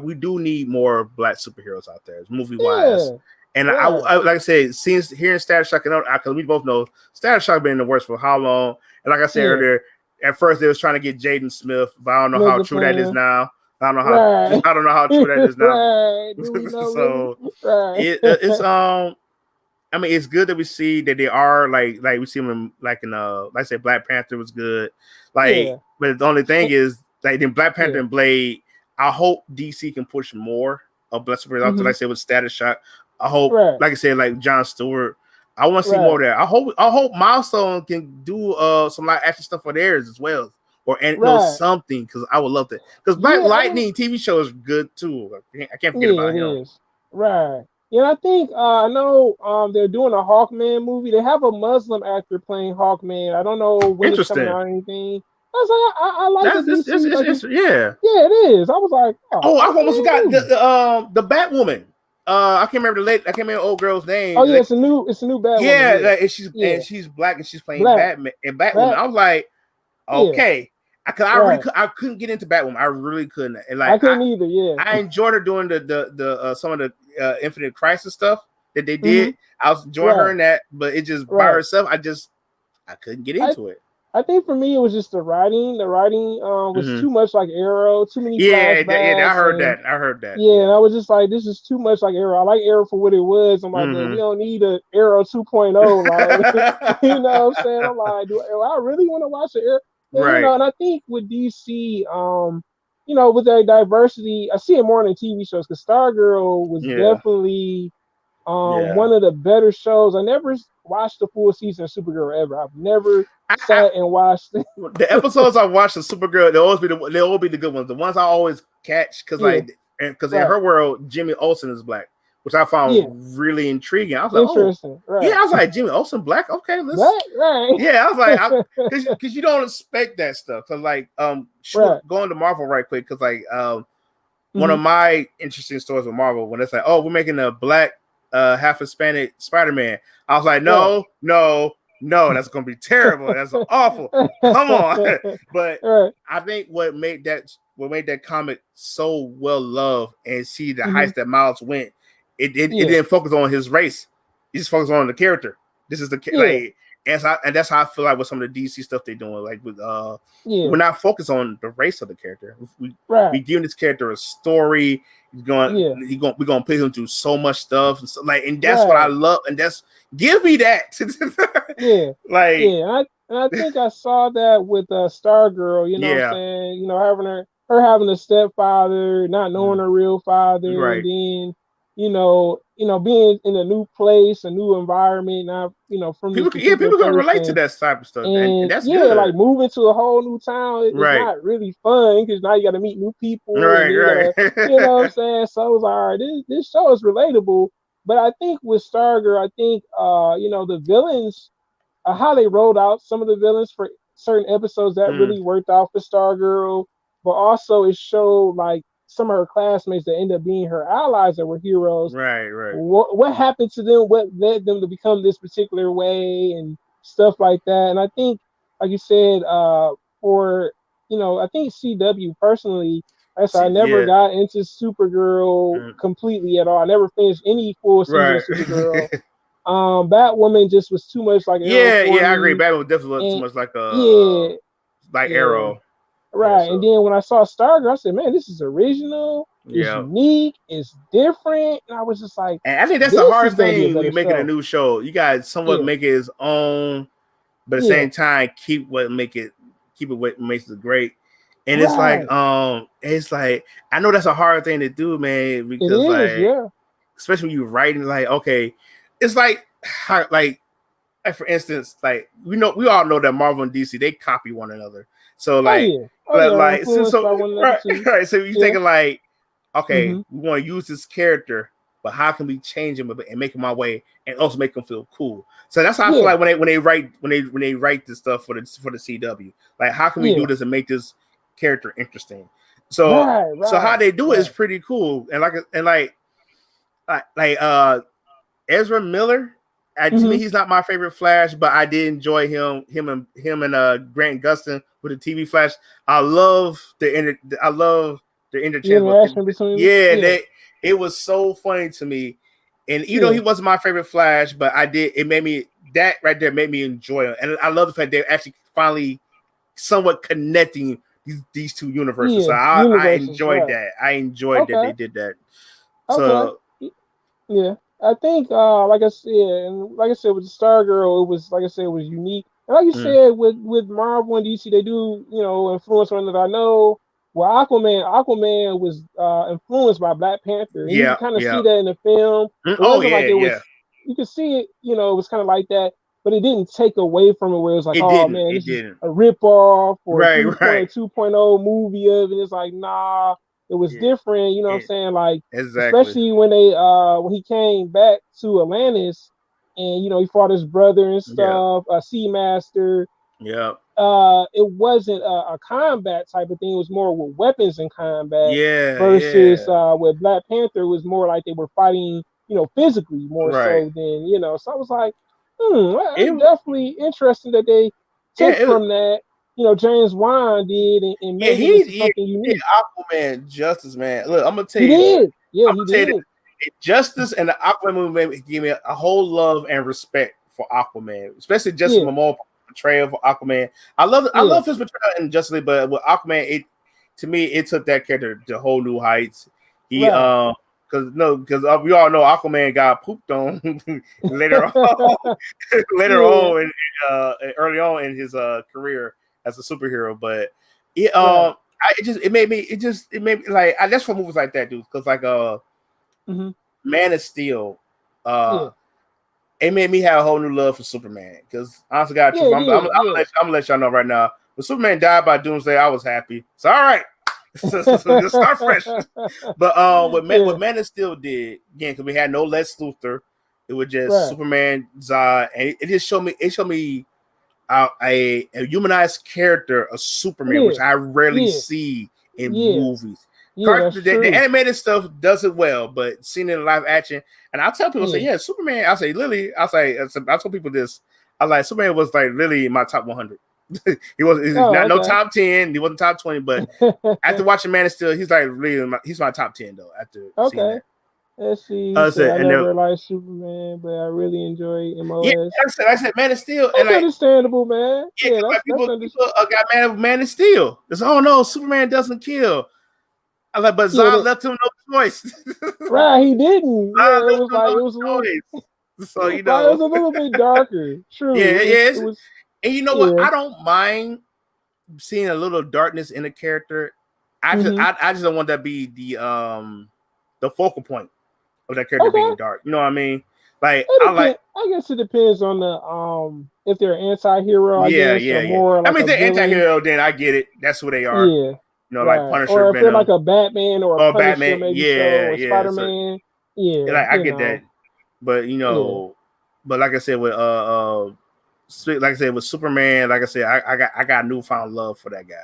we do need more black superheroes out there, movie wise. Yeah. And Right. I like I said, since hearing Status Shock, because we both know Status Shock been in the works for how long. And like I said Yeah. earlier, at first they was trying to get Jaden Smith, but I don't know how Mega true that is plan. now. Right. I don't know how true that is now. Right. Do we know really? So Right. it's I mean, it's good that we see that they are like we see them like in like I said, Black Panther was good. Like, Yeah. but the only thing is like in Black Panther Yeah. and Blade, I hope DC can push more of Black superheroes out there, Hmm. like I said with Status Shock. I hope, Right. like I said, like John Stewart. I want to see more Right. of that. I hope Milestone can do some like action stuff for theirs as well. Or Right. something, because I would love that. Because Black Yeah. I would. Lightning TV show is good too. I can't forget Yeah. about It him. is. Right. Yeah, I think I know they're doing a Hawkman movie. They have a Muslim actor playing Hawkman. I don't know when it's coming Interesting. out or anything. I was like, I like the That's DC, like it's, yeah. yeah, it is. I was like, oh, Oh, I almost Hawkman forgot movie. the Batwoman. I can't remember I can't remember the old girl's name. Oh yeah, it's a new Batwoman. Yeah, Yeah, like, yeah, and she's black and she's playing black, Batman and Batwoman. Bat, I was like, yeah, okay, I really right. I couldn't get into Batwoman. I really couldn't. And like I couldn't either. Yeah. I enjoyed her doing the some of the Infinite Crisis stuff that they Hmm. did. I was enjoying her Right, in that, but it just by right. herself, I couldn't get I into it. I think for me it was just the writing. The writing was Mm-hmm. too much like Arrow, too many Yeah, I flashbacks, heard and that. I heard that. yeah, and Yeah. I was just like, this is too much like Arrow. I like Arrow for what it was. I'm like, but we Mm-hmm. don't need a Arrow 2.0. Like, you know what I'm saying? I'm like, do I really want to watch the Arrow? And, Right. and I think with DC, with their diversity, I see it more in the TV shows because Stargirl was Yeah. definitely Yeah. one of the better shows. I never watched the full season of Supergirl ever. I've never I sat and watched it. the episodes I watched of Supergirl, they'll always be the good ones. The ones I always catch Yeah, because in right. her world, Jimmy Olsen is black, which I Yeah, found really intriguing. I was like, oh interesting. yeah, Right. I was like Jimmy Olsen black. Okay, let's Right, right. yeah. I was like, because you don't expect that stuff. Cause like Right. going to Marvel right quick because like one of Hmm. my interesting stories with Marvel when it's like, oh, we're making a black half Hispanic Spider-Man. I was like, Right. no, no, no, that's gonna be terrible. That's awful. Come on. But Right. I think what made that comic so well loved and see the Hmm. heights that Miles went, it Yeah. didn't focus on his race. He just focused on the character. This is the Yeah. like and that's how I feel like with some of the DC stuff they're doing. Like with Yeah. we're not focused on the race of the character. We Right. giving this character a story. Yeah. We're gonna put him through so much stuff. And so, like, and that's what I Right. love. And that's give me that. Yeah. Like, Yeah. And I think I saw that with Stargirl, you know what I'm yeah, saying? Having her having a stepfather, not knowing mm, her real father, and right. then, being in a new place, a new environment, not, from this particular People can relate to person. that type of stuff, and And that's yeah, like good. moving to a whole new town is Right, not really fun because now you got to meet new people and right, then you gotta, you know what I'm right. saying? So I was like, all right, this show is relatable. But I think with Stargirl, I think the villains, how they rolled out some of the villains for certain episodes that Mm, really worked out for Stargirl, but also it showed like some of her classmates that ended up being her allies that were heroes. right, right. What happened to them? What led them to become this particular way and stuff like that? And I think, like you said, for I think CW personally, like I said, I See, never yeah, got into Supergirl mm, completely at all. I never finished any full season of right. Supergirl. Batwoman just was too much like Arrow Yeah, for yeah, I agree. me, Batman definitely looked too and much yeah, like yeah, Arrow. Yeah, right. And so then when I saw Stargirl, I said, "Man, this is original. It's yeah. unique. It's different." And I was just like, And I think that's the "This is hardest gonna be a thing we better making a show." new show. You guys somewhat Yeah, make it his own, but at the yeah, same time keep it what makes it great. And right. it's like I know that's a hard thing to do, man, It because is. like Yeah, especially when you writing like okay, it's like how, like for instance, like we all know that Marvel and DC they copy one another. So oh like yeah, oh yeah. Influenced so by one another right, too. right. So you're Yeah. thinking like, okay, Mm-hmm. we want to use this character, but how can we change him and make him my way and also make him feel cool? So that's how I feel Yeah. like when they write this stuff for the CW. Like how can we do Yeah. this and make this character interesting? So Right. how Right. they do it is Right. pretty cool. And Ezra Miller. To me, Mm-hmm. he's not my favorite Flash, but I did enjoy him and Grant Gustin with the TV Flash. I love the The interchange. interaction between them. Yeah, Yeah. it was so funny to me. And you know, he Yeah. wasn't my favorite Flash, but it made me that right there made me enjoy it. And I love the fact they're actually finally somewhat connecting these two universes. So Yeah. I Universes. enjoyed Right. that. I enjoyed that Okay. they did that. Okay. So Yeah, I think, like I said, and like I said with the Stargirl, it was like I said, it was unique. And like you mm, said, with Marvel and DC, they do influence one another. I know. Well, Aquaman was influenced by Black Panther, and you can yeah, kind of see yeah. that in the film. It Oh wasn't like yeah, it yeah. was. You could see it. It was kind of like that, but it didn't take away from it. Where it was like, It oh didn't. man, It this is didn't. a rip off or a Right, 3.0, right. 2.0 movie of it. It's like, nah. It was yeah, different, you know what I'm yeah, saying? Like, exactly. especially when he came back to Atlantis and he fought his brother and Yeah, stuff, Seamaster. yeah, It wasn't a combat type of thing. It was more with weapons in combat yeah, versus yeah. with Black Panther. It was more like they were fighting, physically more Right. so than So I was like, It that's definitely interesting that they yeah, took from that. James Wan did and yeah, made it into something he did unique. Aquaman justice, man. Look, I'm gonna tell He you this. did, yeah, I'm he gonna tell you did, this. Justice and the Aquaman movie gave me a whole love and respect for Aquaman, especially Justin yeah, Momoa portrayal for Aquaman. I yeah, love his portrayal in Justice League, but with Aquaman, to me it took that character to whole new heights. He right. because we all know Aquaman got pooped on later on later Yeah, on early on in his career as a superhero, but it right. it made me like that's for movies like that, dude. Because like Hmm. Man of Steel, uh, Yeah, it made me have a whole new love for Superman. Because honestly, God, yeah, truth, it did. Yeah. I'm gonna let y'all know right now. When Superman died by Doomsday, I was happy. It's all right. So just start fresh. But what Yeah, Man of Steel did again, because we had no Lex Luthor, it was just right. Superman, Zod, and it just showed me. It showed me a humanized character of Superman, Yeah, which I rarely yeah, see in yeah, movies. yeah. That's The true. animated stuff does it well, but seeing it in live action, and I tell people, say, Yeah. yeah, Superman. I say, Lily. I told people this. I like Superman was like literally in my top 100. He's Oh, not no okay. top 10. He wasn't top 20, but after watching Man of Steel, he's like really he's my top 10 though. After seeing Okay. that, Let's see. He I said, said, I and then never liked Superman, but I really enjoy yeah, MOS. I said Man of Steel, and That's like understandable, man. yeah, Yeah, because like that's people understandable. got mad at Man of Steel. It's oh no, Superman doesn't kill. I like, but Yeah, Zod left him no choice. right. He didn't. Zod Yeah, it left was him like no it was a little choice. So right. It was a little bit darker. yeah, True. yeah. It was. And you know what? Yeah. I don't mind seeing a little darkness in the character. Hmm. I just don't want that to be the focal point of that character being Okay. dark. You know what I mean? Like It I like depends. I guess it depends on the if they're anti-hero, I yeah, guess, yeah, or yeah. more I like mean, a if they're villain. anti-hero, then I get it. That's who they are. Yeah. You know, like Right. Punisher, Or if they're like Venom, a Batman or a or Punisher, Batman. maybe so, Yeah, or yeah. So Spider-Man. Yeah. like I get that. But you Yeah. know, but like I said with like I said with Superman, like I said, I got newfound love for that guy.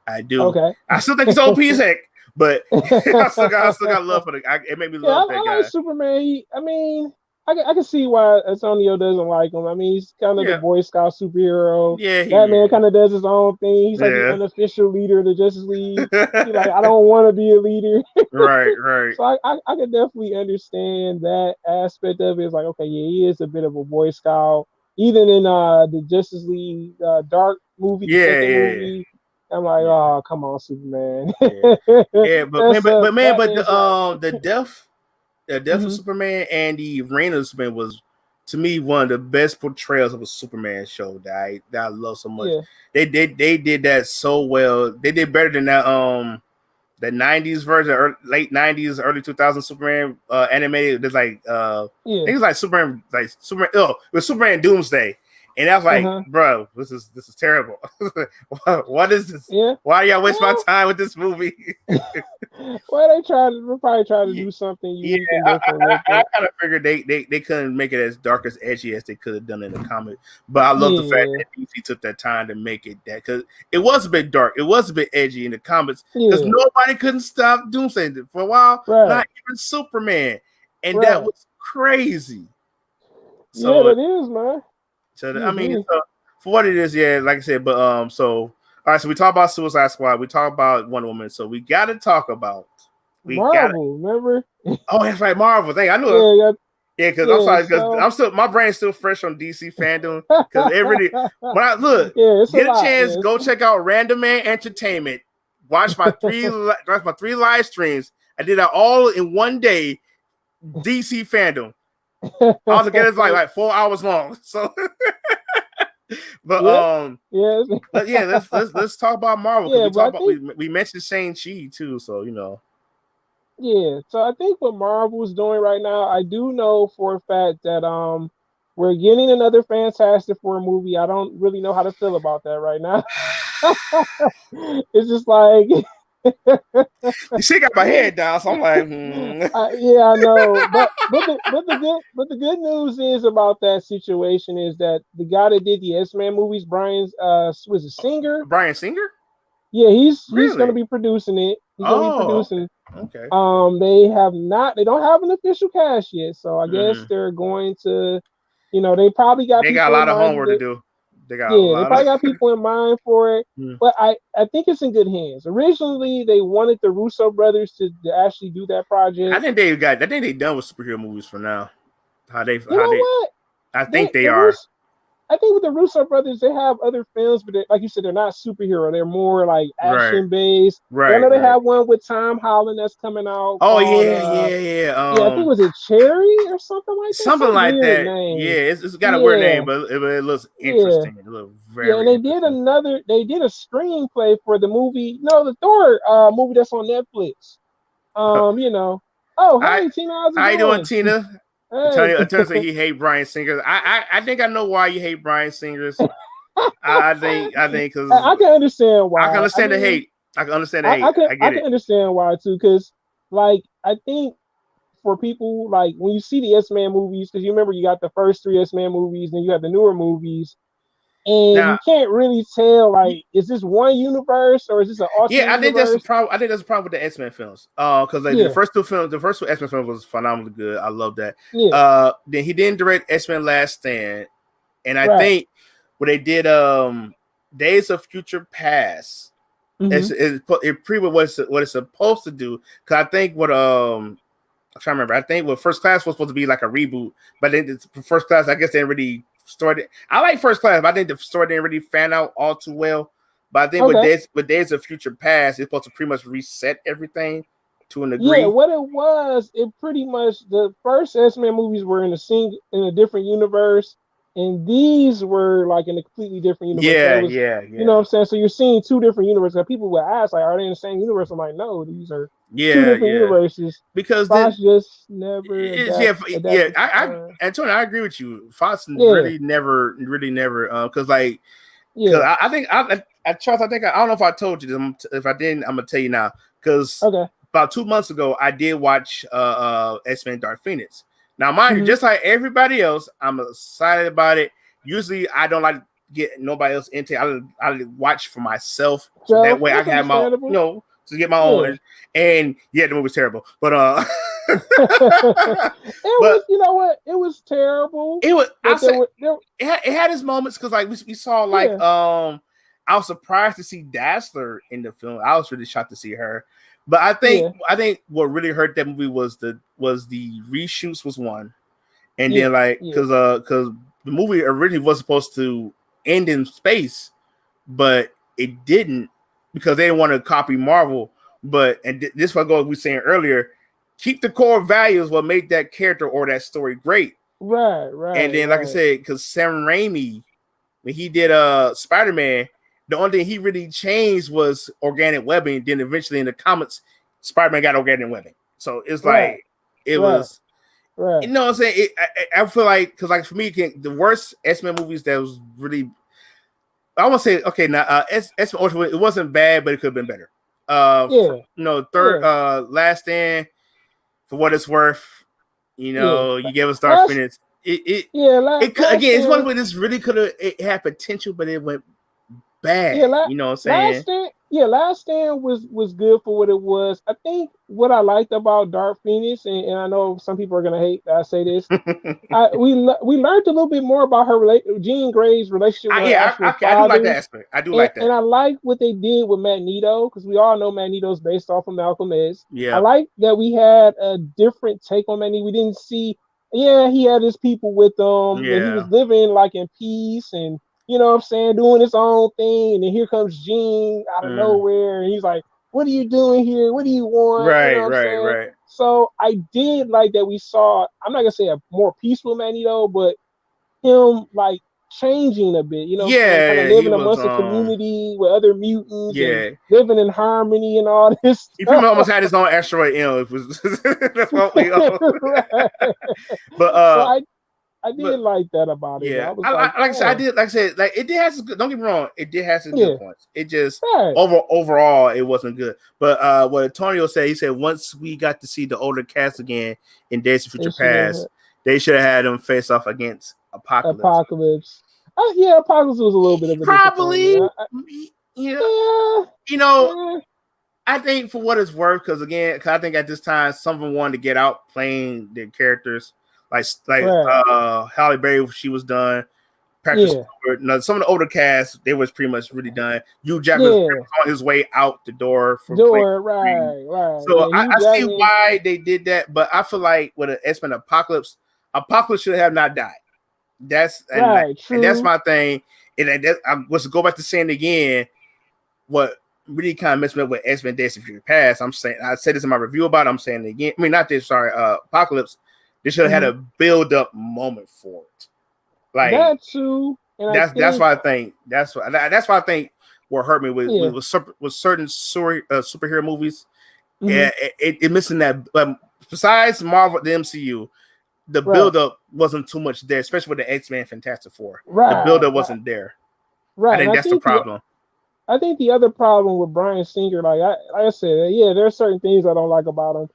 I do. Okay. I still think he's OP as heck, but I still got love for the guy. It made me Yeah, love that I like guy. Superman. I mean, I can see why Antonio doesn't like him. I mean, he's kind of the Yeah, Boy Scout superhero. yeah, Batman he kind of does his own thing. He's like the yeah. unofficial leader of the Justice League. He like, I don't want to be a leader. Right, right. So I can definitely understand that aspect of it. It's like, okay, yeah, he is a bit of a Boy Scout. Even in the Justice League Dark movie, the Yeah, second yeah, movie, I'm like, yeah, oh, come on, Superman. yeah, yeah. But man, That's but Batman's right. the death of Hmm. Superman and the reign of Superman was to me one of the best portrayals of a Superman show that I love so much. Yeah, They did that so well. They did better than that the '90s version, late '90s, early 2000s Superman animated. There's like I yeah, think it's like Superman. Oh, it was Superman Doomsday, and I was like, uh-huh, bro, this is terrible. What is this? yeah. Why y'all waste my Well, time with this movie? well, we'll probably try to do something Yeah, unique and different with I it. kind of figured they couldn't make it as dark as edgy as they could have done in the comic, but I love the fact Yeah, that DC took that time to make it that because it was a bit dark, it was a bit edgy in the comics because yeah, nobody couldn't stop Doomsday for a while, right, not even Superman, and that right. was crazy. Yeah, So, that is, man. I I mean, agree. so for what it is, yeah, like I said, but so all right, so we talk about Suicide Squad, we talk about Wonder Woman, so we got to talk about we got Marvel, remember? oh that's right, Marvel. Thing I knew. Yeah, Yeah, because I'm yeah. sorry, because So, I'm still my brain's still fresh on DC fandom. Because it really, yeah, when I look, it's a get a lot. chance, Yes. go check out Randomman Entertainment. Watch my three live streams. I did that all in one day. DC Fandom. Altogether, it's like 4 hours long. So, but Yeah, yes, yeah, let's talk about Marvel because yeah. we But talk I about think, we mentioned Shang-Chi too. So you know, yeah. So I think what Marvel's doing right now, I do know for a fact that we're getting another Fantastic Four movie. I don't really know how to feel about that right now. It's just like She got my head down, so I'm like, Yeah, I know, but the good news is about that situation is that the guy that did the S-Man movies, Brian's was a singer. Bryan Singer? Yeah, he's gonna Really? be producing it. He's gonna be Oh, okay. producing. Okay. They don't have an official cast yet, so I guess Mm. they're going to, they probably got They got a people in lot of mind. homework to do. They got a Yeah, they lot of. probably got people in mind for it. Mm. But I think it's in good hands. Originally, they wanted the Russo brothers to actually do that project. I think they done with superhero movies for now. You How know they what? I They think they the are. Russo I think with the Russo brothers, they have other films, but like you said, they're not superhero. They're more like Right. action based. I Right. know they Right. have one with Tom Holland that's coming out Oh called yeah, yeah, yeah. yeah, I think was it Cherry or something like that. Something Some like weird that. Yeah, name. it's got a weird name, Yeah, but it looks yeah, interesting. It looks yeah. And very interesting. they did a screenplay for the movie. No, the Thor movie that's on Netflix. You know. Oh, I hey Tina, how's it how you doing, going? Tina? Hey. Attorney say he hate Brian Singers. I think I know why you hate Brian Singers. I think because I can understand I can why. I understand the mean, hate. I can understand the hate. I I get can it. understand why too, because like I think for people like when you see the S-Man movies, because you remember you got the first three S-Man movies, then you have the newer movies, and Now, you can't really tell like is this one universe or is this an alternate yeah, I think that's the universe? problem. I think that's the problem with the X Men films. Because like Yeah, the first two X Men films was phenomenally good. I love that. yeah, Then he didn't direct X Men Last Stand, and I right. think what they did, Days of Future Past, Mm-hmm. it pre what it's supposed to do. Because I think what I'm trying to remember. I think what First Class was supposed to be like a reboot, but then First Class, I guess they didn't really started. I like First Class, but I think the story didn't really fan out all too well. But I think Okay. with Days of Future Past, it's supposed to pretty much reset everything to a Yeah, degree. what it was, it pretty much the first X-Men movies were in a different universe, and these were like in a completely different universe. So it Yeah, was, yeah, you know what yeah, I'm saying? So you're seeing two different universes. And people would ask, like, are they in the same universe? I'm like, no, these are two yeah, different yeah. universes. Because Fox then just never it's yeah. adapted to time. Antonio, I agree with you. Fox Yeah, really never, because like, because yeah. I think Charles, I think I don't know if I told you this. If I didn't, I'm gonna tell you now. Because Okay. about 2 months ago, I did watch X-Men Dark Phoenix. Now, mind you, Mm-hmm. just like everybody else, I'm excited about it. Usually, I don't like to get nobody else into it. I watch for myself, so that So way I that's can have my, understandable. to get my Yeah. own. And yeah, the movie's terrible, but It but was, you know what? It was terrible, it was. I but say there, it had its moments because like we saw like yeah, I was surprised to see Dazzler in the film. I was really shocked to see her. But yeah, I think what really hurt that movie was the reshoots was one. And yeah, then like yeah. cause the movie originally was supposed to end in space, but it didn't because they didn't want to copy Marvel. But this what we were saying earlier, keep the core values what made that character or that story great. Right, And right, then, like I right, said, because Sam Raimi, when he did Spider-Man, the only thing he really changed was organic webbing. Then eventually in the comics, Spider-Man got organic webbing. So it's right, like it right, was, you right. know what I'm saying? I feel like because like for me, the worst X-Men movies that was really, I want to say okay now X-Men Ultimate, it wasn't bad, but it could have been better. Yeah, Third yeah, Last Stand, for what it's worth, yeah. you gave us Dark Last, Phoenix. yeah, It could last again. It's one stand. where this really could have. It had potential, but it went Yeah, bad. You know what I'm last saying? stand. Yeah, last stand was good for what it was. I think what I liked about Dark Phoenix, and I know some people are gonna hate that I say this. We learned a little bit more about Jean Grey's relationship with her actual I do like that father. aspect. I do like And that. I like what they did with Magneto because we all know Magneto's based off of Malcolm X. I Yep. like that we had a different take on Magneto. We didn't see, yeah, he had his people with him, but he was Yeah. living like in peace and you know what I'm saying, doing his own thing. And then here comes Jean out of Mm. nowhere, and he's like, "What are you doing here? What do you want?" You know Right. what I'm Right. saying? Right. So I did like that we saw. I'm not gonna say a more peaceful Magneto, but him like changing a bit, you know what I'm saying? Yeah. Kind of Yeah. He living was. amongst a community with other mutants and Yeah. living in harmony and all this He pretty stuff. much almost had his own asteroid. It was. That's what we all. Right. But So I I did but like that about it. yeah, I was like, like I said, man, it did have some good. Don't get me wrong, it did have some yeah, good points. It just right. overall it wasn't good. But what Antonio said, he said once we got to see the older cast again in Days of They Future should have Past, they should have had them face off against Apocalypse. Apocalypse. Yeah, Apocalypse was a little bit of a disappointment. Probably, you know, Yeah, you know, yeah, I think for what it's worth, because again, I think at this time some of them wanted to get out playing their characters, like right, Halle Berry, she was done. Patrick yeah, Stewart, some of the older cast, they was pretty much really done. Hugh Jackman was yeah. on his way out the door from playing. Door, right, right. So Yeah, Hugh I see Jackman. why they did that, but I feel like with an X-Men Apocalypse should have not died. That's Right, and that's true. my thing. And I was to go back to saying it again. What really kind of messed me up with X-Men Days of Future Past. I'm saying I said this in my review about it. I'm saying it again. I mean, not this. Sorry, Apocalypse. They should have had a build-up moment for it. Like That too, and I that's think why I think that's why I think what hurt me yeah. with certain superhero movies. Mm-hmm. It missing that. Besides Marvel, the MCU, the Right, buildup wasn't too much there, especially with the X-Men Fantastic Four. The right, buildup right, wasn't there. I right. And think that's the problem. I think the other problem with Bryan Singer, like I said, yeah, there are certain things I don't like about him.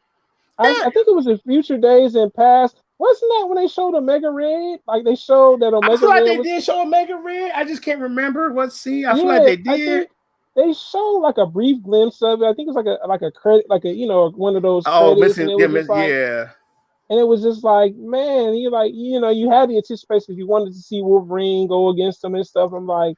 Yeah, I think it was in Future Days and Past. Wasn't that when they showed Omega Red? Like they showed that I Omega feel like Red they was did show Omega Red. I just can't remember what scene. I feel like yeah. they I did. think they showed like a brief glimpse of it. I think it was like a credit, like a one of those Oh, credits, and missing it yeah, was just like yeah. and it was just like, man, you like, you had the anticipation if you wanted to see Wolverine go against them and stuff. I'm like,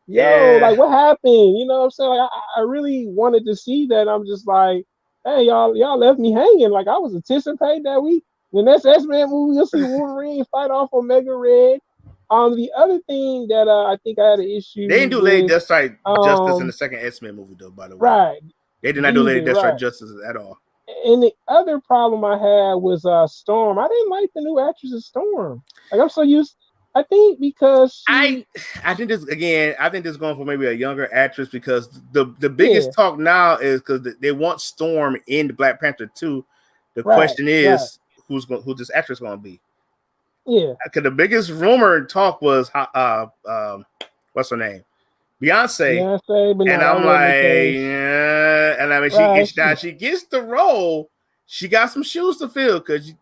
yo, Yeah. like what happened? You know what I'm saying? Like I really wanted to see that. I'm just like, hey, y'all left me hanging. Like I was anticipating that the next X-Men movie, you'll see Wolverine fight off Omega Red. The other thing that I think I had an They issue didn't do Lady with, Deathstrike justice in the um, second X-Men movie, though, by the way. right, They did not do Lady either, Deathstrike right. justice at all. And the other problem I had was Storm. I didn't like the new actress of Storm. Like I'm so used. I think because I she, I think this again. I think this is going for maybe a younger actress because the yeah, biggest talk now is because they want Storm in the Black Panther 2. The right, question right, is who this actress going to be? yeah, Because the biggest rumor and talk was what's her name, Beyonce, Beyonce, but and no, that I'm wasn't the like, case. yeah. And I mean, Right, now she gets the role. She got some shoes to fill because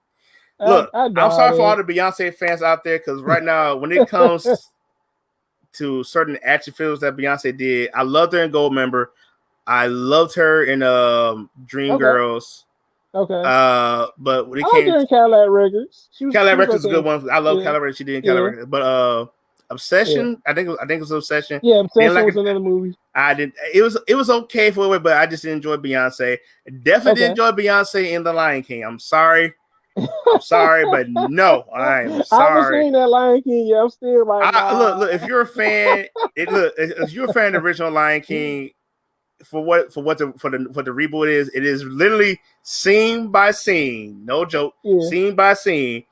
look, I I'm doubt sorry for all it. the Beyonce fans out there because right now, when it comes to certain action films that Beyonce did, I loved her in Goldmember. I loved her in Okay, Dreamgirls. okay. But when it I like came her in Cadillac Records. She Cadillac was Records is a good okay. one. I love Yeah, Cadillac Records. She did in Cadillac yeah, Records. But yeah, Obsession, I think it was Obsession. yeah. Didn't Obsession like was it. another movie. I did. It was okay for it, but I just enjoyed Beyonce. Definitely Okay. enjoyed Beyonce in The Lion King. I'm sorry, but no, I'm I haven't sorry. seen that Lion King yet. I'm still like, nah. Look. If you're a fan, if you're a fan of the original Lion King, for the reboot is, it is literally scene by scene, no joke, Yeah. scene by scene.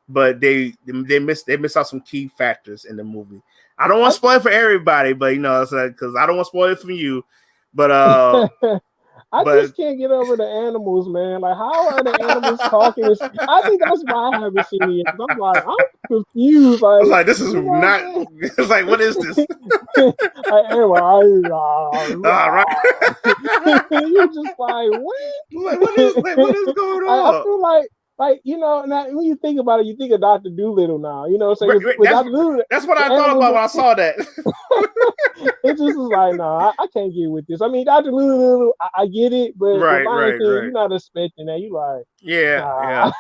But they miss out some key factors in the movie. I don't want I, to spoil it for everybody, but it's like because I don't want to spoil it from you. But I but just can't get over the animals, man. Like, how are the animals talking? I think that's why I haven't seen it yet. Because I'm like, I'm confused. I was Like, like, this is you know not. what It's like, what is this? like, anyway, All right. you're just like, what? What is going I on? feel like now when you think about it, you think of Doctor Doolittle now. You know what I'm saying? 'Cause Right, with Doctor Doolittle, that's what the I thought animals, about when I saw that. it just is like, no, I can't get with this. I mean, Doctor Doolittle, I get it, but with Lion King, you're not expecting that. You like, Yeah,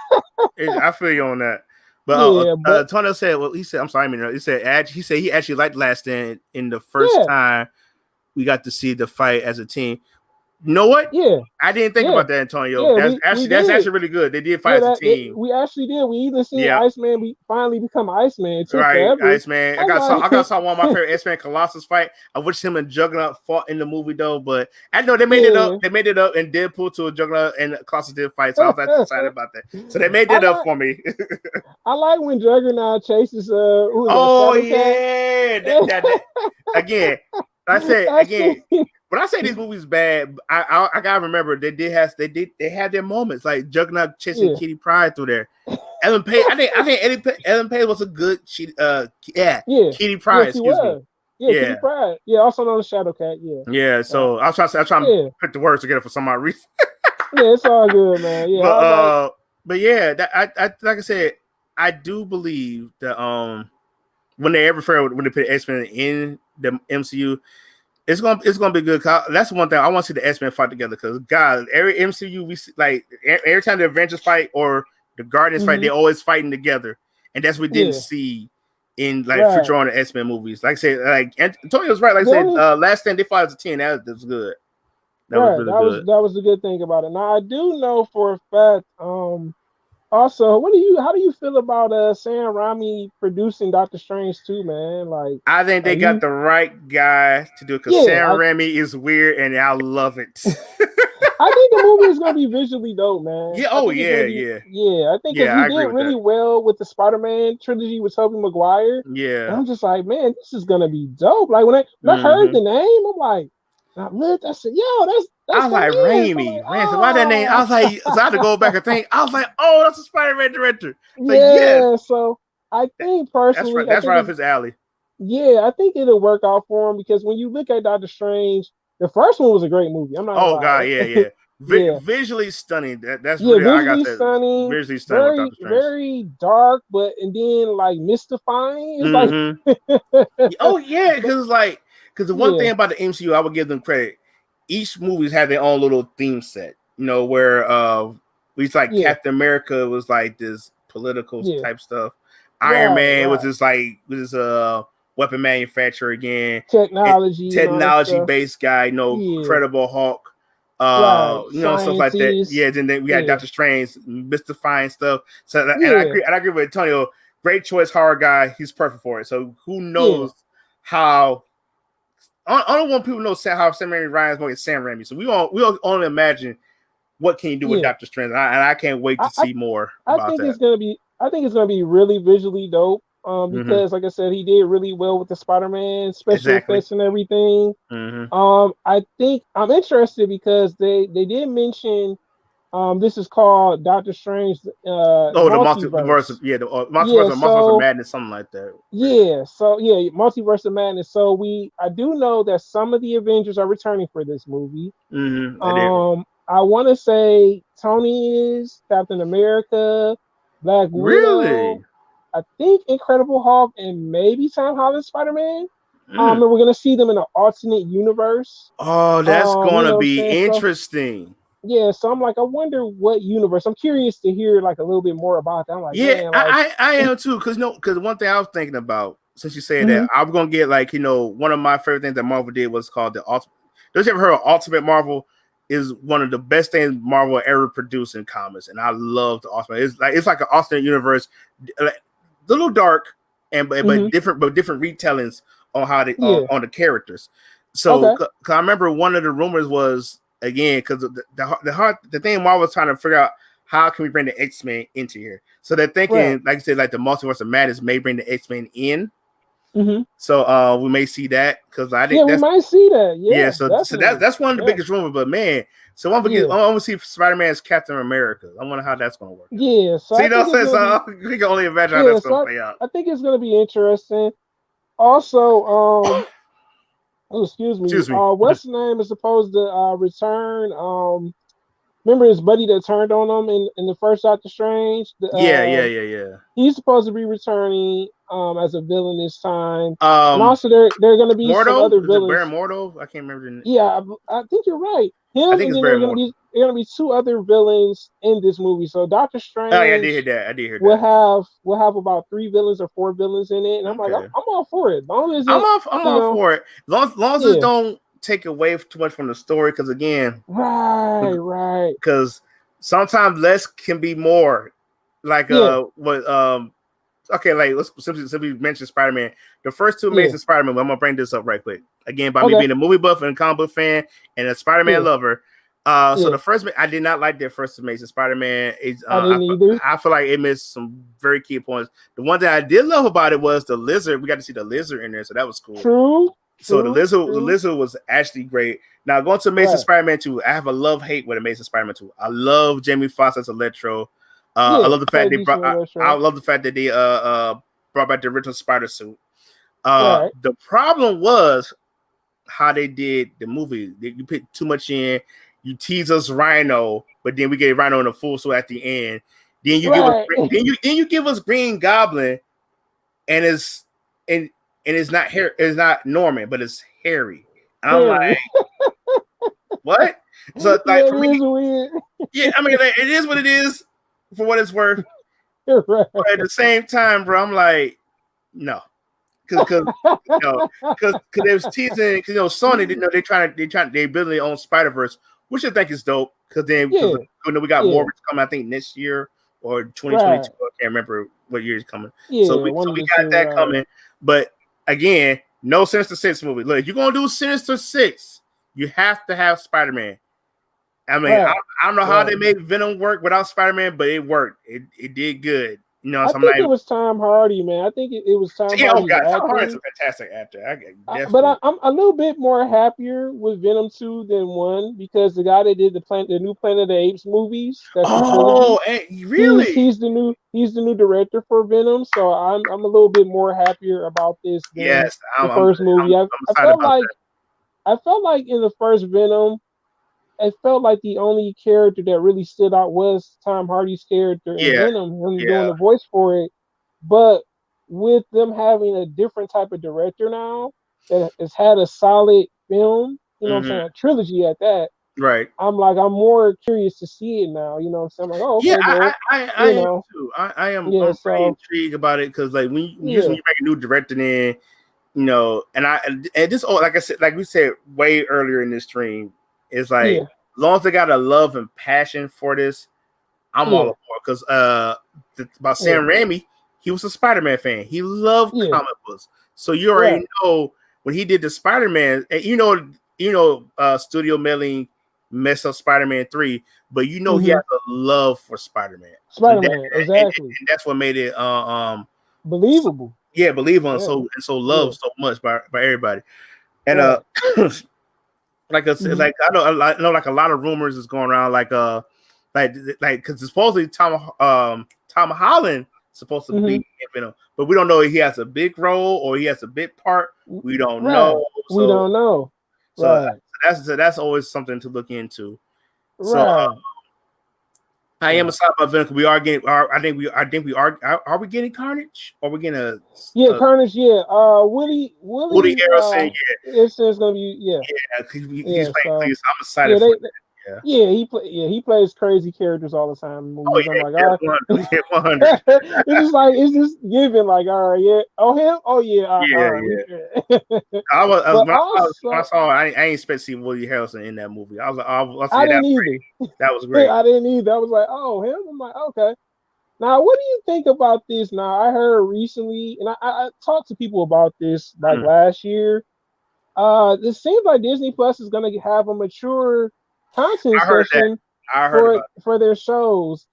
yeah. nah, I feel you on that. But yeah, but Antonio said, well, he said, I'm sorry, I mean, he said he actually liked Last Stand in the first yeah, time we got to see the fight as a team. You know what? yeah, I didn't think yeah, about that, Antonio. yeah. We That's did. actually really good. They did fight Yeah, as a team. we actually did. We even seen Yeah, Iceman finally become Iceman. It took right, forever. Iceman. I was I got saw like, one of my favorite X-Men Colossus fight. I wish him and Juggernaut fought in the movie though, but I know they made it up. yeah. They made it up and Deadpool to a Juggernaut and Colossus did fight. So I was actually excited about that. So they made I it up like for me. I like when Juggernaut chases who was that Oh Shadowcat? yeah, again. I said That again. shit, When I say these movies bad, I gotta remember they had their moments like Juggernaut chasing yeah, Kitty Pryde through there. Ellen Page. I think Ellen Page was a good. Yeah, Kitty yeah, Pryde. she Excuse me. was. Yeah, Kitty Yeah, Pryde. Yeah, also known as Shadow Cat. Yeah. yeah. Uh, So I try to yeah, put the words together for some odd reason. yeah, it's all good, man. Yeah, but I was like, but yeah, I like I said, I do believe that when they put X Men in the MCU, it's gonna be good. That's one thing I want to see the X Men fight together because God, every MCU we see, like every time the Avengers fight or the Guardians fight, mm-hmm, they're always fighting together, and that's what we didn't yeah, see in like right. future on the X Men movies. Like I said, like Antonio was right. Like I The said, only last stand they fought as a team. That was good. That was right really good. that was the good thing about it. Now I do know for a fact. Also, how do you feel about Sam Raimi producing Doctor Strange too, man? Like, I think are they got you? the right guy to do it because Yeah, Sam Raimi is weird and I love it. I think the movie is gonna be visually dope, man. Yeah. I Oh think it's gonna yeah. be, Yeah. yeah. I think because Yeah. he I agree did with that. really well with the Spider-Man trilogy with Tobey Maguire, and Yeah. I'm just like, man, this is gonna be dope. Like when I heard Mm-hmm. the name, I'm like, I looked, I said, yo, I that's was my like man. So I'm like, Raimi. Raimi. Why that name? I oh, was like, so I had to go back and think. I was like, oh, that's a Spider-Man director. So yes, yeah. So I think that's right. personally, I That's think right up it's his alley. yeah, I think it'll work out for him because when you look at Doctor Strange, the first one was a great movie. I'm not gonna Oh lie. God, yeah, yeah. Yeah, Visually stunning. That's yeah, really I got visually that. stunning, Visually stunning with very Doctor Strange. very dark, but and then like mystifying. It's like, Mm-hmm. Oh yeah, but because the one thing yeah, about the MCU, I would give them credit. Each movies had their own little theme set. You know where we like yeah, Captain America was like this political yeah, type stuff. Iron right, Man was right. just like was weapon manufacturer again. Technology and all that Technology stuff. based guy. You know, Yeah, Incredible Hulk. right. Stuff like that. Scientists. Yeah. Then we had Yeah, Doctor Strange mystifying stuff. So yeah, I agree with Antonio. Great choice, horror guy. He's perfect for it. So who yeah, knows how? I don't want people to know how Sam Raimi Ryan's going to get Sam Raimi. So we all only imagine what can you do with yeah. Doctor Strange, and I can't wait I, to I see more I about think that. it's gonna be really visually dope. Mm-hmm. Because like I said, he did really well with the Spider-Man special Exactly. effects and everything. Mm-hmm. I think I'm interested because they did mention this is called Doctor Strange Oh, multiverse. the Yeah, multiverse of so madness, something like that. yeah, multiverse of madness. So I do know that some of the Avengers are returning for this movie. Mm-hmm. I did. I want to say Tony is Captain America, Black Widow, Really? I think Incredible Hulk, and maybe Tom Holland Spider Man. Mm. And we're gonna see them in an alternate universe. Oh, that's You gonna know what I'm be saying? So interesting. yeah, so I'm like, I wonder what universe. I'm curious to hear like a little bit more about that. I'm like, Yeah, man, like, I am too. Because one thing I was thinking about since you said mm-hmm, that, I'm gonna get like one of my favorite things that Marvel did was called the Ultimate. Don't you ever heard of Ultimate Marvel? Is one of the best things Marvel ever produced in comics, and I love the Ultimate. It's like an alternate universe, like, a little dark, and mm-hmm, but different retellings on how they yeah, on the characters. So, okay, 'cause I remember one of the rumors was again because the thing Marvel was trying to figure out how can we bring the X-Men into here. So they're right, thinking, like I said, like the multiverse of madness may bring the X-Men in. mm-hmm, So we may see that because I yeah, think we that's might see that. yeah. Yeah, So definitely, that's one of the yeah, biggest rumors. But man, so yeah, I want to see Spider-Man's Captain America. I wonder how that's going to work out. yeah. So See, I you know think what it's I'm saying? gonna be So we can only imagine how yeah. that's going So to play out. I think it's gonna be interesting. Also, oh, excuse me. Excuse me. What's the name is supposed to return? Remember his buddy that turned on him in the first Doctor Strange? Yeah. He's supposed to be returning as a villain this time, and Um, also there are going to be some Mordo other is it Baron villains. Mordo? I can't remember. Yeah, I think you're right. I Him, think and it's then Baron Mordo. there are gonna be two other villains in this movie. So Doctor Oh yeah, I did hear Strange that. I did hear will that. have about three villains or four villains in it, and I'm like, Okay. I'm all for it. As long as it, I'm you all know, for it. Long as it yeah, don't take away too much from the story, because again, right, because sometimes less can be more. Like yeah, what okay, like let's simply mention Spider-Man. The first two yeah, Amazing Spider-Man, I'm gonna bring this up right quick. Again, by me okay, being a movie buff and a comic book fan and a Spider-Man yeah, lover. So yeah. the first I did not like that first Amazing Spider-Man. I didn't either. I feel like it missed some very key points. The one thing I did love about it was the lizard. We got to see the lizard in there, so that was cool. True, So the true. lizard was actually great. Now going to Amazing Right. Spider-Man 2, I have a love hate with Amazing Spider-Man 2. I love Jamie Foxx as Electro. I Yeah, love the fact played they decent brought. in I retro. love the fact that they brought back the original Spider suit. Right. The problem was how they did the movie. You put too much in. You tease us Rhino, but then we get Rhino in a full suit at the end. Then you give us Right. then you give us Green Goblin, and and it's not hair. It's not Norman, but it's Harry. And I'm like, Harry. what? So like Yeah, it for me, is weird. yeah, I mean like, it is what it is for what it's worth. Right. But at the same time, bro, I'm like, no, because because they was teasing, because Sony, they building their own Spider Verse, which I think is dope. Because then because Yeah, we got yeah, more coming, I think next year or 2022. right. I can't remember what year is coming. So Yeah, one of we the got two, that right. coming. But again, no Sinister Six movie. Look, if you're gonna do Sinister Six, you have to have Spider Man. I mean, Right, I don't know how right. they made Venom work without Spider Man, but it worked. It did good. I So I'm not think it even. was Tom Hardy, man. I think it was Tom Yeah, oh Hardy's god, Tom Hardy's a acting. fantastic actor. I But definitely. I'm a little bit more happier with Venom 2 than 1 because the guy that did the new Planet of the Apes movies, that's the trilogy. Oh, really? He's the new director for Venom, so I'm a little bit more happier about this than Yes, the first movie. I'm excited about that. I felt like in the first Venom, I felt like the only character that really stood out was Tom Hardy's character in Yeah, Venom, him doing yeah, the voice for it. But with them having a different type of director now that has had a solid film, you know what I'm saying, hmm a trilogy at that, right. I'm more curious to see it now. You know what I'm saying? I'm like, oh, Yeah, okay, well, I you am know, too. I'm yeah, pretty so intrigued about it because like usually when yeah, you bring a new director in, and this like I said, like we said way earlier in this stream, it's like yeah, as long as they got a love and passion for this, I'm all yeah, aboard. Because about yeah, Sam Raimi, he was a Spider-Man fan. He loved yeah, comic books, so you already right. know when he did the Spider-Man, and Studio Mailing messed up Spider-Man 3, but he has Mm-hmm. a love for Spider-Man. So that Spider-Man, exactly. and that's what made it so, Believable. yeah, believe on Yeah, so yeah, loved so much by everybody. And right. like I said, Mm-hmm. like I know like a lot of rumors is going around like because supposedly Tom Holland supposed to be Mm-hmm. in Venom, but we don't know if he has a big role or he has a big part. We don't Right. know. We don't know. So Right. that's always something to look into. So Right. I am Right. excited about Venom. We are getting. I think we are. Are we getting Carnage? Or are we getting Yeah, a Carnage, yeah. Woody Willie Harrelson? it's gonna be yeah. Yeah, he's Yeah, playing. so Please, I'm excited yeah, for that. Yeah. he plays crazy characters all the time in Oh movies. I'm yeah, like, yeah, all 100, yeah, 100. right. It's just given like, all right, yeah. Oh him? Oh yeah, Yeah, all right, we yeah. good. When But I also saw, I ain't expect to see Woody Harrelson in that movie. I was like, oh, I I said didn't either. that was great. I didn't either. I was like, oh him? I'm like, okay. Now, what do you think about this? Now, I heard recently, and I talked to people about this like Mm, last year. It seems like Disney Plus is going to have a mature content I heard that. section I heard about it. for their shows.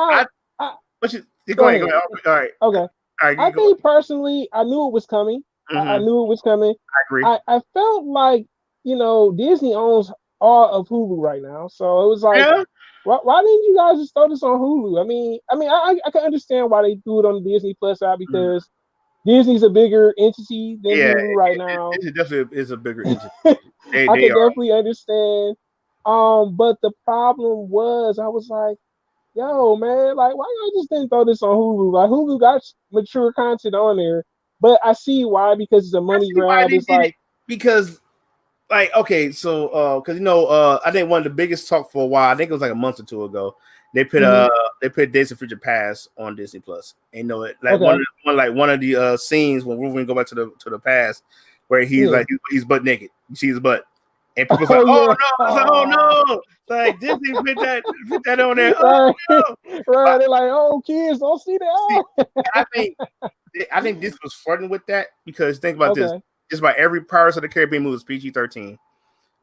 I, Now, I, but you go go ahead, go ahead. ahead. All right, Okay, all right, I you go. think personally, I knew it was coming. I Mm-hmm. knew it was coming. I agree. I felt like Disney owns all of Hulu right now, so it was like, Yeah, why didn't you guys just throw this on Hulu? I can understand why they threw it on the Disney Plus side mm, because Disney's a bigger entity than yeah. Hulu right now. It definitely is a bigger entity. I They could are. definitely understand. But the problem was, I was like, yo, man, like, why y'all just didn't throw this on Hulu? Like, Hulu got mature content on there, but I see why because it's a I money see why grab. they It's did it like, because like okay, so because I think one of the biggest talk for a while, I think it was like a month or two ago, they put mm-hmm, Days of Future Past on Disney Plus. And it like okay, one of the scenes when Wolverine go back to the past where he's yeah, like he's butt naked. You see his butt. And people's like, oh oh yeah, no, it's like, oh oh, no. Like Disney put that on there. Oh right, no. right. But They're like, oh, kids, don't see see, that. I think this was flirting with that because think about this. Okay, Just about every Pirates of the Caribbean movie is PG-13.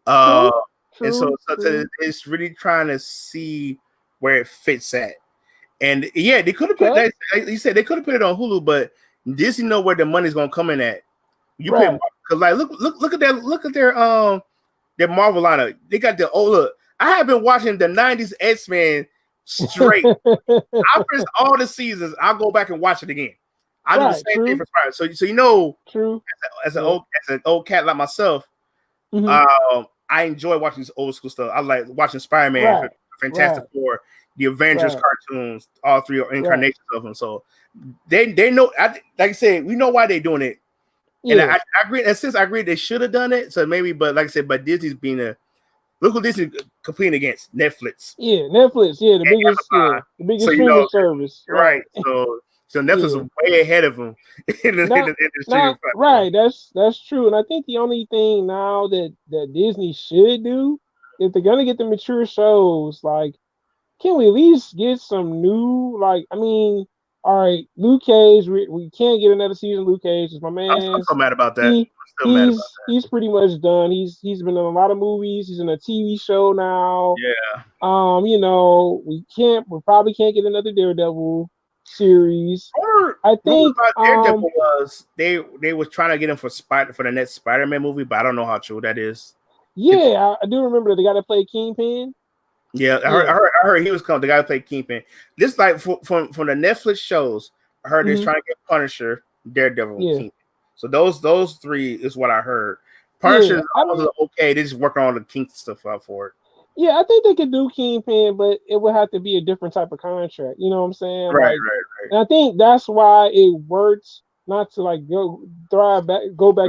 Uh, true, and true, true. it's really trying to see where it fits at. And yeah, they could have put Okay, like you said they could have put it on Hulu, but Disney know where the money's gonna come in at. You put right. because like look at that their Marvel lineup. They got the look. I have been watching the '90s X-Men straight. I finished all the seasons. I'll go back and watch it again. I do the Right. same thing True. for Spider. So you know, True. as Yeah. an old cat like myself, Hmm. I enjoy watching this old school stuff. I like watching Spider-Man, Right. Fantastic Right. Four, the Avengers Right. cartoons, all three Right. incarnations of them. So they know. Like I said, we know why they're doing it, and Yeah. I agree. And since I agree, they should have done it. So maybe, but like I said, but Disney's being a look who Disney competing against Netflix, Yeah. Netflix. Yeah. The and biggest. Yeah. Amazon. The So biggest you streaming know, service. you're right. Right. So Netflix is Yeah. way ahead of them Not. in the streaming Not. platform. Right. That's true. And I think the only thing now that Disney should do, if they're gonna get the mature shows, like, can we at least get some new? Like, I mean, all right, Luke Cage. We can't get another season. Of Luke Cage is my I'm so man's. mad about that. He I'm still mad about he's pretty much done. He's been in a lot of movies. He's in a TV show now. that. We probably can't get another Daredevil series. I Rumors think about Daredevil was they was trying to get him for the next Spider-Man movie, but I don't know how true that is. It's, yeah, I do remember the guy that played Kingpin. yeah, Yeah. I heard he was coming. The guy who played Kingpin. This like from the Netflix shows, I heard they're Hmm. trying to get Punisher, Daredevil, and Yeah. Kingpin. So those three is what I heard. Punisher Yeah. is I almost mean, okay. They just working on the kinks stuff out for it. yeah, I think they could do Kingpin, but it would have to be a different type of contract. You know what I'm saying? Right, Like, right, and I think that's why it works not to like go back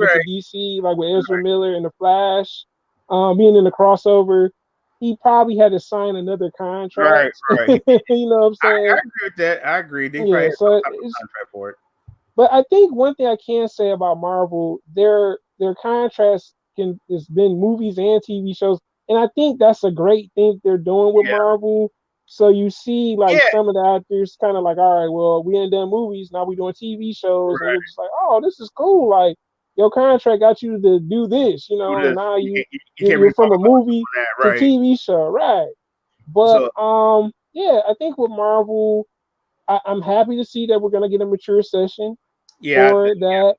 right, into DC like with Ezra Miller and the Flash, being in the crossover. He probably had to sign another right, contract. right, right. You know what I'm I saying? agree with that. I agree. They probably Yeah. had some So type of it's, contract for it. but I think one thing I can say about Marvel, their contrast can has been movies and TV shows, and I think that's a great thing they're doing with Yeah, Marvel. So you see, like yeah, some of the actors, kind of like, all right, well, we ain't done movies, now we doing TV shows, and you're right. just like, oh, this is cool. Like your contract got you to do this, Do and this. now You can't you're really talk from a about movie doing that, to right? TV show, right? But So yeah, I think with Marvel, I'm happy to see that we're gonna get a mature session yeah, for that.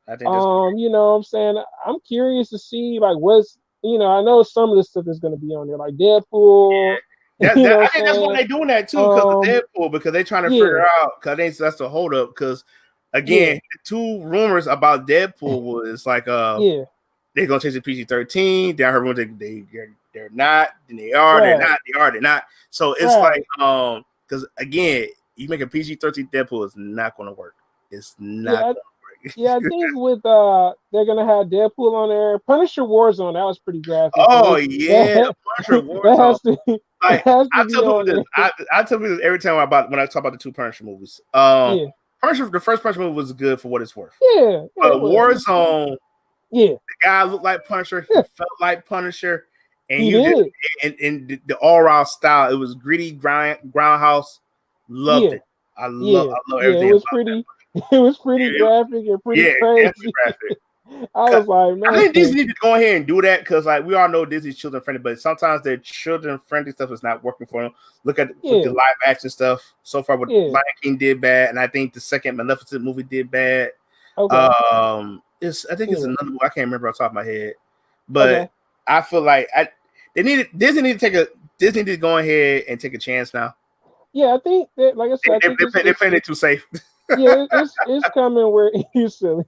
I think that's You know what I'm saying? I'm curious to see like I know some of the stuff is gonna be on there, like Deadpool, you know I what think I'm that's why saying? they're doing that too because of Um, Deadpool because they're trying to yeah, figure out because that's the holdup because again yeah, the two rumors about Deadpool was like yeah, they're gonna change the PG-13. Then I heard rumors they're not, then they are, they're right, not, they are, they're not. So it's like right. because again you make a PG-13 Deadpool is not gonna work. It's not Yeah, gonna yeah, I work. think with they're gonna have Deadpool on there. Punisher Warzone, that was pretty graphic, so Oh yeah, the that Punisher that Warzone. has to that Like has to I be tell people on this. there. I tell people this every time when I talk about the two Punisher movies. Punisher, the first Punisher movie was good for what it's worth. Yeah, But it was. Warzone, Yeah, the guy looked like Punisher. He felt like Punisher, and he he did did. in the all around style. It was gritty, groundhouse. Loved Yeah, it. yeah, I love yeah. It everything was about pretty. It was pretty it. graphic and pretty Yeah, definitely crazy. graphic. I was like, I think man, Disney need to go ahead and do that because, like, we all know Disney's children friendly, but sometimes their children friendly stuff is not working for them. Look at with the yeah, live action stuff so far. What yeah, Lion King did bad, and I think the second Maleficent movie did bad. okay, It's I think it's yeah, another movie I can't remember off the top of my head, but okay, I feel like Disney need to Disney need to go ahead and take a chance now. yeah. I think that, like I said, I think They're playing it too safe. yeah, it's coming where you silly.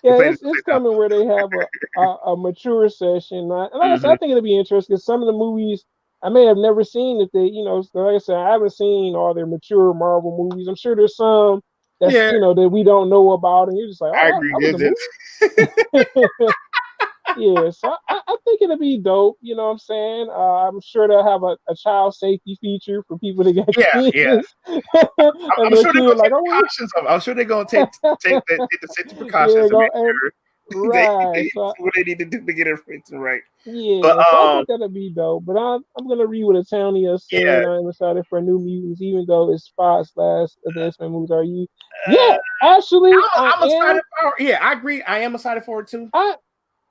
They're Yeah, playing it too it's safe now. coming where they have a mature session. And like I said, Mm-hmm. I think it'll be interesting because some of the movies I may have never seen if they, so like I said, I haven't seen all their mature Marvel movies. I'm sure there's some that's Yeah, that we don't know about, and you're just like, oh, I that, agree. that was a movie. Yeah, so I think it'll be dope. You know what I'm saying? I'm sure they'll have a child safety feature for people that got Yeah, yeah. kids, and I'm their sure they're kid gonna like, take oh, precautions. I'm sure they're gonna take the safety precautions yeah, to make go and sure they right. do So what they need to do to get everything right. But yeah, so I think that'll be dope. But I'm gonna read what Antonia yeah, said. I'm excited for New Mutants, even though it's Fox last of the X-Men movies. Are you? uh, Yeah, actually, I I'm am. excited for. Yeah, I agree. I am excited for it too. I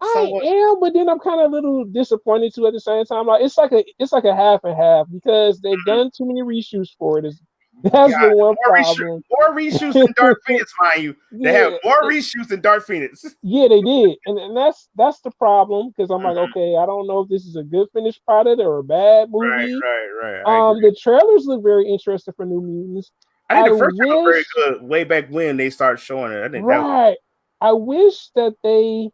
I Somewhat. am, but then I'm kind of a little disappointed too at the same time. Like it's like a half and half because they've Mhm. done too many reshoots for it. That's the God, one problem. more reshoots than Dark Phoenix, mind you. They have Yeah, more reshoots than Dark Phoenix. yeah, they did, and that's the problem because I'm like, Mhm. okay, I don't know if this is a good finished product or a bad Right, movie. right, right. I agree. The trailers look very interesting for New Mutants. I think I the first one was very wish, good way back when they started showing it. I think that was right? I wish that they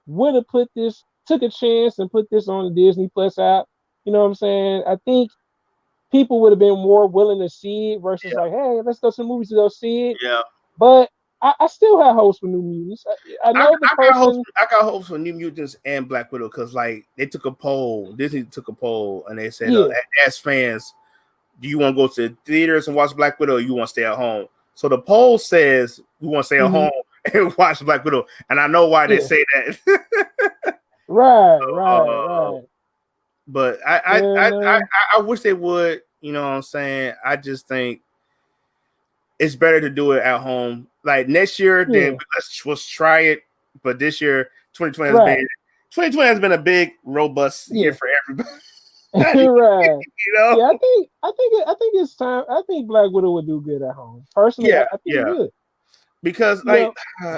would have took a chance and put this on the Disney Plus app. You know what I'm saying? I think people would have been more willing to see it versus yeah, like, hey, let's go to the movies to go see it. yeah. But I still have hopes for New Mutants. I know the person. I got hopes for New Mutants and Black Widow because like they took a poll. Disney took a poll and they said, Yeah. as fans, do you want to go to the theaters and watch Black Widow or you want to stay at home? So the poll says we want to stay at Hmm. home and watch Black Widow. And I know why they Yeah. say that. Right. Right. uh, Right. but And I wish they would, you know what I'm saying? I just think it's better to do it at home. Like next year, then yeah. let's try it. But this year, Right. 2020 has been a big, robust year Yeah. for everybody. Right. You know? Yeah. I think it's time. I think Black Widow would do good at home. Personally, Yeah, I think it yeah. would. Because You know.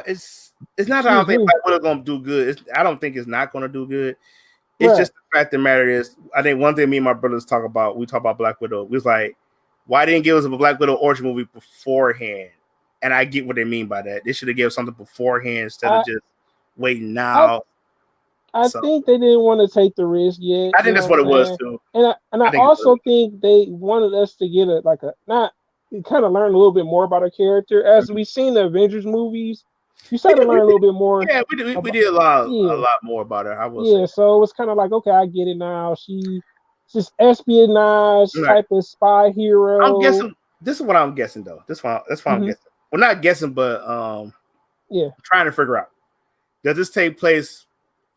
it's not that I don't Excuse think me. Black Widow gonna do good. I don't think it's not gonna do good. It's Right. just the fact of the matter is, I think one thing me and my brothers talk about, we talk about Black Widow. We was like, why didn't give us a Black Widow origin movie beforehand? And I get what they mean by that. They should have given something beforehand instead of I just waiting I now. I So think they didn't want to take the risk yet. I You think know that's what I'm what it was saying? too. And I I think it's what it also was. think they wanted us to get a like a not kind of learn a little bit more about a character. As we've seen the Avengers movies, you We start to did, learn a little bit more yeah, we about. did a Yeah, lot more about her. I will say yeah. that. So it was kind of like, okay, I get it now. She's just espionage Right. type of spy I'm hero. guessing. This is what I'm guessing though. That's what I'm Hmm. guessing. Well, not guessing, but Yeah. trying to figure out. Does this take place?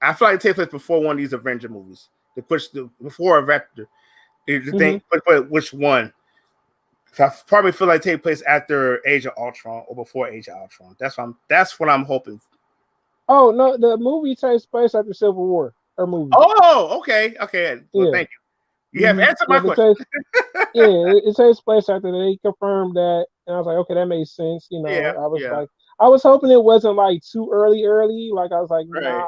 I feel like it takes place before one of these Avenger movies. Before Avenger. The Hmm. thing, but which one? So I probably feel like it take place after Age of Ultron or before Age of Ultron. That's what I'm hoping. Oh no, the movie takes place after Civil War or movie. Oh, okay, okay. Well, Yeah. thank you. You have answered my Yep. It question. takes. Yeah, it takes place after they confirmed that, and I was like, okay, that makes sense. You Yeah, know, I was yeah, like, I was hoping it wasn't like too early. Like I was like, right.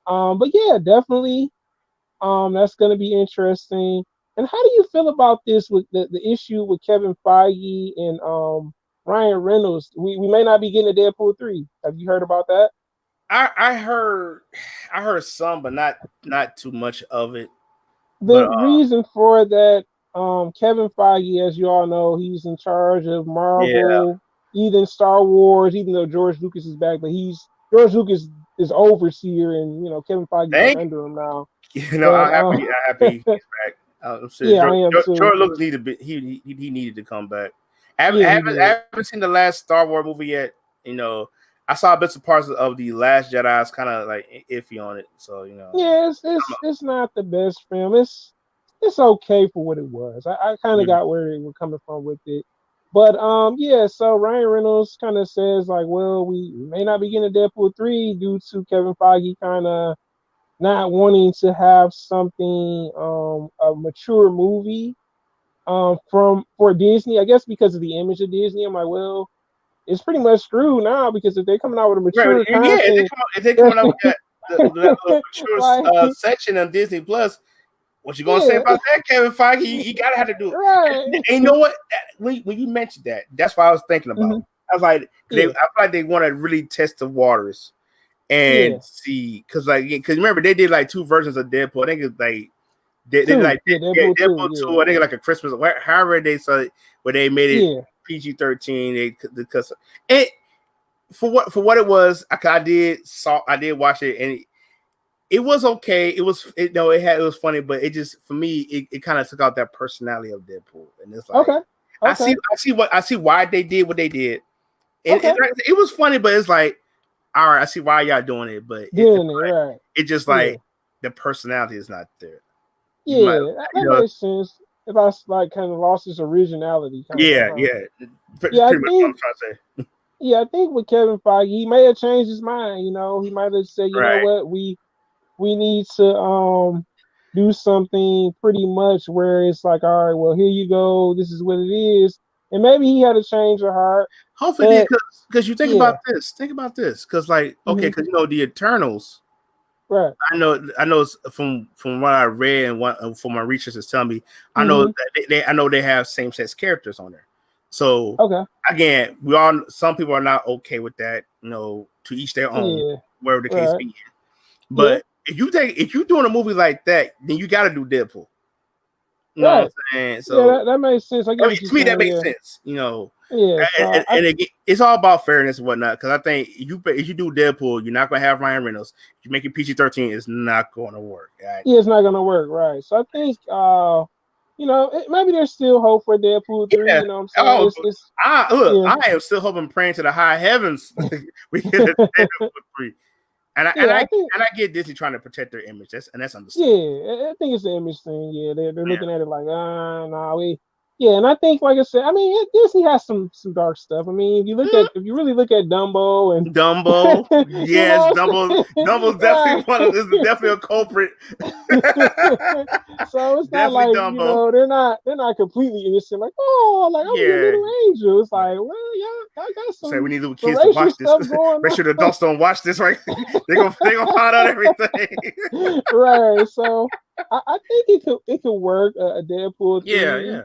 nah. But yeah, definitely. That's gonna be interesting. And how do you feel about this with the issue with Kevin Feige and Ryan Reynolds? We may not be getting a Deadpool 3. Have you heard about that? I heard some, but not too much of it. The But reason for that, Kevin Feige, as you all know, he's in charge of yeah, Marvel, even Star Wars, even though George Lucas is back, but George Lucas is overseer, and Kevin Feige's like thank under him now. I'm But happy he's back. I'm serious. yeah, I am too. George Lucas needed he needed to come back. Yeah, he did. I haven't seen the last Star Wars movie yet. You know, I saw bits and parts of the Last Jedi. I was kind of like iffy on it. So Yeah, it's not the best film. It's okay for what it was. I kind of Mhm. got where they were coming from with it. But yeah, so Ryan Reynolds kind of says like, well, we may not be getting a Deadpool 3 due to Kevin Feige kind of not wanting to have something a mature movie from for Disney. I guess because of the image of Disney. I'm like, well, it's pretty much screwed now because if they're coming out with a Right, mature and yeah, content, if they coming up with that mature like section on Disney Plus, what you gonna say yeah, about that, Kevin Feige? You gotta have to do it. right. And you know what? When you mentioned that, that's what I was thinking Hmm. about. I was like, I Yeah, feel like they want to really test the waters and yeah. see, because remember they did like two versions of Deadpool. I think it's like they did Two. like Yeah, Deadpool 2. Deadpool two. I think like a Christmas, however they saw it, where they made it Yeah. PG-13. Because it for what it was, I did watch it and it was okay. It was funny, but it just for me it kind of took out that personality of Deadpool, and it's Yeah. like Okay. Okay. I see why they did what they did. Okay. It was funny, but it's like all right, I see why y'all doing it, but Doing it right. it just Yeah. like the personality is not there. You might Yeah. That, you that know makes sense. If I like kind of lost its originality, kind of, yeah huh? yeah. It's Yeah, pretty much what I'm trying to say. I think with Kevin Feige, he may have changed his mind. He might have said, you know Right. what, we need to do something pretty much where it's like, all right, well, here you go, this is what it is, and maybe he had a change of heart, Hopefully, but because you think about yeah, this. Think about this. Because like, okay, hmm because the Eternals. right, I know from what I read and what from my research is telling me. I know hmm that I know they have same sex characters on there. So okay, again, some people are not okay with that. To each their own, yeah, wherever the case right, be. yeah, But if you're doing a movie like that, then you got to do Deadpool. You know what I'm right, saying? yeah, So that makes sense. I I get mean, what you're to me, that saying. makes Yeah, sense. yeah. So And again, it's all about fairness and whatnot. Because I think if you do Deadpool, you're not gonna have Ryan Reynolds. If you make it PG-13, it's not going to work. Right? yeah, it's not gonna work, right? So I think, maybe there's still hope for Deadpool 3. Yeah. You know what I'm saying? Oh, It's I yeah, am still hoping, praying to the high heavens we get a Deadpool 3. And I and yeah. I I think and I get Disney trying to protect their image. That's yeah, understandable. I think it's the image thing. Yeah, they're Yeah. looking at it like, nah, we. Yeah, and I think, like I said, I mean, Disney has some dark stuff. I mean, if you really look at Dumbo and Dumbo, you yes, know what I'm saying, Dumbo's definitely right? is definitely a culprit. So it's not Definitely like, Dumbo. they're not completely innocent. Like, oh, like I'm your Yeah, little angel. It's right. like, well, yeah, I got Say we need little some kids to racial watch this. stuff going Make sure the on. adults don't watch this, right? They gonna find out everything. Right. So I think it could work, a Deadpool Yeah, 3. yeah.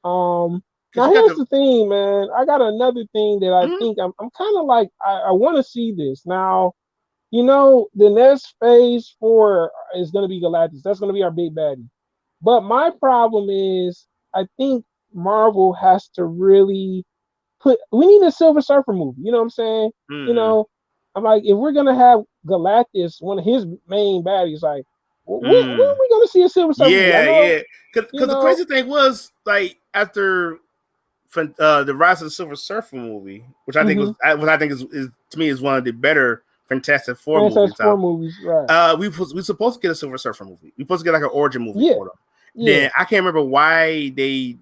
Um, Because Now you got here's the the thing, man. I got another thing that I mhm, think I'm kind of like, I want to see this. Now, the next phase 4 is gonna be Galactus. That's gonna be our big baddie. But my problem is, I think Marvel has to really we need a Silver Surfer movie. You know what I'm saying? You mhm, know, I'm like, if we're gonna have Galactus, one of his main baddies, like, when mm. are we gonna see a Silver Surfer movie? I Yeah, know, yeah. you Because the know, crazy thing was like after the Rise of the Silver Surfer movie, which I think mm-hmm. is to me is one of the better Fantastic Four Fantastic movies Four out. movies, right? We supposed to get a Silver Surfer movie. We supposed to get like an origin movie Yeah, for them. yeah. Then I can't remember why they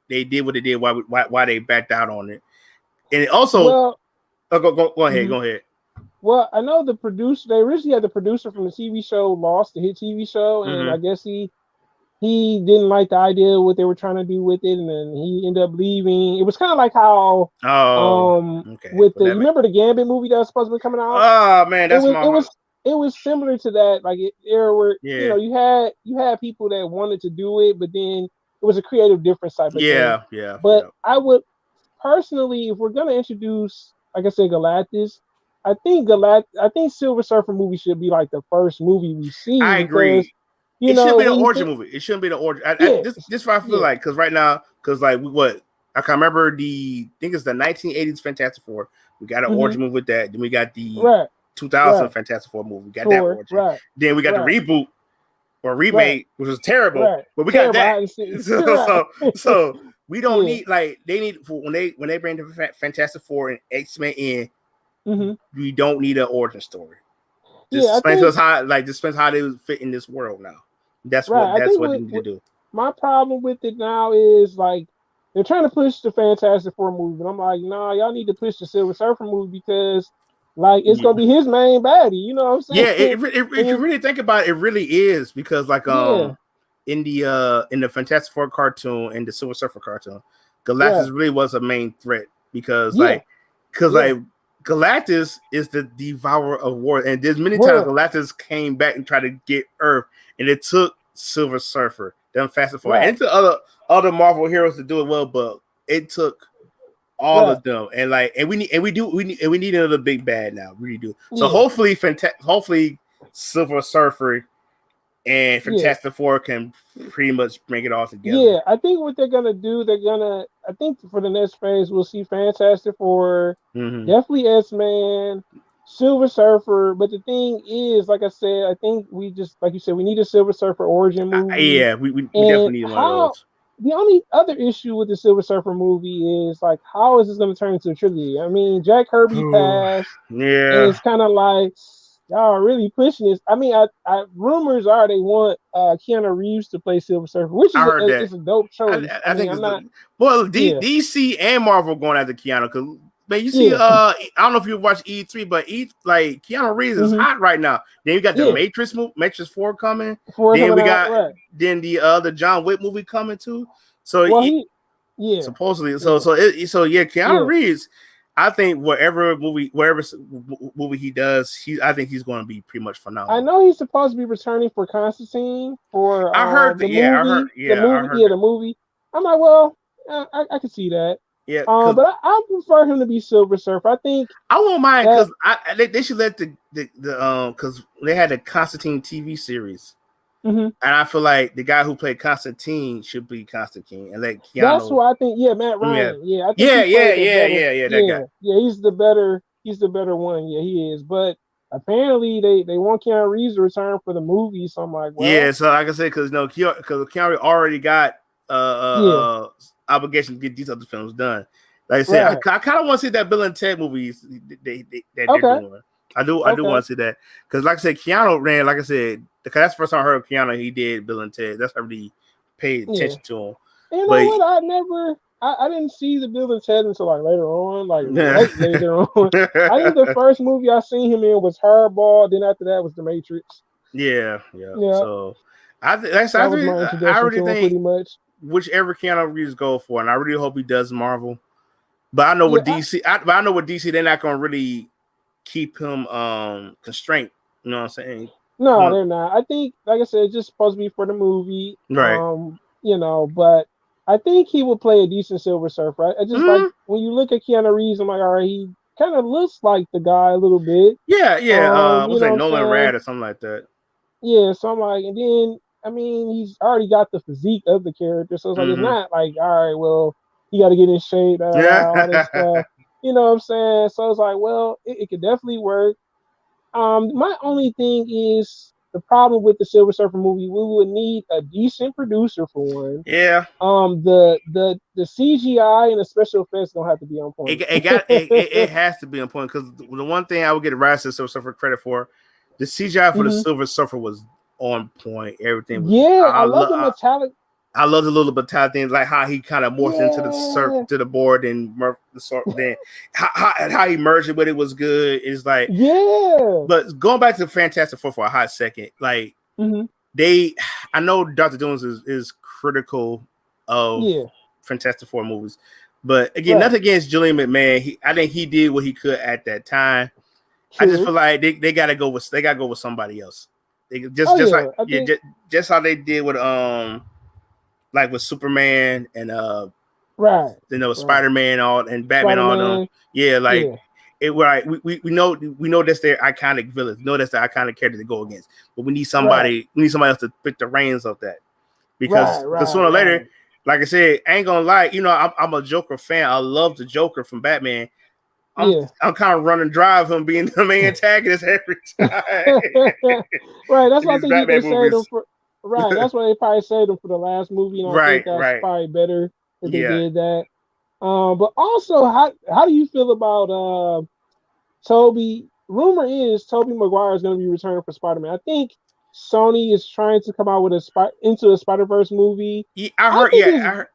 did what they did. Why they backed out on it. And it also Well, go ahead, mhm. go ahead. Well, I know the producer. They originally had the producer from the TV show Lost, the hit TV show, and Mm-hmm. I guess he didn't like the idea of what they were trying to do with it, and then he ended up leaving. It was kind of like how, Oh, okay. with Well, you remember the Gambit movie that was supposed to be coming out? oh man, It that's was my it heart. was it was similar to that. Like, there were, Yeah, you had people that wanted to do it, but then it was a creative difference type of thing. yeah, yeah, But yeah. I would personally, if we're gonna introduce, like I said, Galactus, I think Silver Surfer movie should be like the first movie we see, I because agree. It should be the when you origin think, movie. It shouldn't be the origin. yeah, This what I feel yeah, like because right now, because like what I can remember I think it's the 1980s Fantastic Four. We got an hmm origin movie with that. Then we got the right, 2000 right, Fantastic Four movie. We got that tour, origin. right, Then we got the right, reboot or right, remake, which was terrible, right, but we got terrible. I that. hadn't seen So right, so we don't yeah, need like they need when they bring the Fantastic Four and X-Men in, hmm we don't need an origin story. Just yeah. I explain to us think how just explain how they would fit in this world now. right. I That's think what they need to do. my problem with it now is, like, they're trying to push the Fantastic Four movie, but I'm like, nah, y'all need to push the Silver Surfer movie, because, like, it's Yeah, gonna be his main baddie. You know what I'm yeah. saying? If And you it's really think about it, it really is because like yeah, in the Fantastic Four cartoon and the Silver Surfer cartoon, right, Galactus really was a main threat yeah, because yeah, Galactus is the devourer of war, and there's many times world, Galactus came back and tried to get Earth, and it took Silver Surfer, then Fantastic Four, and right, it took other Marvel heroes to do it well, but it took all right, of them, and like, and we need another big bad now. We really do. So yeah, hopefully, Silver Surfer and yeah. Fantastic Four can pretty much bring it all together. Yeah, I think what they're gonna do, I think for the next phase, we'll see Fantastic Four, Mm-hmm. definitely S-Man, Silver Surfer. But the thing is, like I said, I think we just, like you said, we need a Silver Surfer origin movie. Yeah, we And definitely need one of how those. the only other issue with the Silver Surfer movie is, like, how is this gonna turn into a trilogy? I mean, Jack Kirby passed, and Yeah, it's kind of like, y'all are really pushing this. I mean, rumors are they want Keanu Reeves to play Silver Surfer, which I is heard that. it's a dope choice. I I mean, think I'm it's not, the well yeah, DC and Marvel going after Keanu because man, you see, Yeah. I don't know if you watch E3, but like Keanu Reeves is hot right now. Then you got the Yeah. Matrix 4 coming. Before Then coming we out, got right? the other John Wick movie coming too. So Well, yeah, supposedly, yeah, Keanu yeah. Reeves. I think whatever movie he does, I think he's going to be pretty much I phenomenal. know he's supposed to be returning for Constantine for I heard that. Yeah, I heard yeah, that. the movie. I'm like, well, I can see that. Yeah, because But I prefer him to be Silver Surfer. I think I won't mind that. because they should let the because they had a Constantine TV series. Mhm. And I feel like the guy who played Constantine should be Constantine and let That's Keanu. who I think. Yeah, Matt Yeah, Ryan. Yeah, I think he played the better. that guy. Yeah, yeah, he's the better. He's the better one. Yeah, he is. But apparently they want Keanu Reeves to return for the movie. So I'm like, Yeah, well, so like I said, because Keanu already got yeah, obligation to get these other films done. Like I said, right, I kind of want to see that Bill and Ted movies that they're okay, doing. I do okay, want to see that because, like I said, Keanu ran. Like I said, because that's the first time I heard of Keanu. He did Bill and Ted. That's how I really paid yeah. attention to him. You know But what? I didn't see the Bill and Ted until like later on, like yeah, later on. I think the first movie I seen him in was Hardball. Then after that was The Matrix. yeah. Yeah, So that was my I introduction really to him, think pretty much. whichever Keanu Reeves go for, and I really hope he does Marvel. But I know Yeah, with but I know with DC, they're not gonna really keep him constrained. You know what I'm saying? no, Going they're not. I think, like I said, it's just supposed to be for the movie. right. But I think he will play a decent Silver Surfer. I just like Mm, when you look at Keanu Reeves, I'm like, all right, he kind of looks like the guy a little bit. yeah. You What's know that? what I'm Nolan saying? Rad or something like that. Yeah, so I'm like, and then I mean, he's already got the physique of the character, so it's like it's Mm-hmm. not like, all right, well, you got to get in shape, all this Yeah. stuff. You know what I'm saying? So it's like, well, it could definitely work. My only thing is the problem with the Silver Surfer movie. We would need a decent producer for one. Yeah. The CGI and the special effects don't have to be on point. It has to be on point because the one thing I would get Rise of the Silver Surfer credit for, the CGI for the Hmm. Silver Surfer was on point. Everything was. Yeah, I love the metallic. I love the little battalion things, like how he kind of morphed into Yeah, the board and then how he merged it with it was good. It's like, yeah. but going back to Fantastic Four for a hot second, like Hmm. I know Dr. Jones is critical of Yeah, Fantastic Four movies, but again, right. nothing against Julian McMahon. I think he did what he could at that time. I just True. feel like they gotta go with somebody else. They Oh just like yeah, I think just how they did with like with Superman and right, right. Spider-Man all and Batman Spider all them. Man. Yeah, like Yeah, it right. We know that's their iconic villain. We know that's the iconic character to go against. But right, we need somebody else to pick the reins of that. right, Because right, sooner or later, right. like I said, I ain't gonna lie, I'm a Joker fan. I love the Joker from Batman. Yeah. I'm kind of running dry of him being the main antagonist every time Right. That's in why I these think they Batman saved them movies. for. Right. That's why they probably saved them for the last movie, and I think that's Right. probably better that they Yeah. did that. But also, how do you feel about Toby? Rumor is Toby Maguire is going to be returning for Spider Man. I think Sony is trying to come out with into a Spider Verse movie. Yeah, I I heard. think Yeah, it's I heard.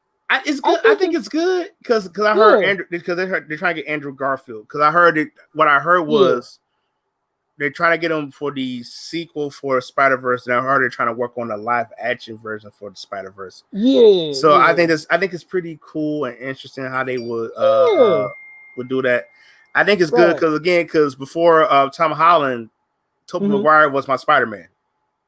It's I good. I think think it's it's good because I heard yeah, Andrew because they're trying to get Andrew Garfield because I heard it. What I heard yeah, was they're trying to get him for the sequel for Spider Verse, and I heard they're trying to work on a live action version for the Spider Verse. yeah, So yeah, I think it's pretty cool and interesting how they yeah. would do that. I think it's good Right. because before Tom Holland, Tobey Hmm. Maguire was my Spider Man.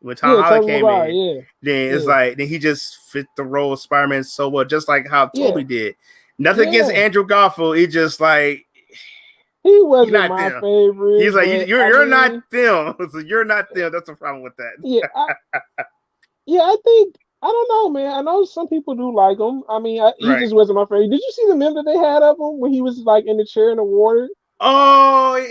When Tom Yeah, Holland Toby came Maguire. in, Yeah, then it's yeah, like then he just fit the role of Spider Man so well, just like how yeah, Toby did. Nothing against yeah. Andrew Garfield. He just like He you're wasn't not my them. He's favorite, like but I you're not mean, them. So you're not them. That's the problem with yeah, that. I think I don't know, man. I know some people do like him. I mean, he Right. just wasn't my favorite. Did you see the meme that they had of him when he was like in the chair in the water? Oh.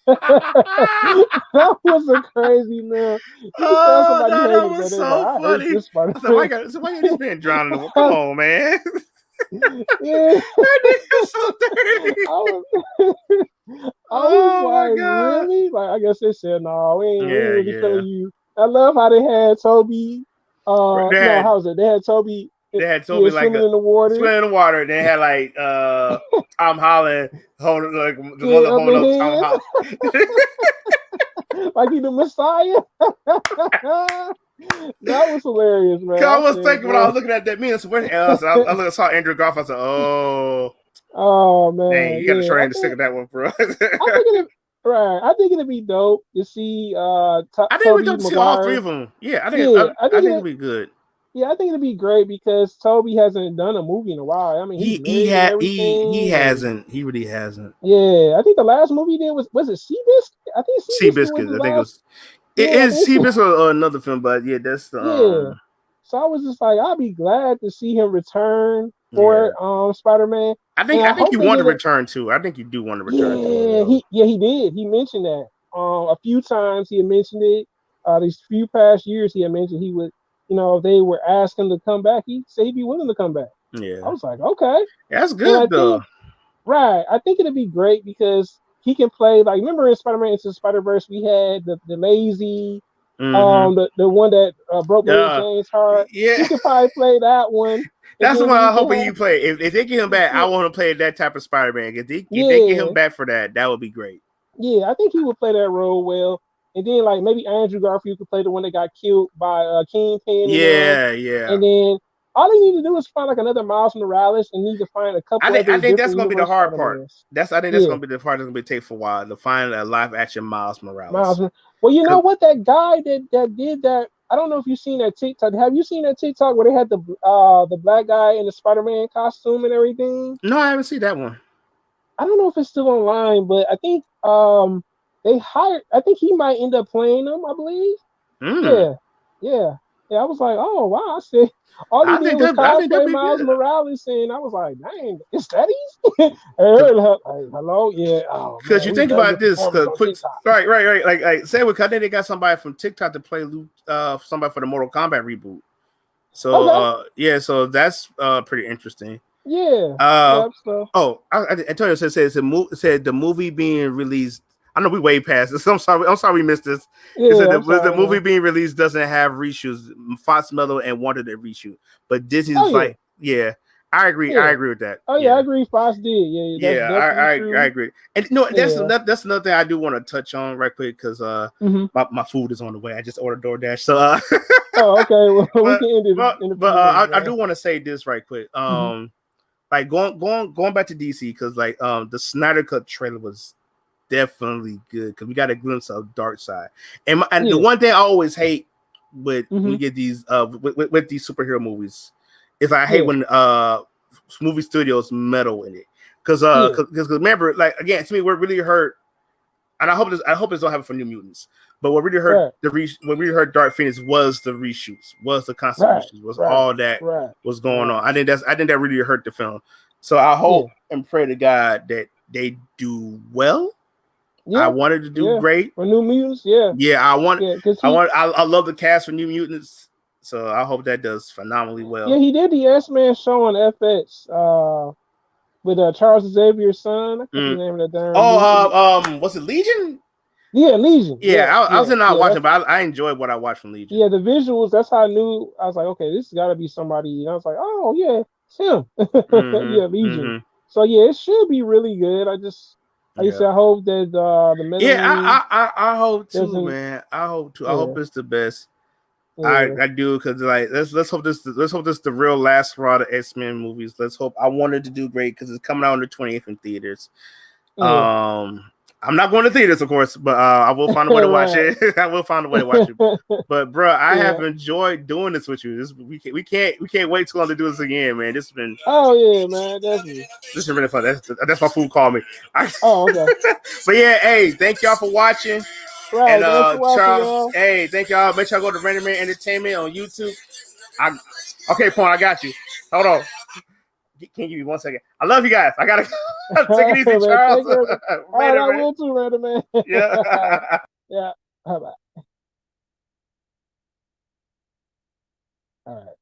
That was a crazy man. You could tell Oh somebody no, that hated that. was They like, so I hate funny. this Spider I said, Man. why got this man drowning in the water? Come on, man. Yeah, That nigga's so dirty. I was, I was Oh my like, god. really? Like, I guess they said, no, we ain't really Yeah. feeling you. I love how they had Toby. No, That how was it? They had Toby. They had Yeah, Toby like swimming in the water. swimming in the water. They had like Tom Holland holding like the Yeah, mother up holding in up Tom hands. Holland. Like he the Messiah. That was hilarious, man. I I was said, thinking when I boy. was looking at that meme, so where's else? I saw Andrew Garfield. I said, "Oh, Oh dang, man, you got to yeah. try to stick with that one, bro." I think it right. I think it'd be dope to see I think we Toby got to see all three Maguire. of them. Yeah, Yeah, I think it'd be good. yeah, I think it'd be great because Toby hasn't done a movie in a while. I mean, he's married and He everything, and hasn't. He really hasn't. yeah, I think the last movie he did was it Seabiscuit? I think Seabiscuit was Seabiscuit, his I think it last. was. It Yeah, I is think Seabiscuit or another film, but yeah, that's the yeah. So I was just like, I'd be glad to see him return yeah. for Spider Man, and I I think hope you they want to get a return to. I think you do want to return to it yeah. though. He did. He mentioned that a few times. He had mentioned it. These few past years, he had mentioned he would, if they were asking him to come back, he said he'd be willing to come back. I Yeah, was like, okay. that's And I good though. think, right, I think it'd be great because he can play, like, remember in Spider-Man Into the Spider-Verse, we had the lazy, Mm-hmm. the one that broke Mary Yeah, Jane's heart. yeah. He could probably play that one. And That's then what we I'm can hoping have, you play. If they get him back, I yeah, want to play that type of Spider-Man. If they get him yeah, back for that, that would be great. yeah, I think he would play that role well. And then, like, maybe Andrew Garfield could play the one that got killed by Kingpin and them. Yeah, yeah. And then all they need to do is find like another Miles Morales and need to find a couple I other think that's different gonna be the universe hard part. Spider-Mans. I think that's Yeah, gonna be the part that's gonna be take for a while to find a live action Miles Miles. Morales. Well, you know 'Cause- what? That guy that did that. I don't know if you've seen that TikTok. Have you seen that TikTok where they had the black guy in the Spider-Man costume and everything? no, I haven't seen that one. I don't know if it's still online, but I think they hired. I think he might end up playing them. I believe. Mm. Yeah, yeah, yeah. I was like, oh wow. I said all he did was I think that'd cosplay be Miles good. Morales, and I was like, dang, is that easy? Hey, hello, yeah. Oh Because man, you we think love about your this, performance cause on quick, TikTok. right. Like say, I think they got somebody from TikTok to play somebody for the Mortal Kombat reboot. So Okay, yeah, so that's pretty interesting. yeah, Uh yep. So oh, I told you, it said the movie being released. I know we way past this. I'm sorry. I'm sorry we missed this. It said yeah, I'm the sorry, movie man. being released doesn't have reshoots. Fox Mello and wanted to reshoot, but Oh Disney's yeah, like, yeah, I agree. I yeah. agree with that. Oh yeah, I Yeah. agree. Fox did. Yeah, that's Yeah, definitely I true. agree. And no, Yeah. that's another thing I do want to touch on right quick because Hmm. my food is on the way. I just ordered DoorDash. So Oh, okay. Well, we but can end it in a few minutes, I man. do want to say this right quick. Hmm. Like going back to DC because like the Snyder Cut trailer was definitely good because we got a glimpse of Dark Side. And the Yeah. one thing I always hate with when Hmm. you get these with these superhero movies is I hate Yeah. when movie studios meddle in it because Yeah. remember like again to me what really hurt and I hope this don't happen for New Mutants. But what really hurt Right. what really hurt Dark Phoenix was the reshoots, was the constant Right. reshoots, was Right. all that Right. was going Right. on. I think that really hurt the film. So I Yeah. hope and pray to God that they do well. I Yeah. wanted to do Yeah. great. For New Mutants, yeah. Yeah, Yeah. Because he, I love the cast for New Mutants. So I hope that does phenomenally yeah, well. he did the S-Man show on FX, with Charles Xavier's son. I can't Mm. think of the name of that darn movie. Was it Legion? Yeah, Legion. Yeah, Yeah. I was Yeah. in not Yeah. watching, but I enjoyed what I watched from Legion. Yeah, the visuals, that's how I knew. I was like, okay, this has got to be somebody. And I was like, oh, yeah, it's him. Yeah, Mm-hmm. Legion. Mm-hmm. So, yeah, it should be really good. Like I Yeah. said, I hope that the Yeah, meddling I hope too, doesn't, man. I hope too. I hope yeah, it's the best. yeah, I do because like let's hope this the real last straw of X-Men movies. Let's hope I wanted to do great because it's coming out on the 20th in theaters. yeah. I'm not going to theaters, of course, but I will find a way to watch Right. it. I will find a way to watch it. But bro, I have Yeah. enjoyed doing this with you. We can't wait too long to do this again, man. Oh, yeah, man, definitely. This has been really fun. That's my food called me. Oh, okay. But yeah, hey, thank y'all for watching. And Right. Thanks for watching, Charles, y'all. hey, thank y'all. Make sure y'all go to Randomman Entertainment on YouTube. Okay, Paul, I got you. Hold on. Can you give me 1 second? I love you guys. I gotta take it easy, Man, Charles. take care. All right, Later, I man. will too, Random man. Yeah. Yeah. Bye bye. All right.